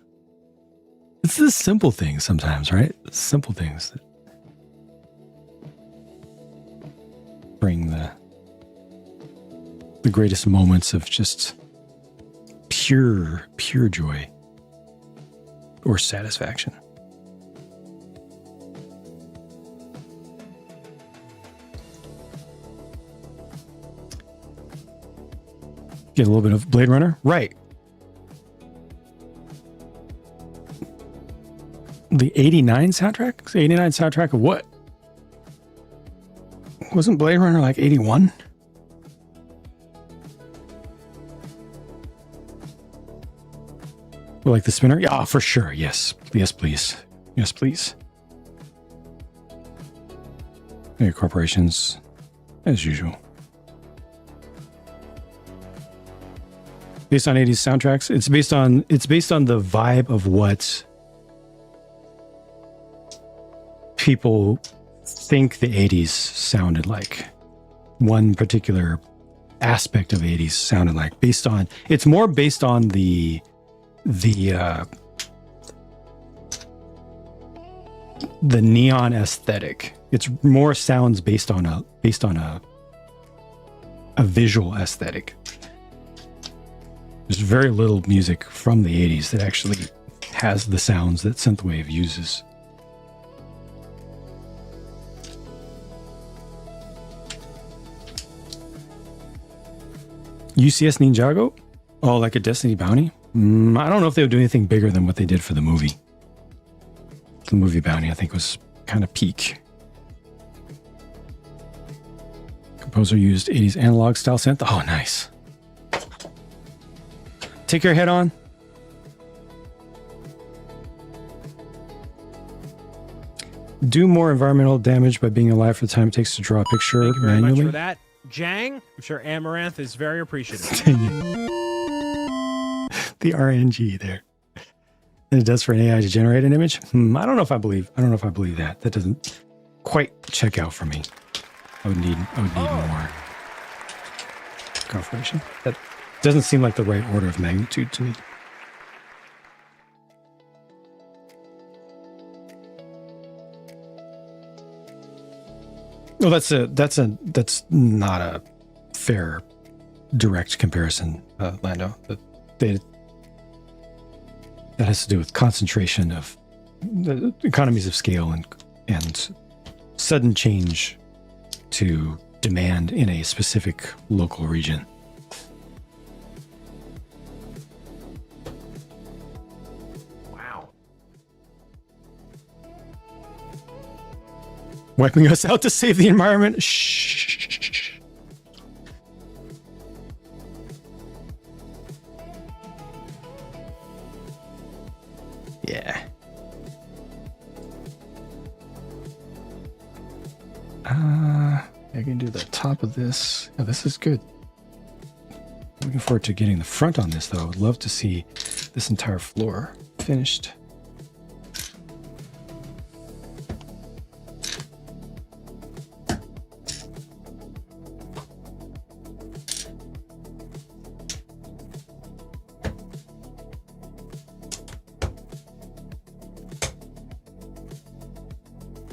It's the simple things sometimes, right? Simple things that bring the greatest moments of just pure joy or satisfaction. Get a little bit of Blade Runner, right? The 89 soundtrack? The 89 soundtrack of what? Wasn't Blade Runner like 81? Well, like the spinner? Yeah, for sure. Yes. Yes, please. Yes, please. Yeah, corporations, as usual. Based on 80s soundtracks? It's based on the vibe of what people think the 80s sounded like. One particular aspect of 80s sounded like. It's more based on the neon aesthetic. It's more sounds based on a visual aesthetic. There's very little music from the 80s that actually has the sounds that synthwave uses. UCS Ninjago? Oh, like a Destiny Bounty? I don't know if they would do anything bigger than what they did for the movie. The movie Bounty, I think, was kind of peak. Composer used 80s analog style synth. Oh, nice. Take your head on. Do more environmental damage by being alive for the time it takes to draw a picture Thank you very manually. much for that, Jang. I'm sure Amaranth is very appreciative. The RNG there. And it does for an AI to generate an image. I don't know if I believe that. That doesn't quite check out for me. I would need more confirmation. That doesn't seem like the right order of magnitude to me. Well, that's not a fair, direct comparison, Lando. That has to do with concentration of the economies of scale and sudden change to demand in a specific local region. Wow. Wiping us out to save the environment. Shh. Yeah. I can do the top of this. Oh, this is good. Looking forward to getting the front on this, though. I would love to see this entire floor finished.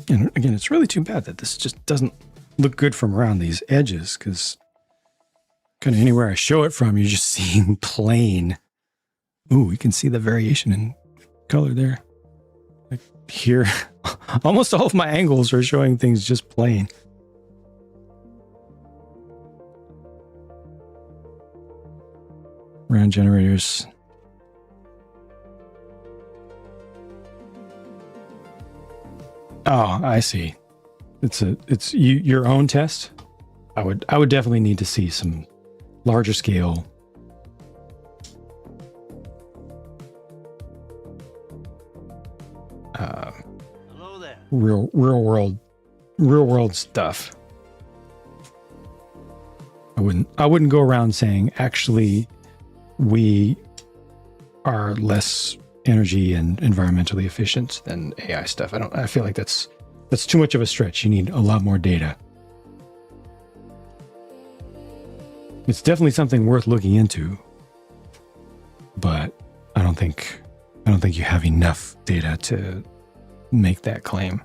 And again, it's really too bad that this just doesn't look good from around these edges, because kind of anywhere I show it from, you're just seeing plain. Ooh, you can see the variation in color there. Like here, almost all of my angles are showing things just plain. Round generators. Oh, I see. It's your own test. I would definitely need to see some larger scale. Hello there. Real world stuff. I wouldn't go around saying actually we are less energy and environmentally efficient than AI stuff. I feel like that's too much of a stretch. You need a lot more data. It's definitely something worth looking into, but I don't think you have enough data to make that claim.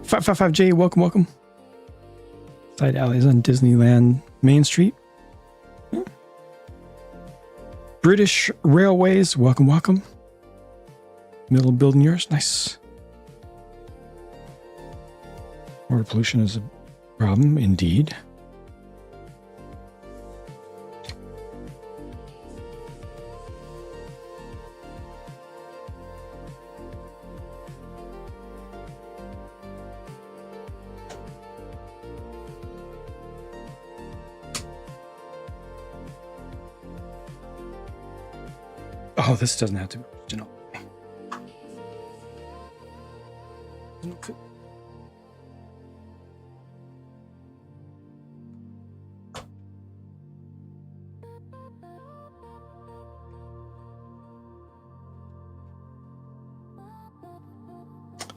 555J, welcome. Side alleys on Disneyland Main Street. British Railways, welcome. Middle building yours, nice. Water pollution is a problem, indeed. Oh, this doesn't have to be original. Okay.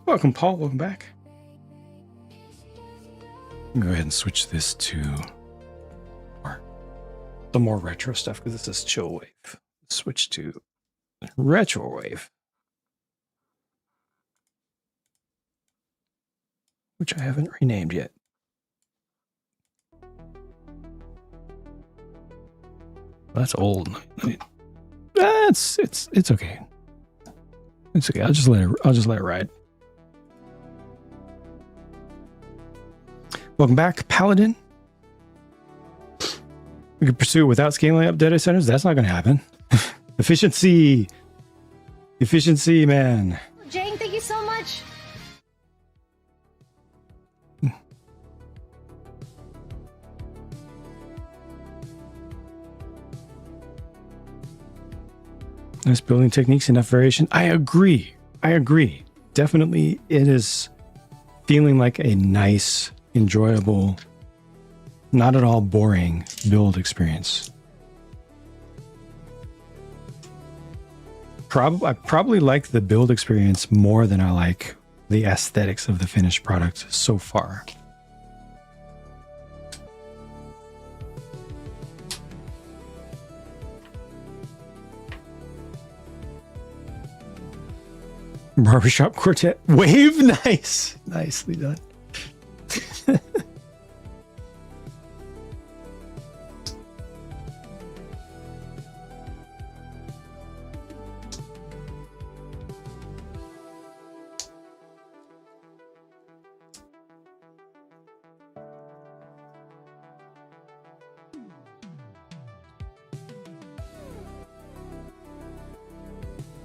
Welcome, Paul. Welcome back. Go ahead and switch this to the more retro stuff because this is chill wave. Switch to retro wave, which I haven't renamed yet. That's old. It's okay. It's okay. I'll just let it ride. Welcome back, Paladin. We could pursue it without scaling up data centers. That's not going to happen. Efficiency, man. Jang, thank you so much. Nice building techniques, enough variation. I agree. Definitely, it is feeling like a nice, enjoyable, not at all boring build experience. I probably like the build experience more than I like the aesthetics of the finished product so far. Barbershop Quartet Wave, nice. Nicely done.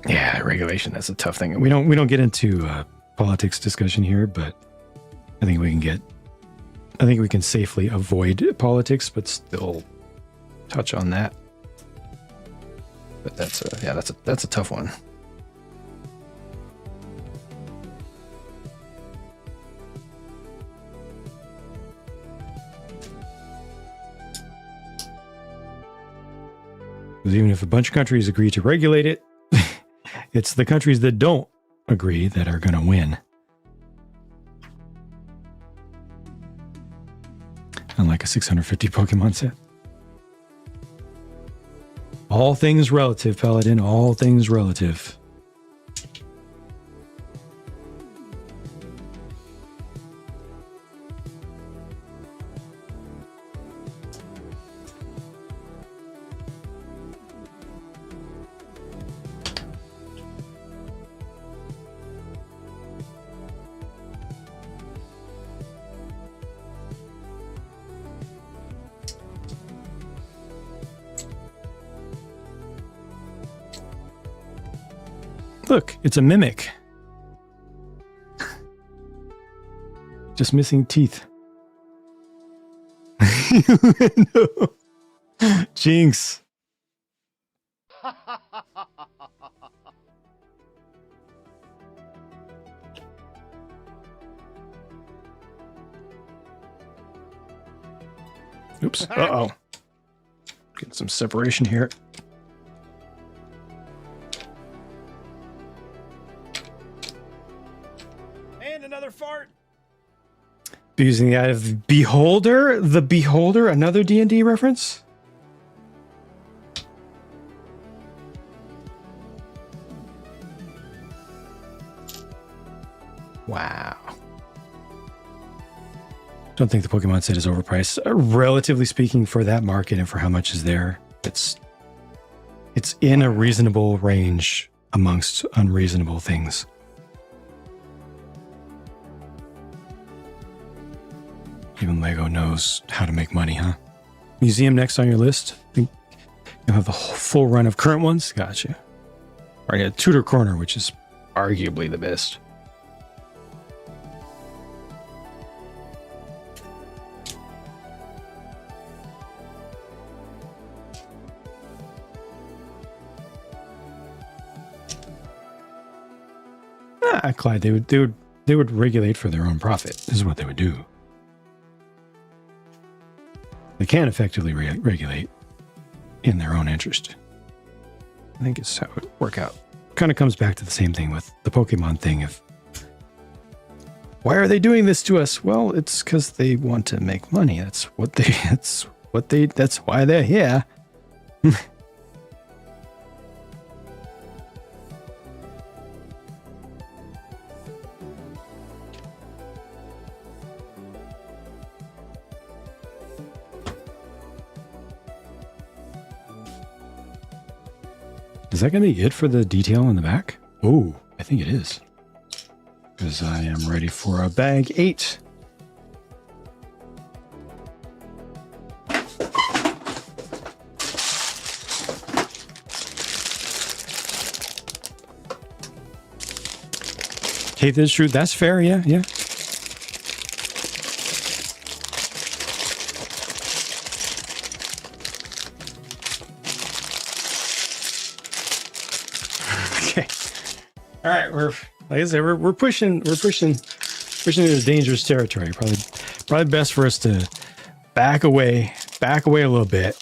Yeah, regulation, that's a tough thing. We don't get into politics discussion here, but I think we can safely avoid politics, but still touch on that. But that's a tough one. Because even if a bunch of countries agree to regulate it, it's the countries that don't agree that are going to win. Unlike a 650 Pokemon set. All things relative, Paladin. All things relative. Look, it's a mimic. Just missing teeth. No. Jinx. Oops. Uh-oh. Getting some separation here. And another fart. Using the eye of the beholder. The beholder, another D&D reference? Wow. Don't think the Pokemon set is overpriced. Relatively speaking, for that market and for how much is there, it's in a reasonable range amongst unreasonable things. Even Lego knows how to make money, huh? Museum next on your list? I think you'll have the whole full run of current ones? Gotcha. Alright, yeah, Tudor Corner, which is arguably the best. Clyde, they would regulate for their own profit. This is what they would do. They can effectively regulate in their own interest. I think it's how it would work out. Kind of comes back to the same thing with the Pokemon thing of why are they doing this to us? Well, it's because they want to make money. That's why they're here. Is that going to be it for the detail in the back? Oh, I think it is. Because I am ready for a bag 8. Kate, that's true. That's fair. Yeah, yeah. All right, like I said, we're pushing into dangerous territory. Probably best for us to back away a little bit.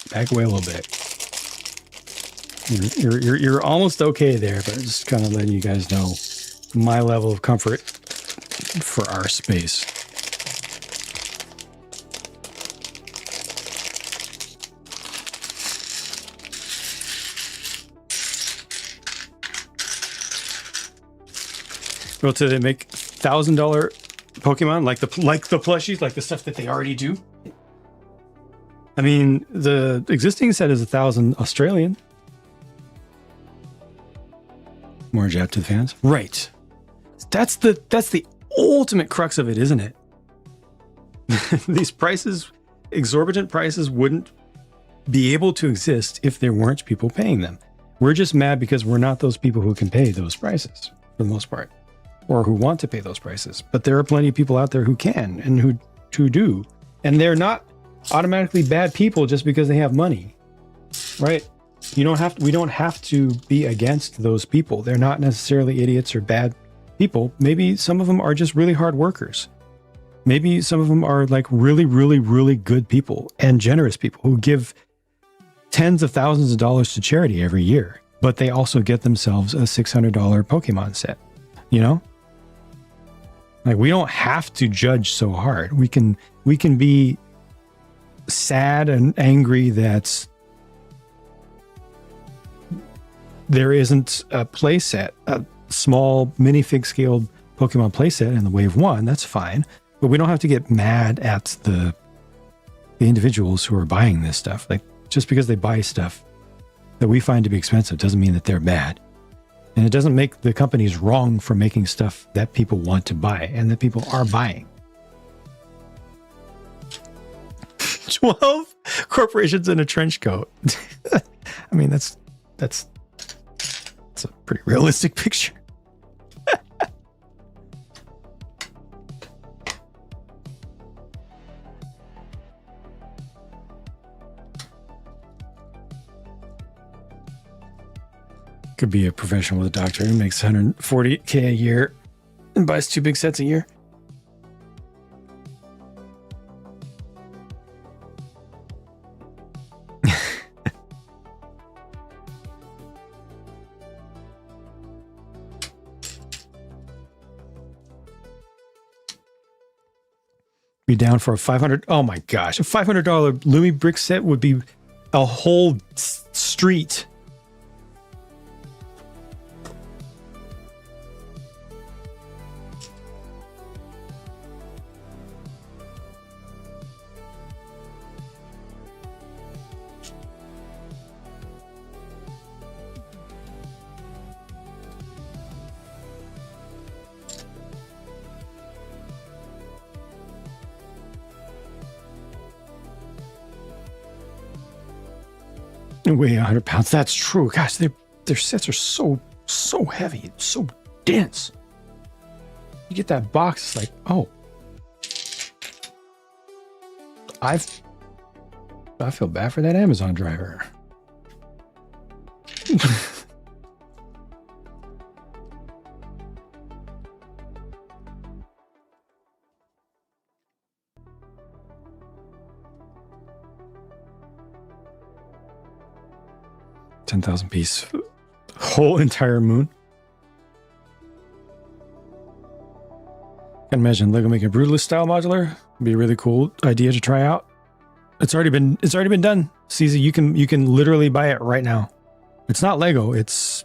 You're almost okay there, but just kind of letting you guys know my level of comfort for our space. Well, do they make $1,000 Pokemon like the plushies, like the stuff that they already do? I mean, the existing set is 1,000 Australian. More jab to the fans, right? That's the ultimate crux of it, isn't it? These prices, exorbitant prices, wouldn't be able to exist if there weren't people paying them. We're just mad because we're not those people who can pay those prices for the most part, or who want to pay those prices. But there are plenty of people out there who can and who do, and they're not automatically bad people just because they have money, right? We don't have to be against those people. They're not necessarily idiots or bad people. Maybe some of them are just really hard workers. Maybe some of them are like really, really, really good people and generous people who give tens of thousands of dollars to charity every year, but they also get themselves a $600 Pokemon set, you know? Like, we don't have to judge so hard. We can be sad and angry that there isn't a playset, a small minifig scaled Pokemon playset in the Wave 1. That's fine. But we don't have to get mad at the individuals who are buying this stuff. Like, just because they buy stuff that we find to be expensive doesn't mean that they're bad. And it doesn't make the companies wrong for making stuff that people want to buy and that people are buying. 12 corporations in a trench coat. I mean, that's a pretty realistic picture. Could be a professional with a doctor who makes $140K a year and buys 2 big sets a year. Be down for a $500. Oh my gosh, a $500 Lumi brick set would be a whole street. Weigh 100 pounds. That's true. Gosh, their sets are so heavy, so dense. You get that box, it's like, oh, I feel bad for that Amazon driver. $10,000 piece, whole entire moon. Can imagine Lego making a brutalist style modular. It'd be a really cool idea to try out. It's already been done. CZ, you can literally buy it right now. It's not Lego. It's,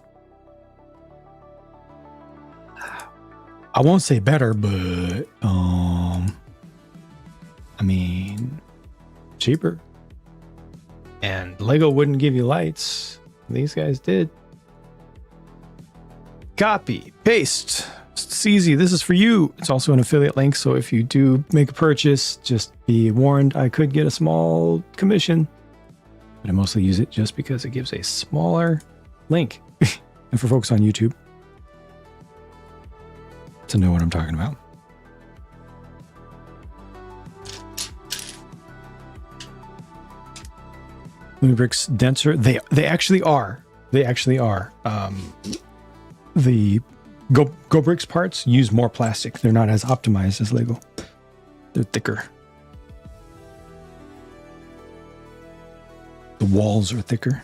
I won't say better, but I mean, cheaper. And Lego wouldn't give you lights. These guys did. Copy, paste. CZ, this is for you. It's also an affiliate link, so if you do make a purchase, just be warned I could get a small commission. But I mostly use it just because it gives a smaller link. And for folks on YouTube to know what I'm talking about. Lumi bricks denser. They actually are. They actually are. The Go Bricks parts use more plastic. They're not as optimized as Lego. They're thicker. The walls are thicker.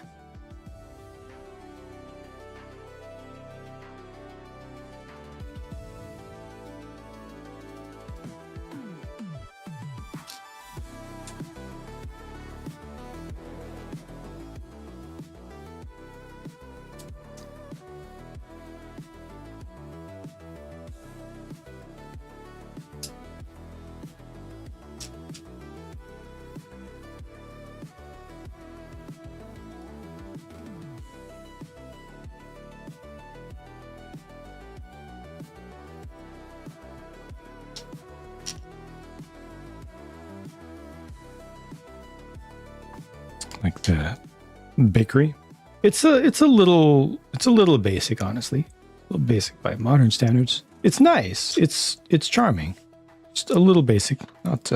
Like the bakery. It's a little basic, honestly. A little basic by modern standards. It's nice. It's charming. Just a little basic, not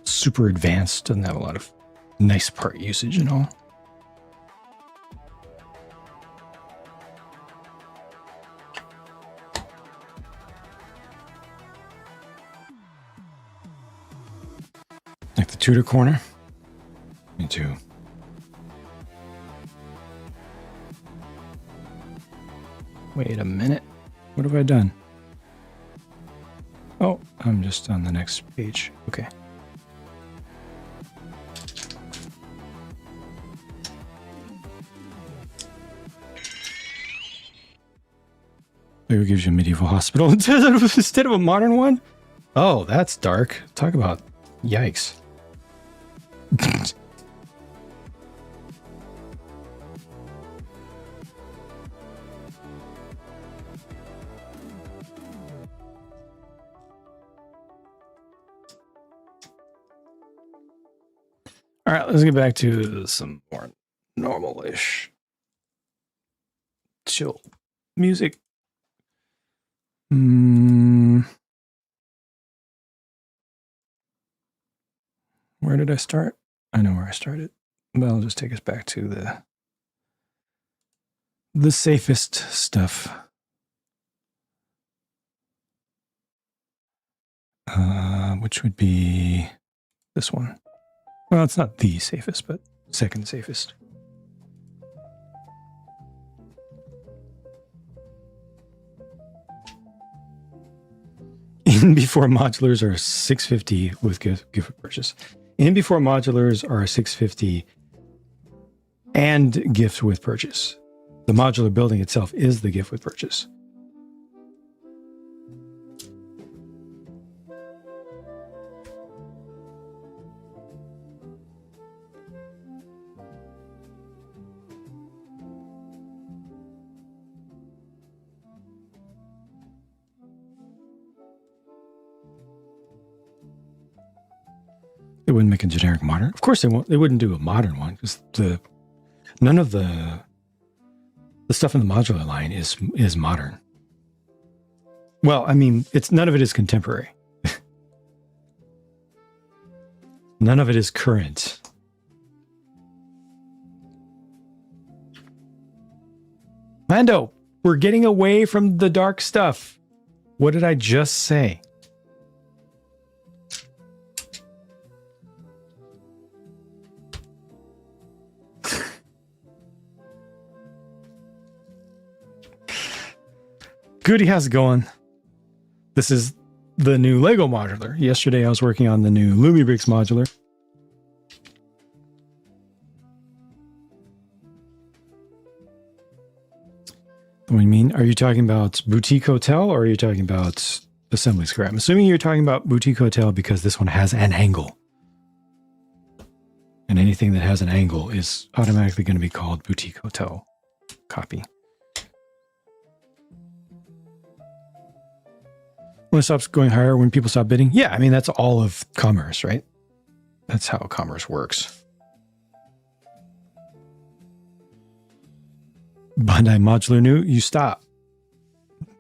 super advanced. Doesn't have a lot of nice part usage and all. Like the Tudor corner. Me too. Wait a minute. What have I done? Oh, I'm just on the next page. Okay. Lego gives you a medieval hospital instead of a modern one? Oh, that's dark. Talk about yikes. All right, let's get back to some more normal-ish chill music. Where did I start? I know where I started. Well, I'll just take us back to the safest stuff. Which would be this one. Well, it's not the safest, but second safest. In before modulars are $650 with gift with purchase. In before modulars are $650 and gift with purchase. The modular building itself is the gift with purchase. They wouldn't make a generic modern. Of course they won't. They wouldn't do a modern one because none of the stuff in the modular line is modern. Well, I mean, none of it is contemporary. None of it is current. Lando, we're getting away from the dark stuff. What did I just say? Goody, how's it going? This is the new Lego modular. Yesterday I was working on the new Lumibrix modular. What do you mean? Are you talking about Boutique Hotel or are you talking about Assembly Square? I'm assuming you're talking about Boutique Hotel because this one has an angle. And anything that has an angle is automatically going to be called Boutique Hotel copy. When it stops going higher, when people stop bidding? Yeah, I mean, that's all of commerce, right? That's how commerce works. Bandai Modular New, you stop.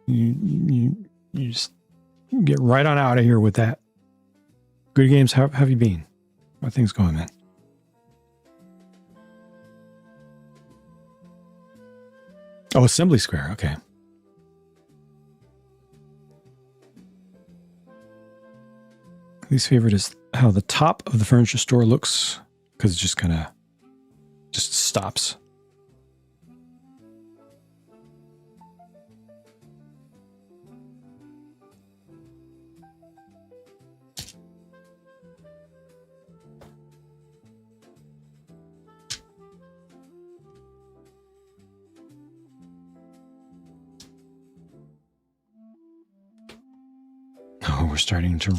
You just get right on out of here with that. Good games, how have you been? How are things going, man? Oh, Assembly Square, okay. Least favorite is how the top of the furniture store looks because it just kind of just stops. Oh, we're starting to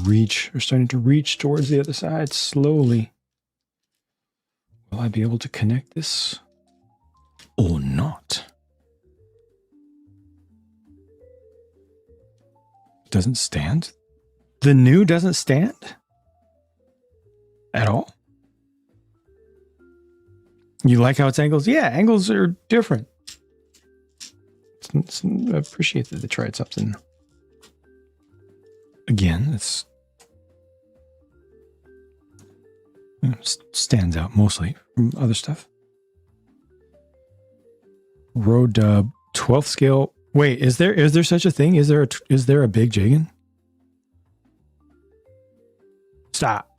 reach towards the other side slowly. Will I be able to connect this or not? Doesn't stand? The new doesn't stand? At all? You like how it's angles? Yeah, angles are different. I appreciate that they tried something. Again, it stands out mostly from other stuff. Road 12th scale. Wait, is there such a thing? Is there a big Jagan? Stop.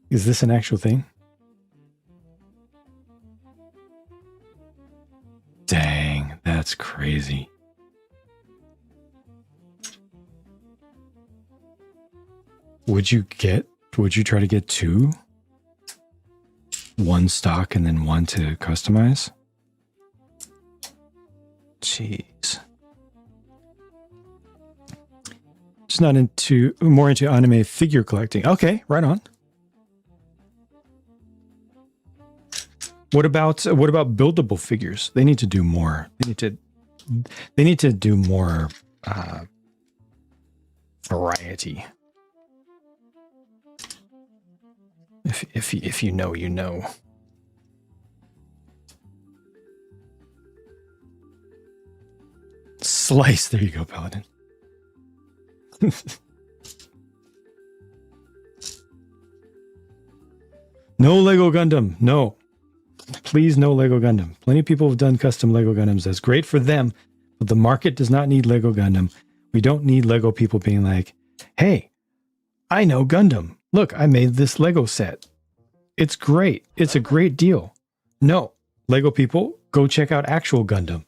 Is this an actual thing? Dang, that's crazy. Would you try to get two? One stock and then one to customize? Jeez. Just not more into anime figure collecting. Okay, right on. What about buildable figures? They need to do more. They need to do more variety. If you know, you know. Slice. There you go, Paladin. No Lego Gundam. No. Please, no Lego Gundam. Plenty of people have done custom Lego Gundams. That's great for them, but the market does not need Lego Gundam. We don't need Lego people being like, hey, I know Gundam. Look, I made this Lego set. It's great. It's a great deal. No. Lego people, go check out actual Gundam.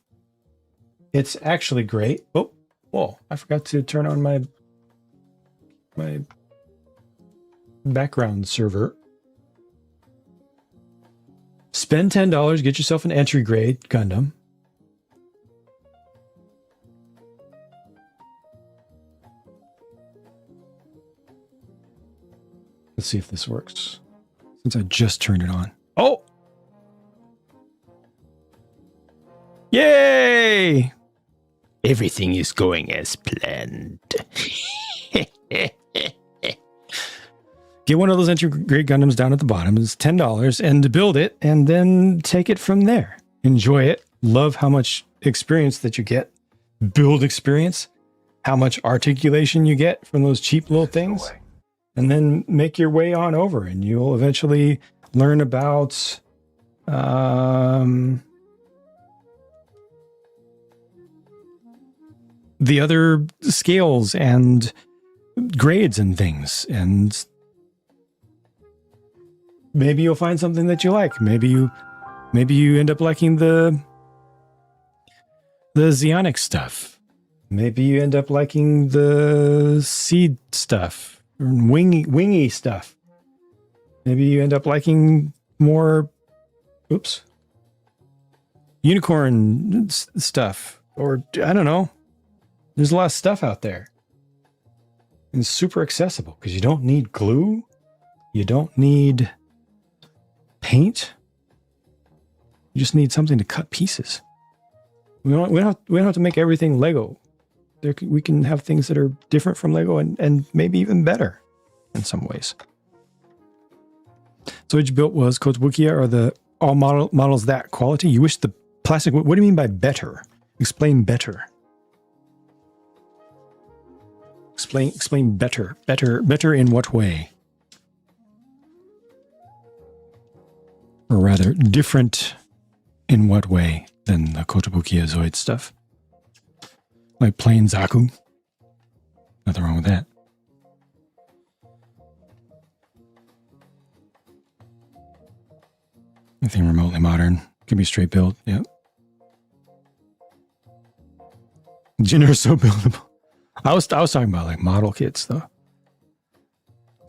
It's actually great. Oh, whoa. I forgot to turn on my background server. Spend $10, get yourself an entry grade Gundam. Let's see if this works. Since I just turned it on. Oh! Yay! Everything is going as planned. Get one of those entry grade Gundams down at the bottom. It's $10 and to build it and then take it from there. Enjoy it. Love how much experience that you get. Build experience. How much articulation you get from those cheap little things. And then make your way on over and you'll eventually learn about the other scales and grades and things, and maybe you'll find something that you like. Maybe you end up liking the Zionic stuff. Maybe you end up liking the seed stuff, or wingy stuff. Maybe you end up liking more, unicorn stuff, or I don't know. There's a lot of stuff out there. And it's super accessible because you don't need glue. You don't need paint. You just need something to cut pieces. We don't have to make everything Lego. We can have things that are different from Lego and maybe even better in some ways. So what you built was Kotobukiya are the all models that quality. You wish the plastic. What do you mean by better? Explain better. Explain better. Better in what way? Or rather, different in what way than the Kotobukiya Zoid stuff? Like plain Zaku? Nothing wrong with that. Anything remotely modern. Can be straight built, yep. Jinner so buildable. I was talking about like model kits though.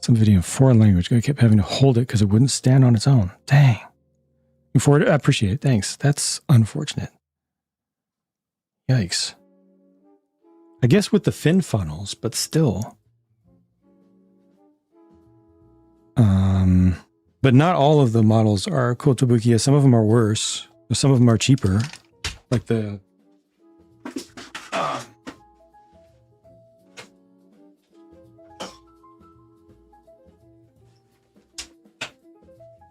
Some video in foreign language. I kept having to hold it because it wouldn't stand on its own. Dang. I appreciate it. Thanks. That's unfortunate. Yikes. I guess with the fin funnels, but still. But not all of the models are Kotobukiya. Some of them are worse. Some of them are cheaper. Like the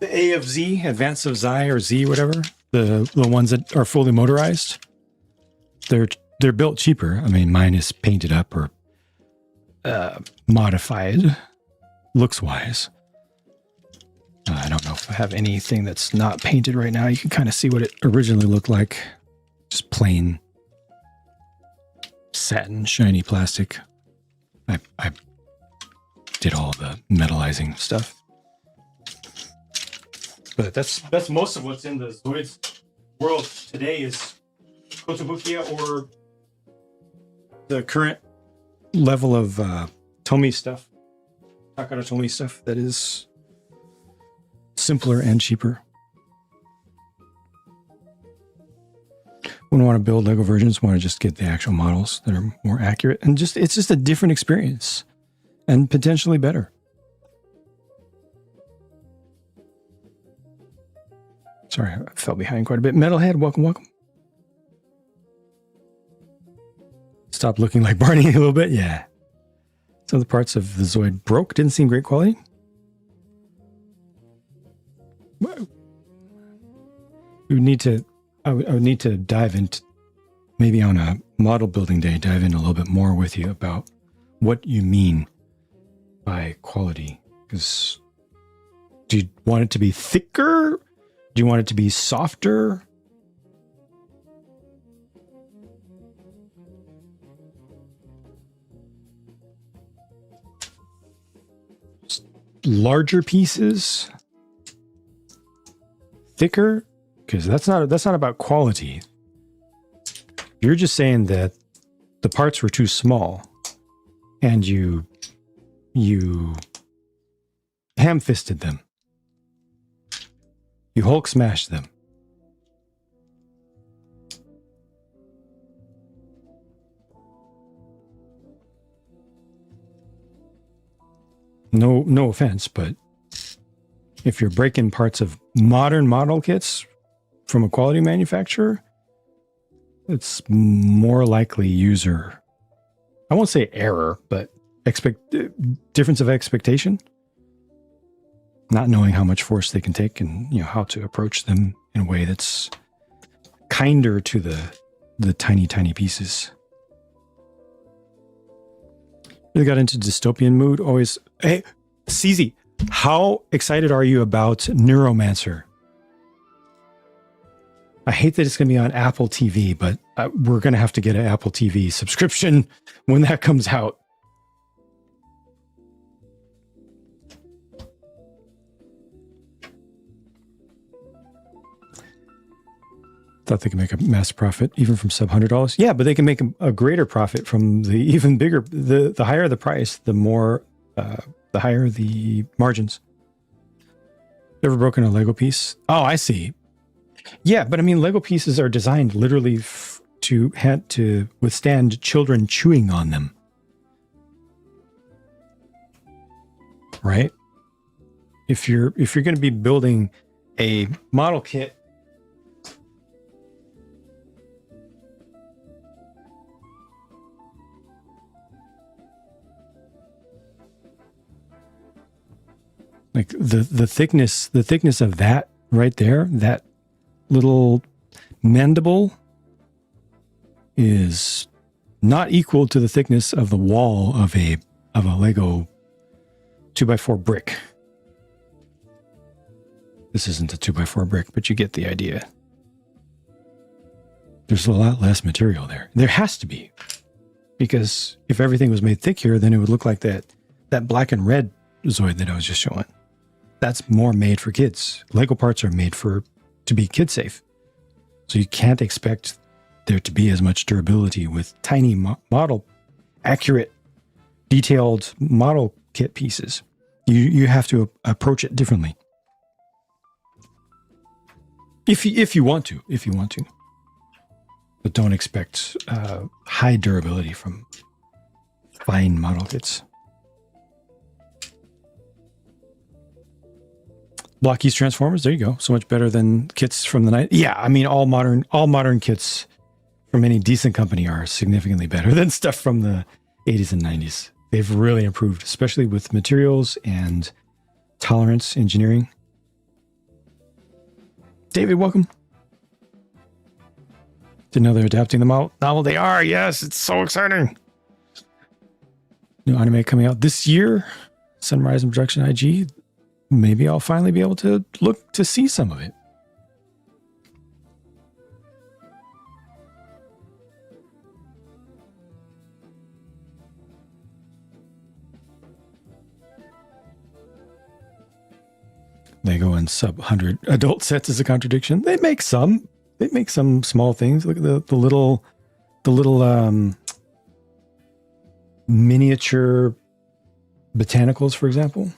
A of Z, Advance of Xi or Z, whatever. The ones that are fully motorized. They're built cheaper. I mean, mine is painted up or modified looks wise. I don't know if I have anything that's not painted right now. You can kind of see what it originally looked like. Just plain satin, shiny plastic. I did all the metallizing stuff. But that's most of what's in the Zoids world today is Kotobukiya or the current level of Tomy stuff, Takara Tomy stuff that is simpler and cheaper. Wouldn't want to build Lego versions, want to just get the actual models that are more accurate and it's just a different experience and potentially better. Sorry, I fell behind quite a bit. Metalhead, welcome. Stop looking like Barney a little bit. Yeah. Some of the parts of the Zoid broke. Didn't seem great quality. I would need to dive into maybe on a model building day, dive in a little bit more with you about what you mean by quality. Because do you want it to be thicker? Do you want it to be softer? Larger pieces? Thicker? Because that's not about quality. You're just saying that the parts were too small and you ham-fisted them. You Hulk smashed them. No offense, but if you're breaking parts of modern model kits from a quality manufacturer, it's more likely user, I won't say error, but difference of expectation. Not knowing how much force they can take and how to approach them in a way that's kinder to the tiny pieces. Really got into dystopian mood. Always. Hey, CZ, how excited are you about Neuromancer? I hate that it's going to be on Apple TV, but we're going to have to get an Apple TV subscription when that comes out. Thought they could make a mass profit even from sub $100. Yeah, but they can make a greater profit from the even bigger. The higher the price, the more, the higher the margins. Ever broken a Lego piece? Oh, I see. Yeah, but I mean, Lego pieces are designed literally to withstand children chewing on them, right? If you're going to be building a model kit. Like the thickness of that right there, that little mandible is not equal to the thickness of the wall of a Lego 2x4 brick. This isn't a 2x4 brick, but you get the idea. There's a lot less material there. There has to be. Because if everything was made thicker, then it would look like that black and red Zoid that I was just showing. That's more made for kids. Lego parts are made to be kid safe. So you can't expect there to be as much durability with tiny model, accurate, detailed model kit pieces. You have to approach it differently. If you want to. But don't expect high durability from fine model kits. Block keys transformers, there you go. So much better than kits from the night. Yeah, I mean, all modern kits from any decent company are significantly better than stuff from the 80s and 90s. They've really improved, especially with materials and tolerance engineering. David, welcome. Didn't know they're adapting them out. Novel, they are. Yes, it's so exciting. New anime coming out this year. Sunrise and Production IG. Maybe I'll finally be able to look to see some of it. They go in sub 100 adult sets as a contradiction. They make some small things. Look at the little miniature botanicals, for example.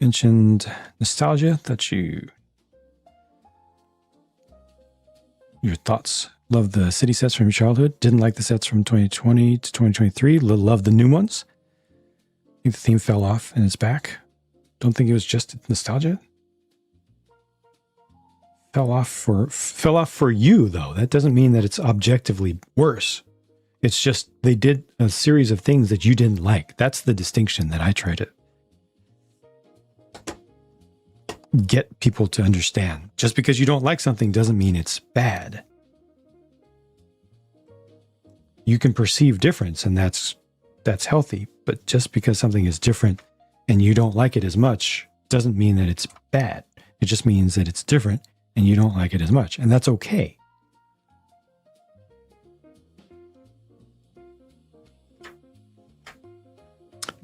Mentioned nostalgia. Thought your thoughts. Love the city sets from your childhood. Didn't like the sets from 2020 to 2023. Love the new ones. I think the theme fell off and it's back. Don't think it was just nostalgia. Fell off for you though. That doesn't mean that it's objectively worse. It's just they did a series of things that you didn't like. That's the distinction that I try to get people to understand. Just because you don't like something doesn't mean it's bad. You can perceive difference, and that's healthy. But just because something is different and you don't like it as much doesn't mean that it's bad. It just means that it's different and you don't like it as much, and that's okay.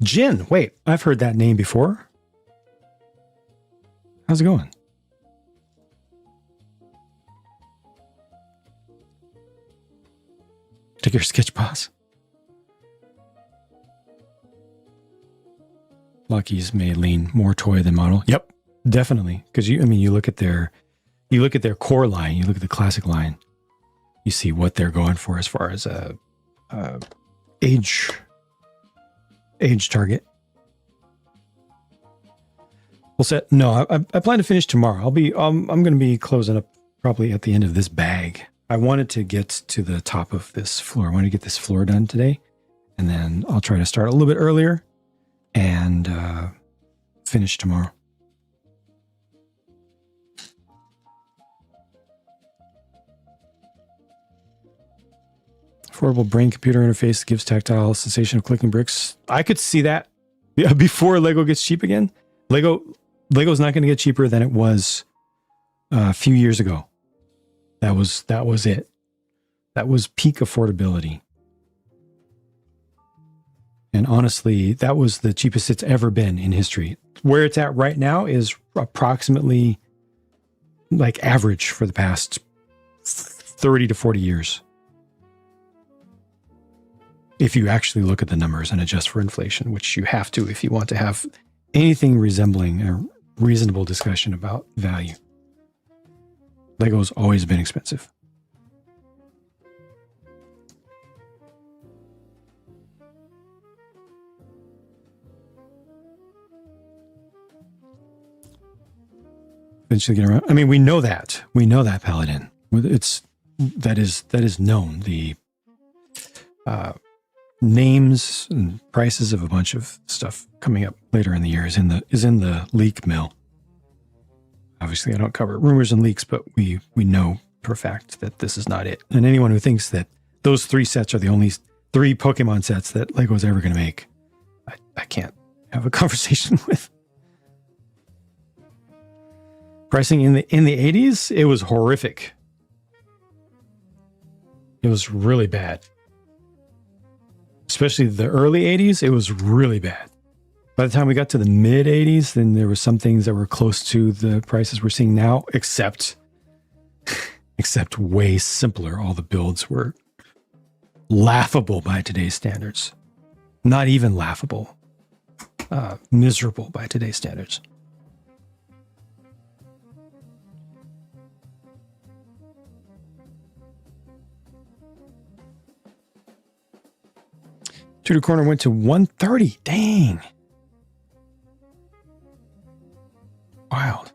Jin, wait, I've heard that name before. How's it going? Take your sketch pause. Lucky's may lean more toy than model. Yep, definitely. Because you look at their core line, you look at the classic line, you see what they're going for as far as a age target. Well, set. No, I plan to finish tomorrow. I'm going to be closing up probably at the end of this bag. I wanted to get to the top of this floor. I want to get this floor done today, and then I'll try to start a little bit earlier and finish tomorrow. Affordable brain-computer interface gives tactile sensation of clicking bricks. I could see that. Yeah, before Lego gets cheap again. Lego's not going to get cheaper than it was a few years ago. That was it. That was peak affordability. And honestly, that was the cheapest it's ever been in history. Where it's at right now is approximately like average for the past 30 to 40 years. If you actually look at the numbers and adjust for inflation, which you have to if you want to have anything resembling a reasonable discussion about value. Lego's always been expensive. Eventually get around. I mean, we know that. We know that, Paladin. That is known. The names and prices of a bunch of stuff coming up later in the year is in the leak mill. Obviously, I don't cover rumors and leaks, but we know for a fact that this is not it. And anyone who thinks that those 3 sets are the only 3 Pokemon sets that Lego's ever going to make, I can't have a conversation with. Pricing in the 80s, it was horrific. It was really bad. Especially the early 80s, it was really bad. By the time we got to the mid 80s, then there were some things that were close to the prices we're seeing now, except way simpler. All the builds were laughable by today's standards. Not even laughable. Miserable by today's standards. Tudor Corner went to 130. Dang. Wild.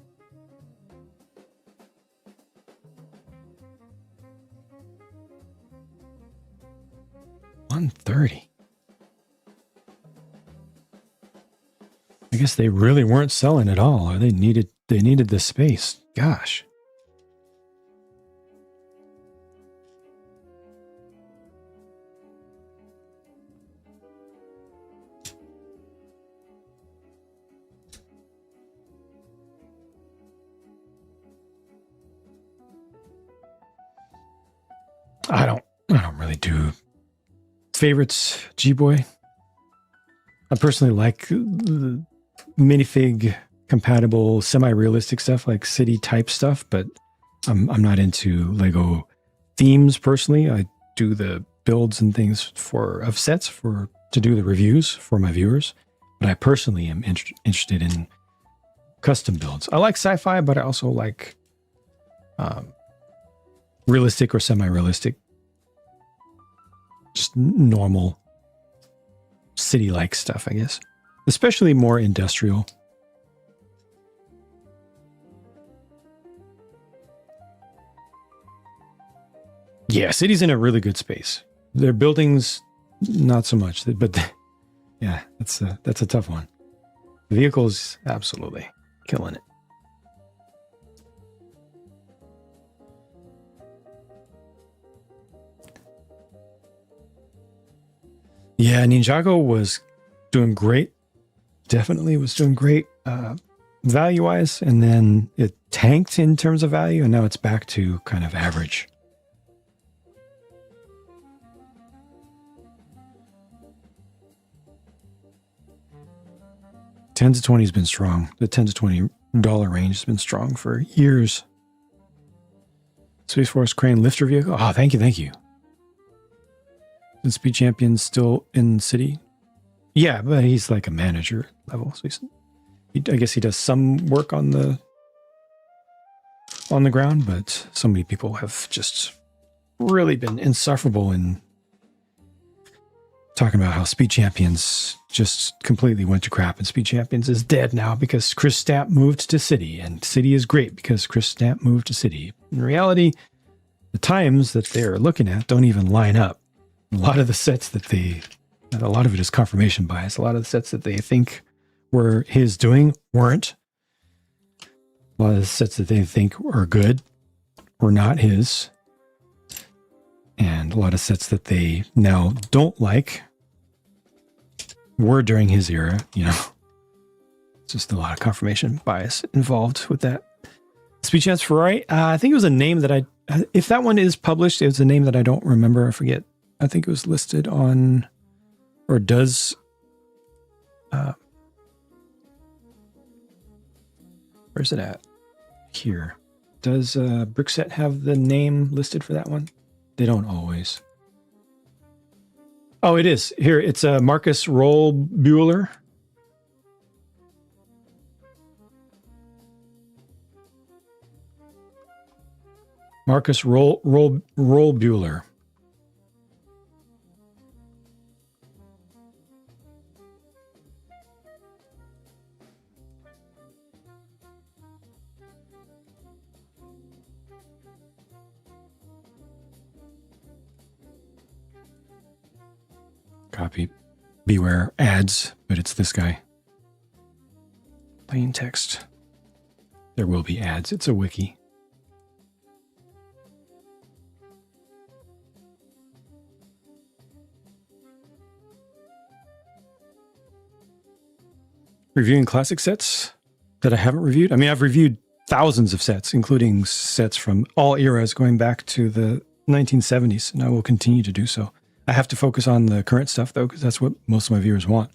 $130. I guess they really weren't selling at all, or they needed the space. Gosh. I don't really do favorites, G-Boy. I personally like the minifig compatible, semi-realistic stuff like city type stuff, but I'm not into Lego themes personally. I do the builds and things of sets to do the reviews for my viewers, but I personally am interested in custom builds. I like sci-fi, but I also like realistic or semi-realistic, just normal city-like stuff, I guess. Especially more industrial. Yeah, city's in a really good space. Their buildings, not so much, but yeah, that's a tough one. Vehicles, absolutely killing it. Yeah, Ninjago was doing great. Definitely was doing great value-wise, and then it tanked in terms of value, and now it's back to kind of average. $10 to 20 has been strong. The $10 to $20 range has been strong for years. Space Force Crane lifter vehicle. Oh, thank you, thank you. Is Speed Champion still in the city? Yeah, but he's like a manager level. So I guess he does some work on the ground, but so many people have just really been insufferable in talking about how Speed Champions just completely went to crap, and Speed Champions is dead now because Chris Stamp moved to City, and City is great because Chris Stamp moved to City. In reality, the times that they're looking at don't even line up. A lot of the sets that a lot of it is confirmation bias. A lot of the sets that they think were his doing weren't. A lot of the sets that they think are good were not his. And a lot of sets that they now don't like were during his era, you know. It's just a lot of confirmation bias involved with that. Speed Chance Ferrari, I think it was a name that if that one is published, it was a name that I don't remember. I forget. I think it was listed on, or does, where's it at? Here. Does Brickset have the name listed for that one? They don't always. Oh, it is. Here, it's Marcus Rollbuehler. Marcus Rollbuehler. Copy. Beware ads, but it's this guy. Plain text. There will be ads. It's a wiki. Reviewing classic sets that I haven't reviewed. I mean, I've reviewed thousands of sets, including sets from all eras going back to the 1970s, and I will continue to do so. I have to focus on the current stuff, though, because that's what most of my viewers want.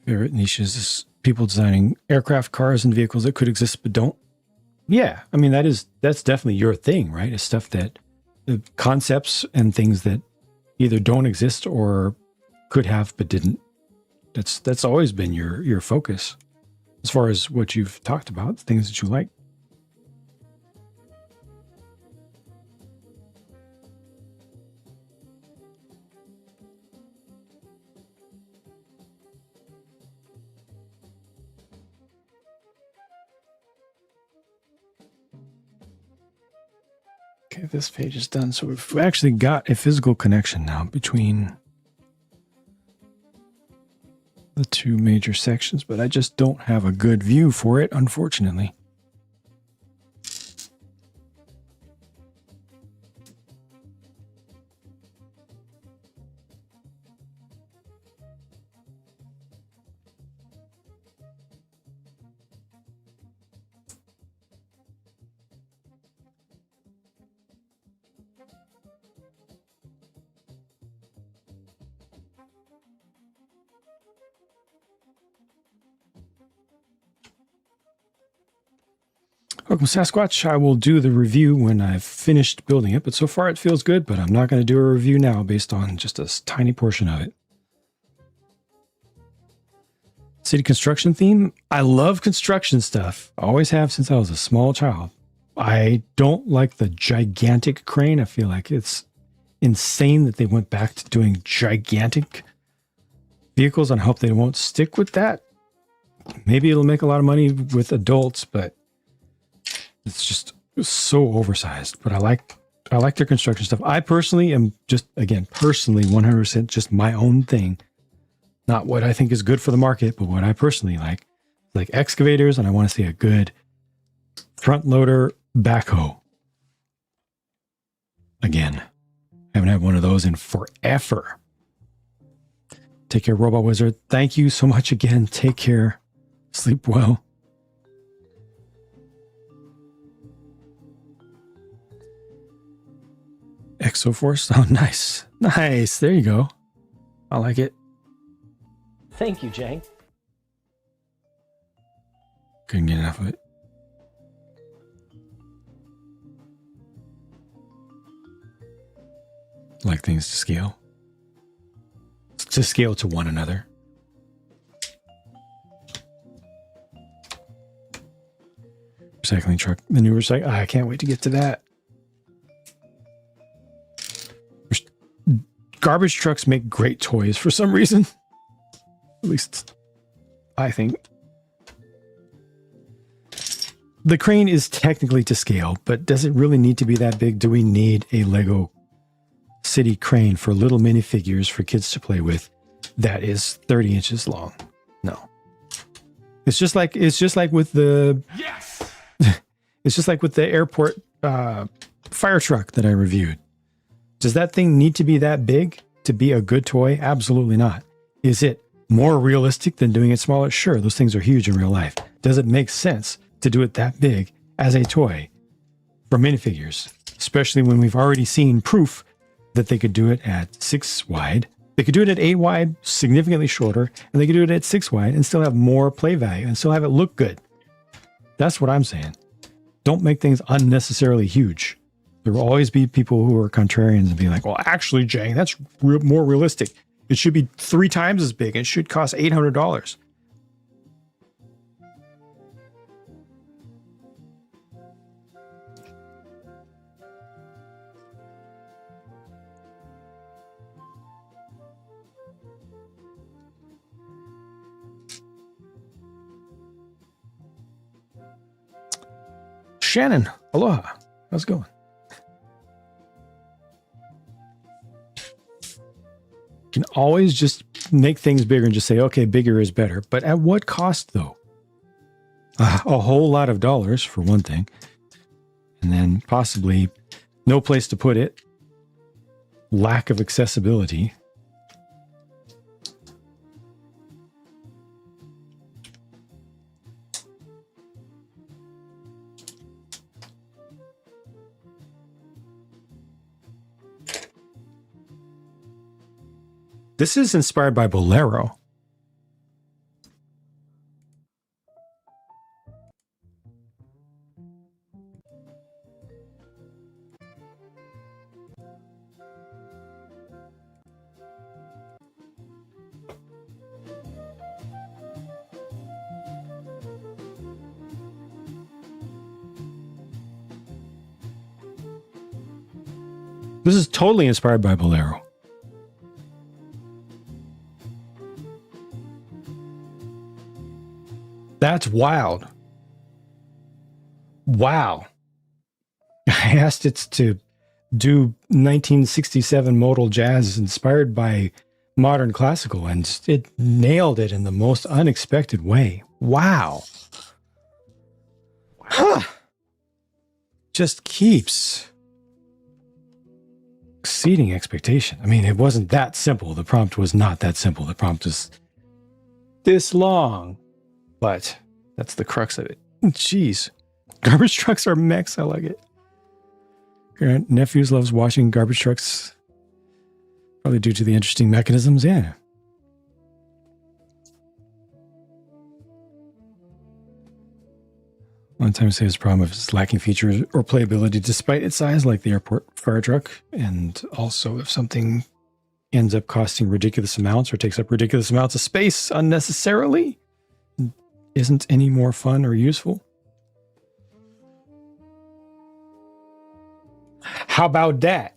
Favorite niches is people designing aircraft, cars, and vehicles that could exist but don't. Yeah, I mean, that's definitely your thing, right? It's stuff that the concepts and things that either don't exist or could have but didn't. That's always been your focus. As far as what you've talked about, things that you like. Okay, this page is done. So we've actually got a physical connection now between the two major sections, but I just don't have a good view for it, unfortunately. Welcome, Sasquatch. I will do the review when I've finished building it, but so far it feels good, but I'm not going to do a review now based on just a tiny portion of it. City construction theme. I love construction stuff. I always have since I was a small child. I don't like the gigantic crane. I feel like it's insane that they went back to doing gigantic vehicles, and I hope they won't stick with that. Maybe it'll make a lot of money with adults, but it's just so oversized. But I like their construction stuff. I personally am just, again, personally 100% just my own thing. Not what I think is good for the market, but what I personally like. Like excavators, and I want to see a good Front loader backhoe. Again, haven't had one of those in forever. Take care, Robot Wizard. Thank you so much again. Take care. Sleep well. Exoforce. Oh, nice. Nice. There you go. I like it. Thank you, Jang. Couldn't get enough of it. Like things to scale. To scale to one another. Recycling truck. The new recycle. I can't wait to get to that. Garbage trucks make great toys for some reason. At least I think. The crane is technically to scale, but does it really need to be that big? Do we need a Lego City crane for little minifigures for kids to play with that is 30 inches long? No. It's just like with the it's just like with the airport fire truck that I reviewed. Does that thing need to be that big to be a good toy? Absolutely not. Is it more realistic than doing it smaller? Sure, those things are huge in real life. Does it make sense to do it that big as a toy for minifigures? Especially when we've already seen proof that they could do it at 6 wide. They could do it at 8 wide, significantly shorter, and they could do it at 6 wide and still have more play value and still have it look good. That's what I'm saying. Don't make things unnecessarily huge. There will always be people who are contrarians and be like, well, actually, Jang, that's more realistic. It should be 3 times as big. It should cost $800. Shannon, aloha. How's it going? You can always just make things bigger and just say, okay, bigger is better. But at what cost, though? A whole lot of dollars, for one thing. And then possibly no place to put it. Lack of accessibility. This is inspired by Bolero. This is totally inspired by Bolero. That's wild. Wow. I asked it to do 1967 modal jazz inspired by modern classical, and it nailed it in the most unexpected way. Wow. Huh. Just keeps exceeding expectation. I mean, it wasn't that simple. The prompt was not that simple. The prompt was this long. But that's the crux of it. Jeez. Garbage trucks are mechs. I like it. Grant Nephews loves watching garbage trucks. Probably due to the interesting mechanisms. Yeah. One time say his problem if it's lacking features or playability despite its size, like the airport fire truck. And also if something ends up costing ridiculous amounts or takes up ridiculous amounts of space unnecessarily, isn't any more fun or useful. How about that?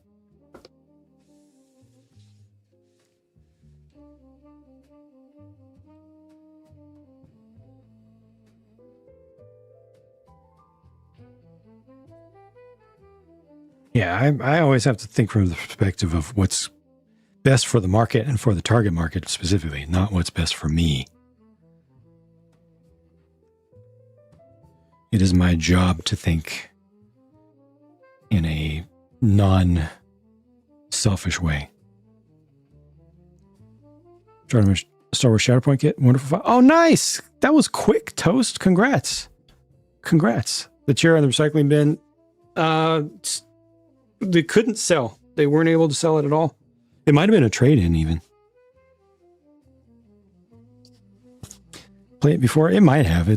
Yeah, I always have to think from the perspective of what's best for the market and for the target market specifically, not what's best for me. It is my job to think in a non-selfish way. Star Wars Shatterpoint kit, wonderful. Oh, nice! That was quick, Toast. Congrats. The chair and the recycling bin, they couldn't sell. They weren't able to sell it at all. It might have been a trade-in even. Play it before? It might have.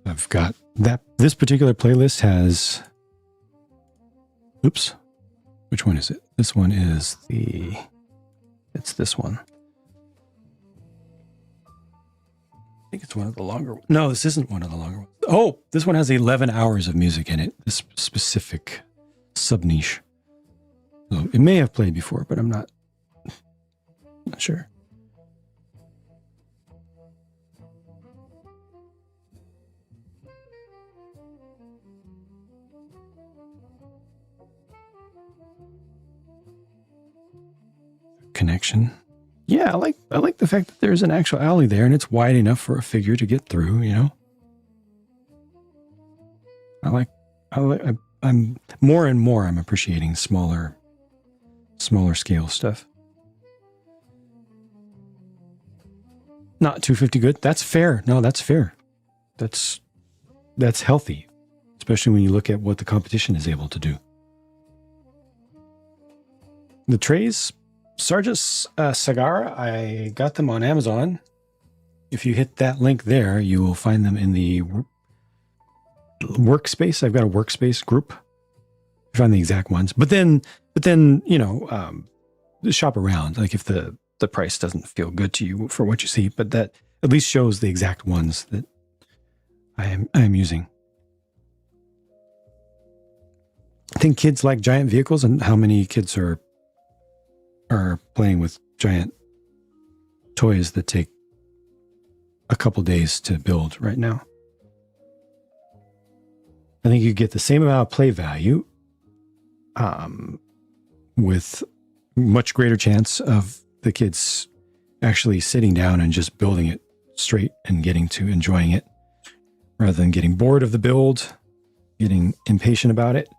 I've got that. This particular playlist has, oops, which one is it? This one is it's this one. I think it's one of the longer ones. No, this isn't one of the longer ones. Oh, this one has 11 hours of music in it. This specific sub-niche. So it may have played before, but I'm not sure. Connection. Yeah, I like the fact that there's an actual alley there and it's wide enough for a figure to get through, you know? I'm more and more I'm appreciating smaller scale stuff. Not 250 good. That's fair. No, that's fair. That's healthy, especially when you look at what the competition is able to do. The trays, Sergeant Sagara, I got them on Amazon. If you hit that link there, you will find them in the workspace. I've got a workspace group. You find the exact ones, but then you know, shop around. Like if the price doesn't feel good to you for what you see, but that at least shows the exact ones that I am using. I think kids like giant vehicles, and how many kids are playing with giant toys that take a couple days to build right now. I think you get the same amount of play value with much greater chance of the kids actually sitting down and just building it straight and getting to enjoying it rather than getting bored of the build, getting impatient about it,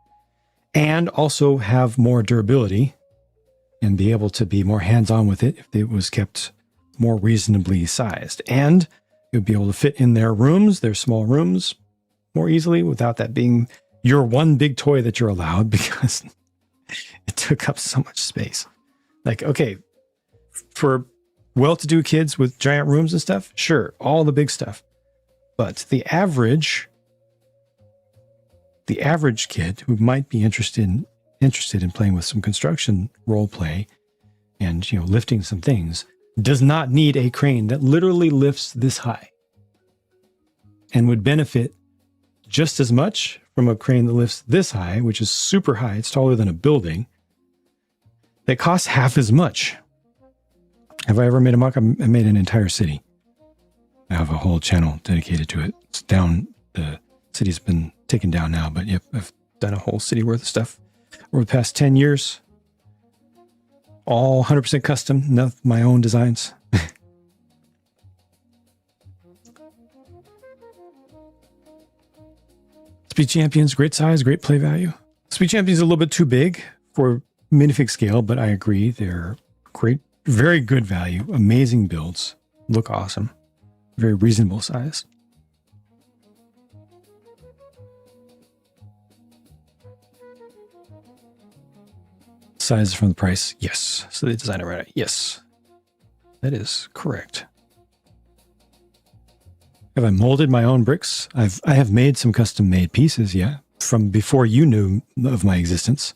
and also have more durability and be able to be more hands-on with it if it was kept more reasonably sized. And it would be able to fit in their rooms, their small rooms, more easily without that being your one big toy that you're allowed because it took up so much space. Like, okay, for well-to-do kids with giant rooms and stuff, sure, all the big stuff. But the average kid who might be interested in playing with some construction role play and, you know, lifting some things does not need a crane that literally lifts this high and would benefit just as much from a crane that lifts this high, which is super high. It's taller than a building. That costs half as much. Have I ever made a mock? I made an entire city. I have a whole channel dedicated to it. It's down. The city's been taken down now, but yep, I've done a whole city worth of stuff over the past 10 years. All 100% custom, not my own designs. Speed Champions, great size, great play value. Speed Champions a little bit too big for minifig scale, but I agree. They're great, very good value, amazing builds, look awesome, very reasonable size. Size from the price, yes. So they designed it right. Yes, that is correct. Have I molded my own bricks? I have made some custom made pieces, yeah, from before you knew of my existence.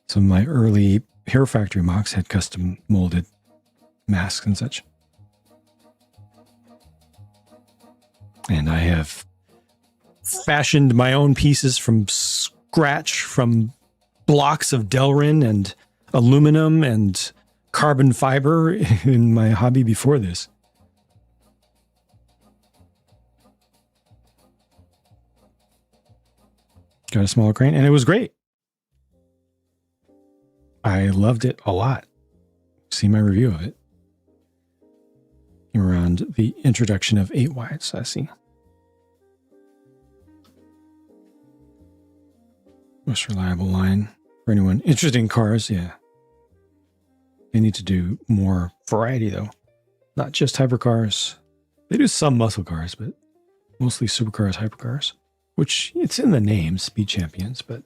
Some of my early Hero Factory mocks had custom molded masks and such. And I have fashioned my own pieces from scratch, from blocks of Delrin and aluminum and carbon fiber in my hobby before this. Got a smaller crane, and it was great. I loved it a lot. See my review of it. Around the introduction of 8 wides, I see. Most reliable line for anyone interested in cars. Yeah. They need to do more variety though. Not just hypercars. They do some muscle cars, but mostly supercars, hypercars, which it's in the name, Speed Champions, but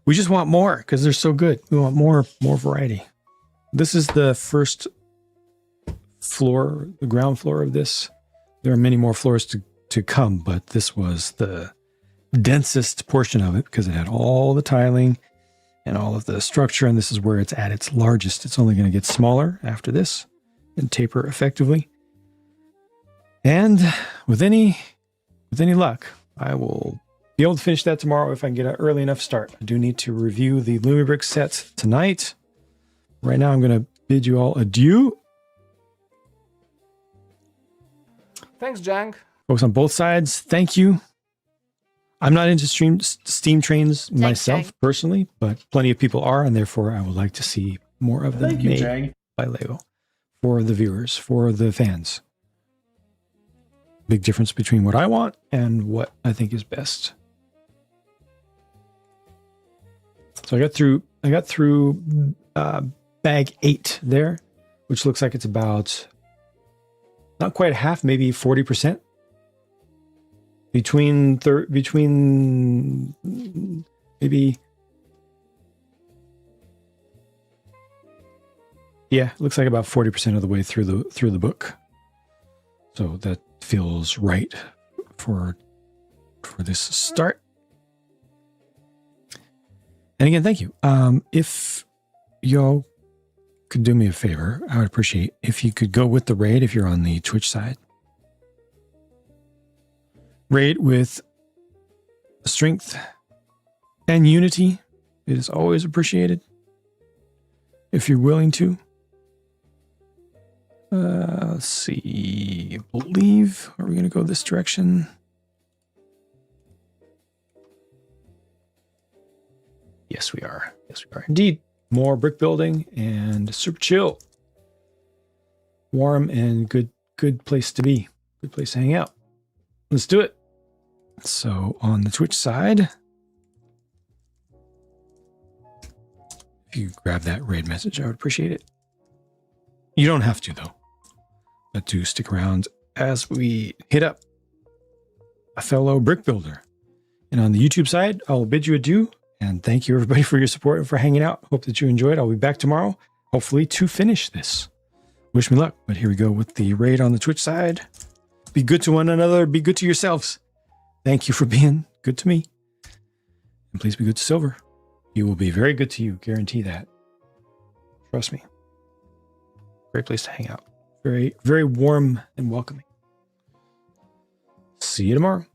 we just want more because they're so good. We want more variety. This is the first floor, the ground floor of this. There are many more floors to come, but this was the densest portion of it because it had all the tiling and all of the structure, and this is where it's at its largest. It's only going to get smaller after this and taper effectively. And with any luck, I will be able to finish that tomorrow if I can get an early enough start. I do need to review the Lumibrick set tonight. Right now, I'm going to bid you all adieu. Thanks, Jang. Folks on both sides, thank you. I'm not into steam trains myself Jang. personally, but plenty of people are, and therefore I would like to see more of them made by Lego for the viewers, for the fans. Big difference between what I want and what I think is best. So I got through bag 8 there, which looks like it's about not quite half, maybe 40%. Between maybe, yeah, it looks like about 40% of the way through the book. So that feels right for this start. And again, thank you. If y'all could do me a favor, I would appreciate if you could go with the raid if you're on the Twitch side. Raid with strength and unity. It is always appreciated. If you're willing to. Let's see. I believe, are we going to go this direction? Yes, we are. Yes, we are. Indeed. More brick building and super chill. Warm and good place to be. Good place to hang out. Let's do it. So on the Twitch side, if you grab that raid message, I would appreciate it. You don't have to though, but do stick around as we hit up a fellow brick builder. And on the YouTube side, I'll bid you adieu and thank you everybody for your support and for hanging out. Hope that you enjoyed. I'll be back tomorrow, hopefully to finish this. Wish me luck, but here we go with the raid on the Twitch side. Be good to one another. Be good to yourselves. Thank you for being good to me. And please be good to Silver. He will be very good to you. Guarantee that. Trust me. Great place to hang out. Very, very warm and welcoming. See you tomorrow.